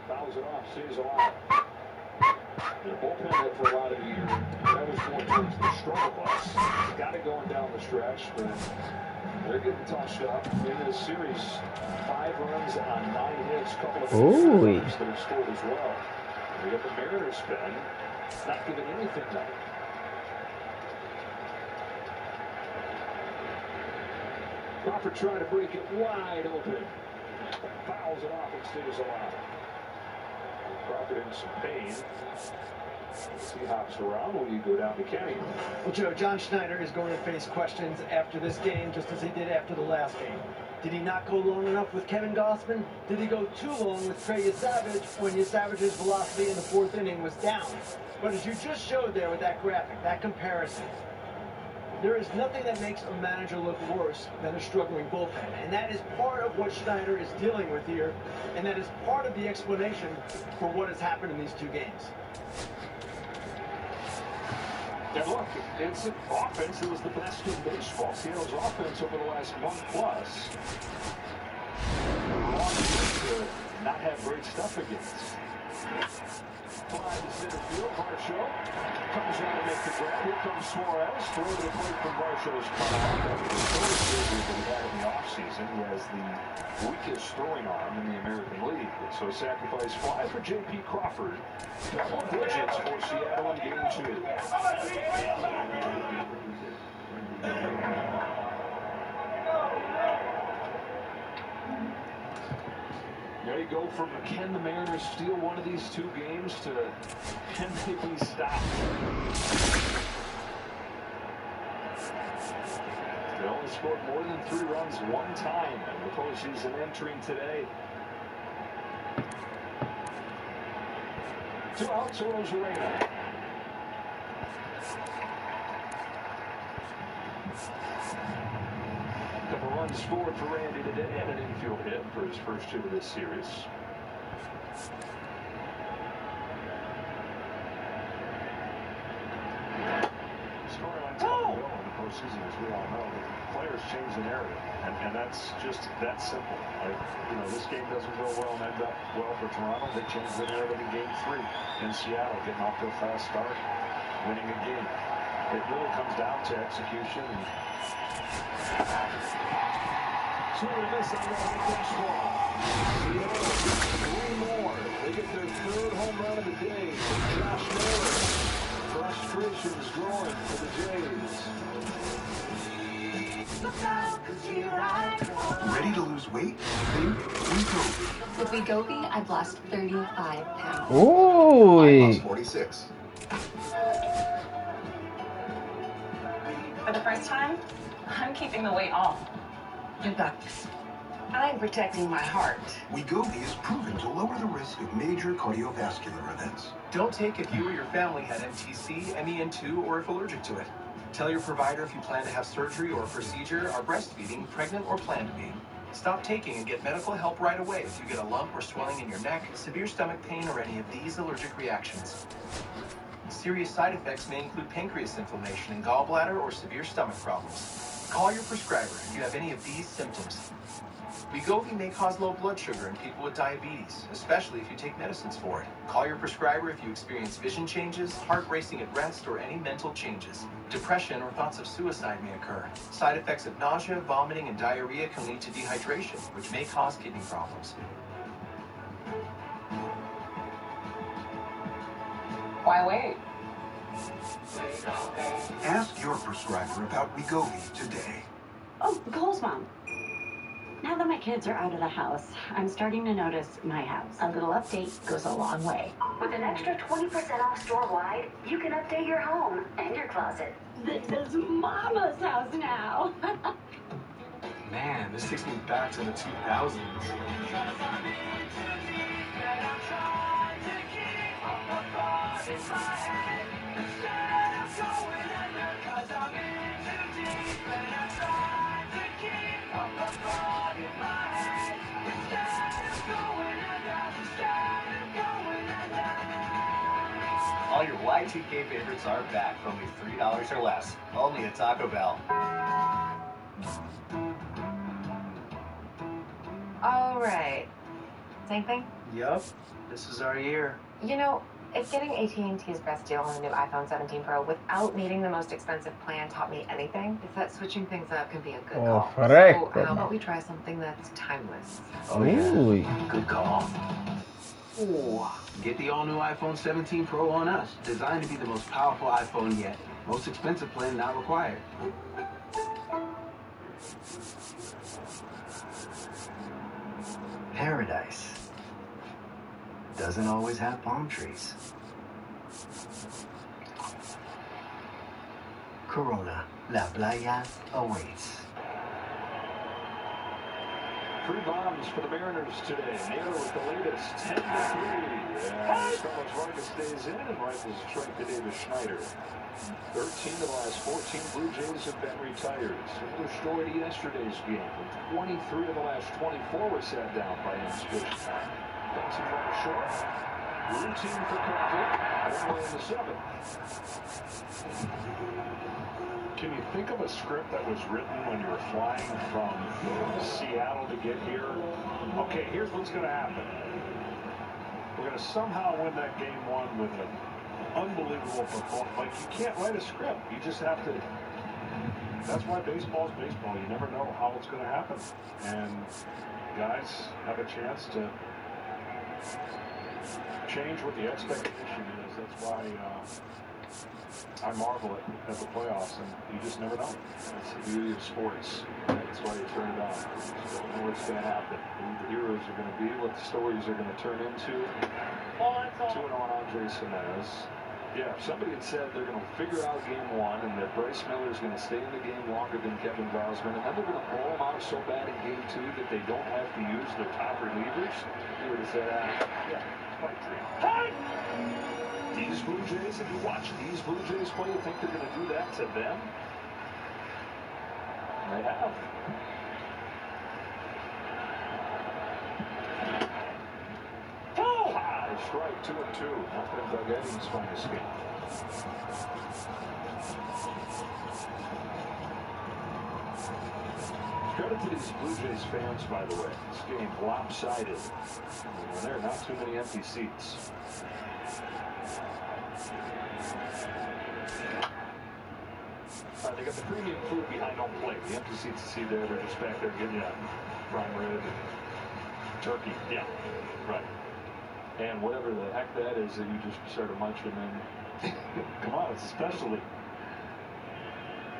Speaker 3: fouls it off, stays alive. The bullpen hit for a lot of the year. That was more towards the struggle bus. Got it going down the stretch, but they're getting touched up. In this series, 5 runs on 9 hits, couple of runs that have scored as well. We got the Mariners spin, not giving anything now. Crawford trying to break it wide open. Fouls it off and stays alive. Crawford in some pain. He hops around. Will you go down to Kenny?
Speaker 13: Well, Joe, John Schneider is going to face questions after this game, just as he did after the last game. Did he not go long enough with Kevin Gausman? Did he go too long with Trey Yesavage when Yesavage's velocity in the 4th inning was down? But as you just showed there with that graphic, that comparison, there is nothing that makes a manager look worse than a struggling bullpen. And that is part of what Schneider is dealing with here. And that is part of the explanation for what has happened in these 2 games.
Speaker 3: And look, it's an offense that was the best in baseball. Seattle's offense over the last month plus. Wrong to not have great stuff against. Fly to center field. Varsho comes out to make the grab. Here comes Suarez. Throw to the plate from Varsho's comeback. After the first surgery that he had in the offseason, who has the weakest throwing arm in the American League. So sacrifice fly for J.P. Crawford. Double digits for Seattle in game 2. There you go from can the Mariners steal one of these 2 games to can they be stopped? They only scored more than 3 runs one time in the postseason entering today. 2 outs, Rosarena. Couple runs scored for Randy today and an infield hit for his first 2 of this series. Storyline's come and go in the postseason, as we all know. Players change the narrative, and that's just that simple. This game doesn't go well and end up well for Toronto. They change the narrative in game 3 in Seattle, getting off to a fast start, winning a game. It really comes down to execution. Swing and miss on the fastball. Seattle, 3 more. They get their 3rd home run of the day. Josh Miller. Frustration's growing for the Jays.
Speaker 12: Ready to lose weight? Think Wegovy.
Speaker 21: With Wegovy, I've lost 35 pounds.
Speaker 4: Ooh.
Speaker 12: I lost 46.
Speaker 15: For the first time, I'm keeping the weight off. You got this.
Speaker 21: I'm protecting my heart.
Speaker 12: Wegovy is proven to lower the risk of major cardiovascular events.
Speaker 18: Don't take if you or your family had MTC, MEN2, or if allergic to it. Tell your provider if you plan to have surgery or a procedure, are breastfeeding, pregnant, or plan to be. Stop taking and get medical help right away if you get a lump or swelling in your neck, severe stomach pain, or any of these allergic reactions. Serious side effects may include pancreas inflammation and gallbladder or severe stomach problems. Call your prescriber if you have any of these symptoms. Wegovy may cause low blood sugar in people with diabetes, especially if you take medicines for it. Call your prescriber if you experience vision changes, heart racing at rest, or any mental changes. Depression or thoughts of suicide may occur. Side effects of nausea, vomiting, and diarrhea can lead to dehydration, which may cause kidney problems.
Speaker 15: Why wait?
Speaker 12: Ask your prescriber about Wegovy today.
Speaker 21: Oh, Cole's mom. Now that my kids are out of the house, I'm starting to notice my house. A little update goes a long way. With an extra 20% off store-wide, you can update your home and your closet. This is Mama's house now.
Speaker 18: Man, this takes me back to the 2000s.
Speaker 7: All your Y2K favorites are back for only $3 or less. Only at Taco Bell.
Speaker 15: All right. Same thing?
Speaker 7: Yup. This is our year.
Speaker 15: You know, if getting AT&T's best deal on the new iPhone 17 Pro without needing the most expensive plan taught me anything, it's that switching things up can be a good call.
Speaker 4: Correcto.
Speaker 15: So how about we try something that's timeless?
Speaker 7: Oh, yeah.
Speaker 4: Uy.
Speaker 7: Good call. Ooh. Get the all-new iPhone 17 Pro on us. Designed to be the most powerful iPhone yet. Most expensive plan not required. Paradise doesn't always have palm trees. Corona, La Playa awaits.
Speaker 3: 3 bombs for the Mariners today. Naylor with the latest, 10-3. As Carlos Vargas stays in and rifles a strike to Davis Schneider. 13 of the last 14 Blue Jays have been retired. Similar story to yesterday's game. 23 of the last 24 were sat down by Ipswich. Bouncing ball short. Routine for Carter. Only in the 7th. Can you think of a script that was written when you were flying from Seattle to get here? Okay, here's what's going to happen. We're going to somehow win that game 1 with an unbelievable performance. Like, you can't write a script. You just have to. That's why baseball's baseball. You never know how it's going to happen. And guys have a chance to change what the expectation is. That's why I marvel at the playoffs, and you just never know. That's the beauty of sports. That's why you turn it on. You don't know what's going to happen, who the heroes are going to be, what the stories are going to turn into. 2-0 on Andres Jimenez. Yeah, if somebody had said they're going to figure out game 1 and that Bryce Miller is going to stay in the game longer than Kevin Gausman, and then they're going to blow them out so bad in game 2 that they don't have to use their top relievers, you would have said, yeah, pipe dream. Hey! These Blue Jays, if you watch these Blue Jays play, you think they're going to do that to them? They have. High strike, 2-2. Not been Doug Eddings' finest game. Credit to these Blue Jays fans, by the way. This game lopsided. And there are not too many empty seats. They got the premium food behind home plate. The empty seats you see there, they're just back there getting you prime rib and turkey. Yeah, right. And whatever the heck that is that you just sort of munch and then, come on, it's a specialty.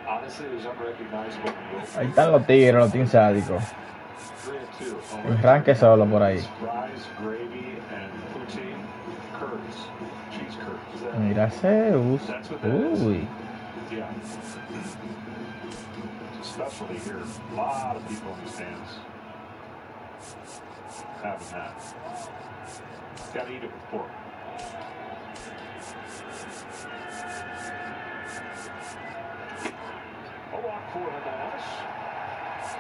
Speaker 3: Honestly, it was unrecognizable.
Speaker 4: Ahí están los tigres, los team sádicos. Un ranque solo por ahí. Mira Zeus. Uy.
Speaker 3: Yeah. Especially here, a lot of people in the stands.
Speaker 9: having that. Got to eat it with pork. A walk for Hernandez.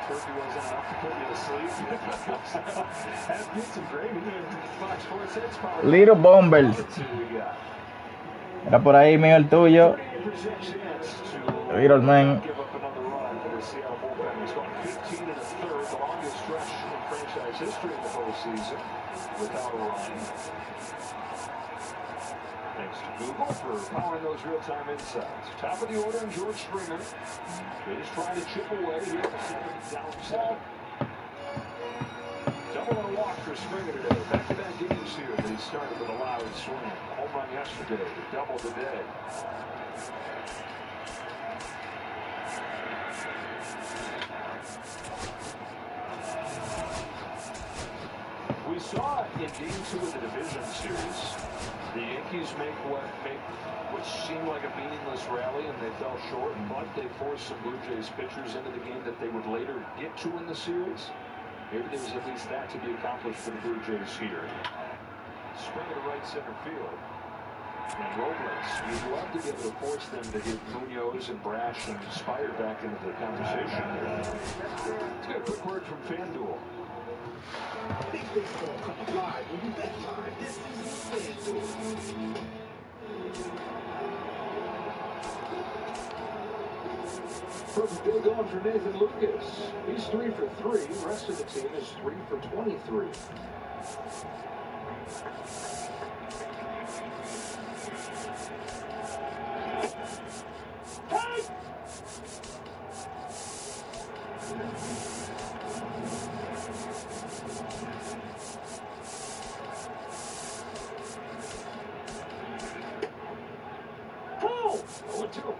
Speaker 9: Turkey wasn't enough to put you to sleep. Had pizza gravy and Fox Sports Hits power.
Speaker 4: Little Bombers. Era por ahí mío el tuyo. Little Man.
Speaker 9: Give up another run for the Seattle bullpen. He's gone 15 and a third, the longest stretch in franchise history in the postseason without a run. Thanks to Google for powering those real-time insights. Top of the order in George Springer. He's trying to chip away here. Down 7. Double and a walk for Springer today. Back-to-back games here that he started with a loud swing. Home run yesterday. Double today. We saw in Game 2 of the division series, the Yankees make what seemed like a meaningless rally, and they fell short, but they forced some Blue Jays pitchers into the game that they would later get to in the series. Maybe there's at least that to be accomplished for the Blue Jays here. Springer to right center field. And Robles, you'd love to be able to force them to get Munoz and Brash and Spire back into the conversation. Let's get a quick word from FanDuel.
Speaker 12: Big baseball comes live when you bet time. This is FanDuel.
Speaker 9: Perfect day going for Nathan Lucas. He's 3 for 3. The rest of the team is 3 for 23. Oh, 0-2.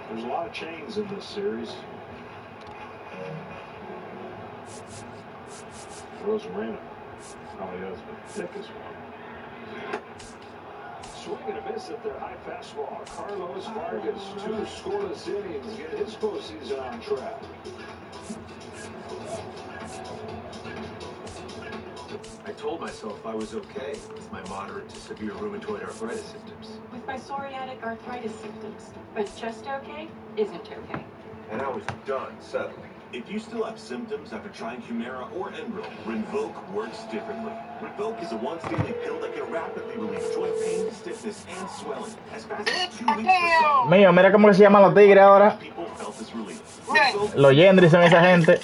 Speaker 9: There's a lot of chains in this series. Rosarena probably has the thickest one. Swing and a miss at their high fastball. Carlos Vargas, 2 scoreless innings, get his postseason on track.
Speaker 10: I told myself I was okay with my moderate to severe rheumatoid arthritis symptoms.
Speaker 21: With my psoriatic arthritis symptoms. But just okay isn't okay.
Speaker 10: And I was done settling. If you still have symptoms after trying Humira or Enbrel, Rinvoq works differently. Rinvoq is a once daily pill that can rapidly relieve joint pain, stiffness, and swelling as fast as 2 weeks.
Speaker 4: Mío, mira cómo que se llaman los tigres ahora.
Speaker 10: People felt this relief.
Speaker 4: Los Yendris son esa gente.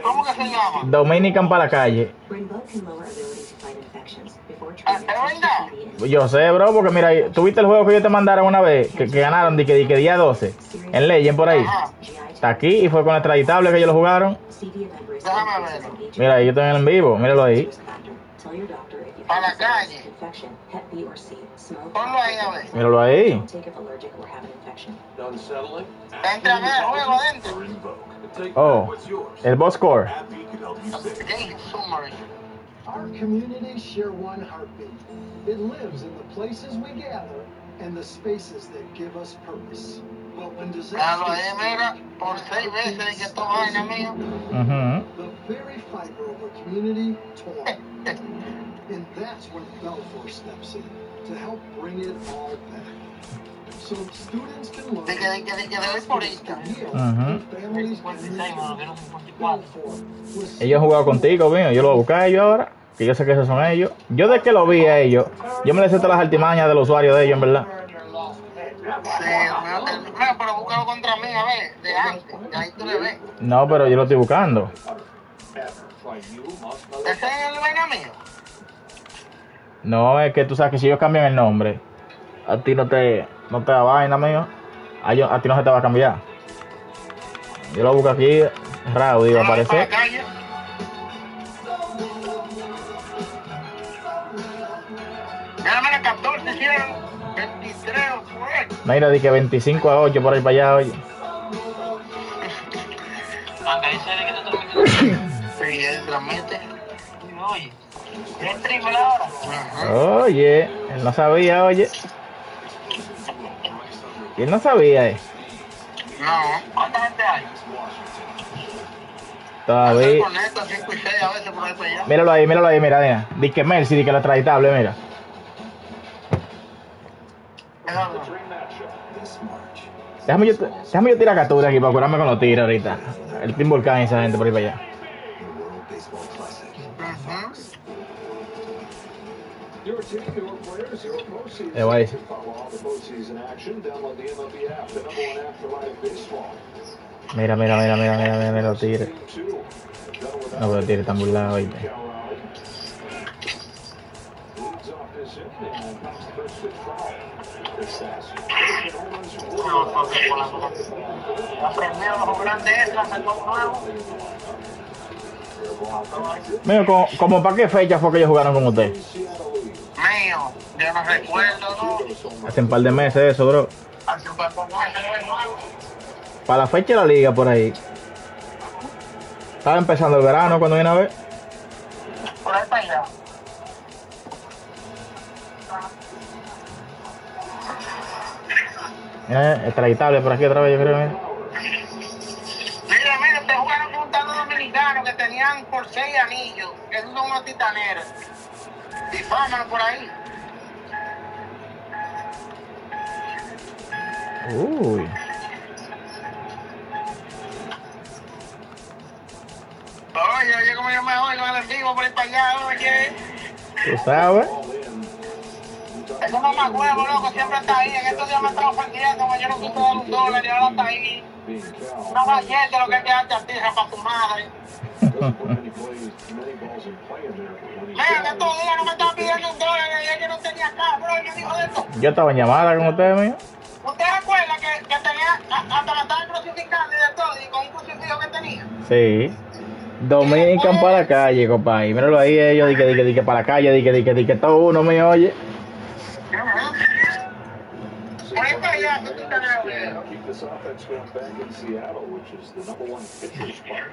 Speaker 22: ¿Cómo que se llama?
Speaker 4: Dominican para la calle.
Speaker 6: Rinvoq can lower ability to fight infections before treatment.
Speaker 4: Yo sé, bro, porque mira, ¿tuviste el juego que yo te mandaron una vez? Que ganaron que día 12. En Legend por ahí. Está aquí y fue con extraditable que ellos lo jugaron.
Speaker 22: Déjame verlo.
Speaker 4: Mira, ellos están en vivo, míralo ahí.
Speaker 22: Para la calle. Ponlo ahí a ver.
Speaker 4: Míralo ahí.
Speaker 10: Done settling?
Speaker 22: Entra a ver el juego adentro.
Speaker 4: Oh, el box score.
Speaker 13: Our communities share one heartbeat. It lives in the places we gather and the spaces that give us purpose. But when
Speaker 22: Claro,
Speaker 13: disaster
Speaker 22: ahí mira, por 6 veces que esto vaina mío.
Speaker 13: the very fiber of a community torn. And that's when Belfour steps in to help bring it all back. So students can learn.
Speaker 22: De que debe por ahorita.
Speaker 4: Ellos han jugado contigo, mío. Yo lo voy a buscar a ellos ahora. Que yo sé que esos son ellos. Yo de que lo vi a ellos, yo me les sé todas las artimañas del usuario de ellos, en verdad.
Speaker 22: Sí, pero búscalo contra mí, a ver, de antes. De ahí tú le ves.
Speaker 4: No, pero yo lo estoy buscando.
Speaker 22: ¿Ese es el vaina mío?
Speaker 4: No, es que tú sabes que si ellos cambian el nombre, a ti no te da vaina, mío. A ti no se te va a cambiar. Yo lo busco aquí, Raudy va a aparecer.
Speaker 22: Mira, 14 hicieron, 23 fue.
Speaker 4: Mira, di que 25-8 por ahí para allá, oye.
Speaker 22: Anda, ese de que te Sí, él transmite. Oye, ¿es triple ahora?
Speaker 4: Oye, él no sabía, oye. ¿Quién no sabía,
Speaker 22: No, ¿cuánta gente hay?
Speaker 4: Todavía.
Speaker 22: Conecta 5 y 6 a veces por ahí para allá.
Speaker 4: Míralo ahí, mira, nena. Dice Mercy, dice que lo trae tablet, mira. Déjame yo tirar captura aquí para curarme con los tiros ahorita. El Team Volcán y esa gente por ahí para allá.
Speaker 3: Your team, your players, your postseason.
Speaker 4: Guay.
Speaker 3: Follow all the postseason action. Download the MLB app, the #1 app for live baseball.
Speaker 4: Mira los tigres. No, pero los tigres están burlados, oíste.
Speaker 3: Leads off this inning and pops the first pitch foul.
Speaker 4: Mío, como para qué fecha fue que ellos jugaron con usted.
Speaker 22: Mío, yo no recuerdo, ¿no?
Speaker 4: Hace un par de meses eso, bro.
Speaker 22: Hace un par de meses,
Speaker 4: Para la fecha de la liga por ahí. Estaba empezando el verano cuando vine a ver.
Speaker 22: por ahí para allá.
Speaker 4: Extraditable por aquí otra vez, yo creo.
Speaker 22: Mira, ustedes jugaron con un tanto dominicano que tenían por 6 anillos. Esos son unos titaneros. Difámalo por ahí.
Speaker 4: Uy.
Speaker 22: Oye, como yo me voy con el vivo por ahí para allá, oye.
Speaker 4: ¿Tú sabes?
Speaker 22: Ese mamá huevo, loco, siempre está ahí. En estos días me estaba partiendo, yo no quise dar $1 y ahora está ahí. Una galleta lo que hay que darte a ti, para tu madre. Mira, que estos días no me estaban pidiendo $1 y yo no tenía acá, bro, y me dijo de esto.
Speaker 4: Yo estaba en llamada con ustedes, mío.
Speaker 22: ¿Usted se acuerda que tenía, hasta me estaban crucificando y de todo, y con un crucifijo que tenía?
Speaker 4: Sí. Dominican para la calle, compadre. Míralo ahí, ellos, di que para la calle, di que todo uno me oye.
Speaker 3: Keep this offense going back in Seattle, which is the #1 pitcher spot.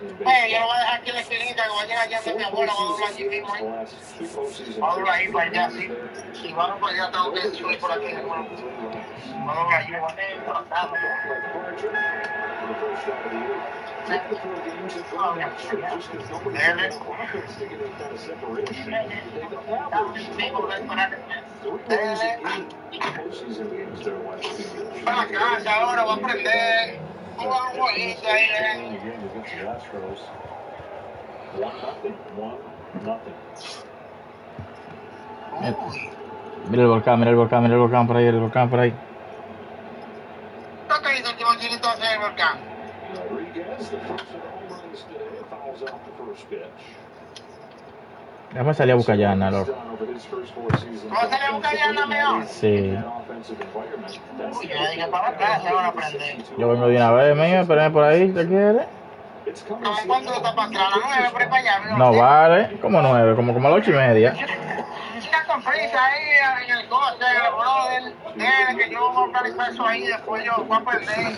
Speaker 22: Yo lo voy a dejar aquí en la esquinita, que voy a llegar allá de mi abuela, voy a doblar allí mismo ahí. Voy a doblar ahí para allá, sí. Si vamos para allá, tengo que subir por aquí, hermano. Voy a doblar allí, voy a tener tratado. Para la casa ahora, voy a aprender. Un jueguito ahí,
Speaker 4: Mira el volcán por ahí, el volcán por ahí.
Speaker 22: ¿Qué hizo el timoncito hacer el volcán?
Speaker 4: Déjame salir a Bucayana, loco.
Speaker 22: ¿Cómo salió a Bucayana, mío?
Speaker 4: Sí.
Speaker 22: Uy, yo dije para la casa, ahora aprender.
Speaker 4: Yo vengo de una vez, mío, espérame por ahí, ¿te quieres?
Speaker 22: ¿Cómo cuándo está para atrás? ¿A las 9 por ahí para allá?
Speaker 4: No vale, como 9, como a las 8:30.
Speaker 22: Está con prisa ahí en el coche, brother. Que yo voy a organizar eso ahí, después yo voy a aprender.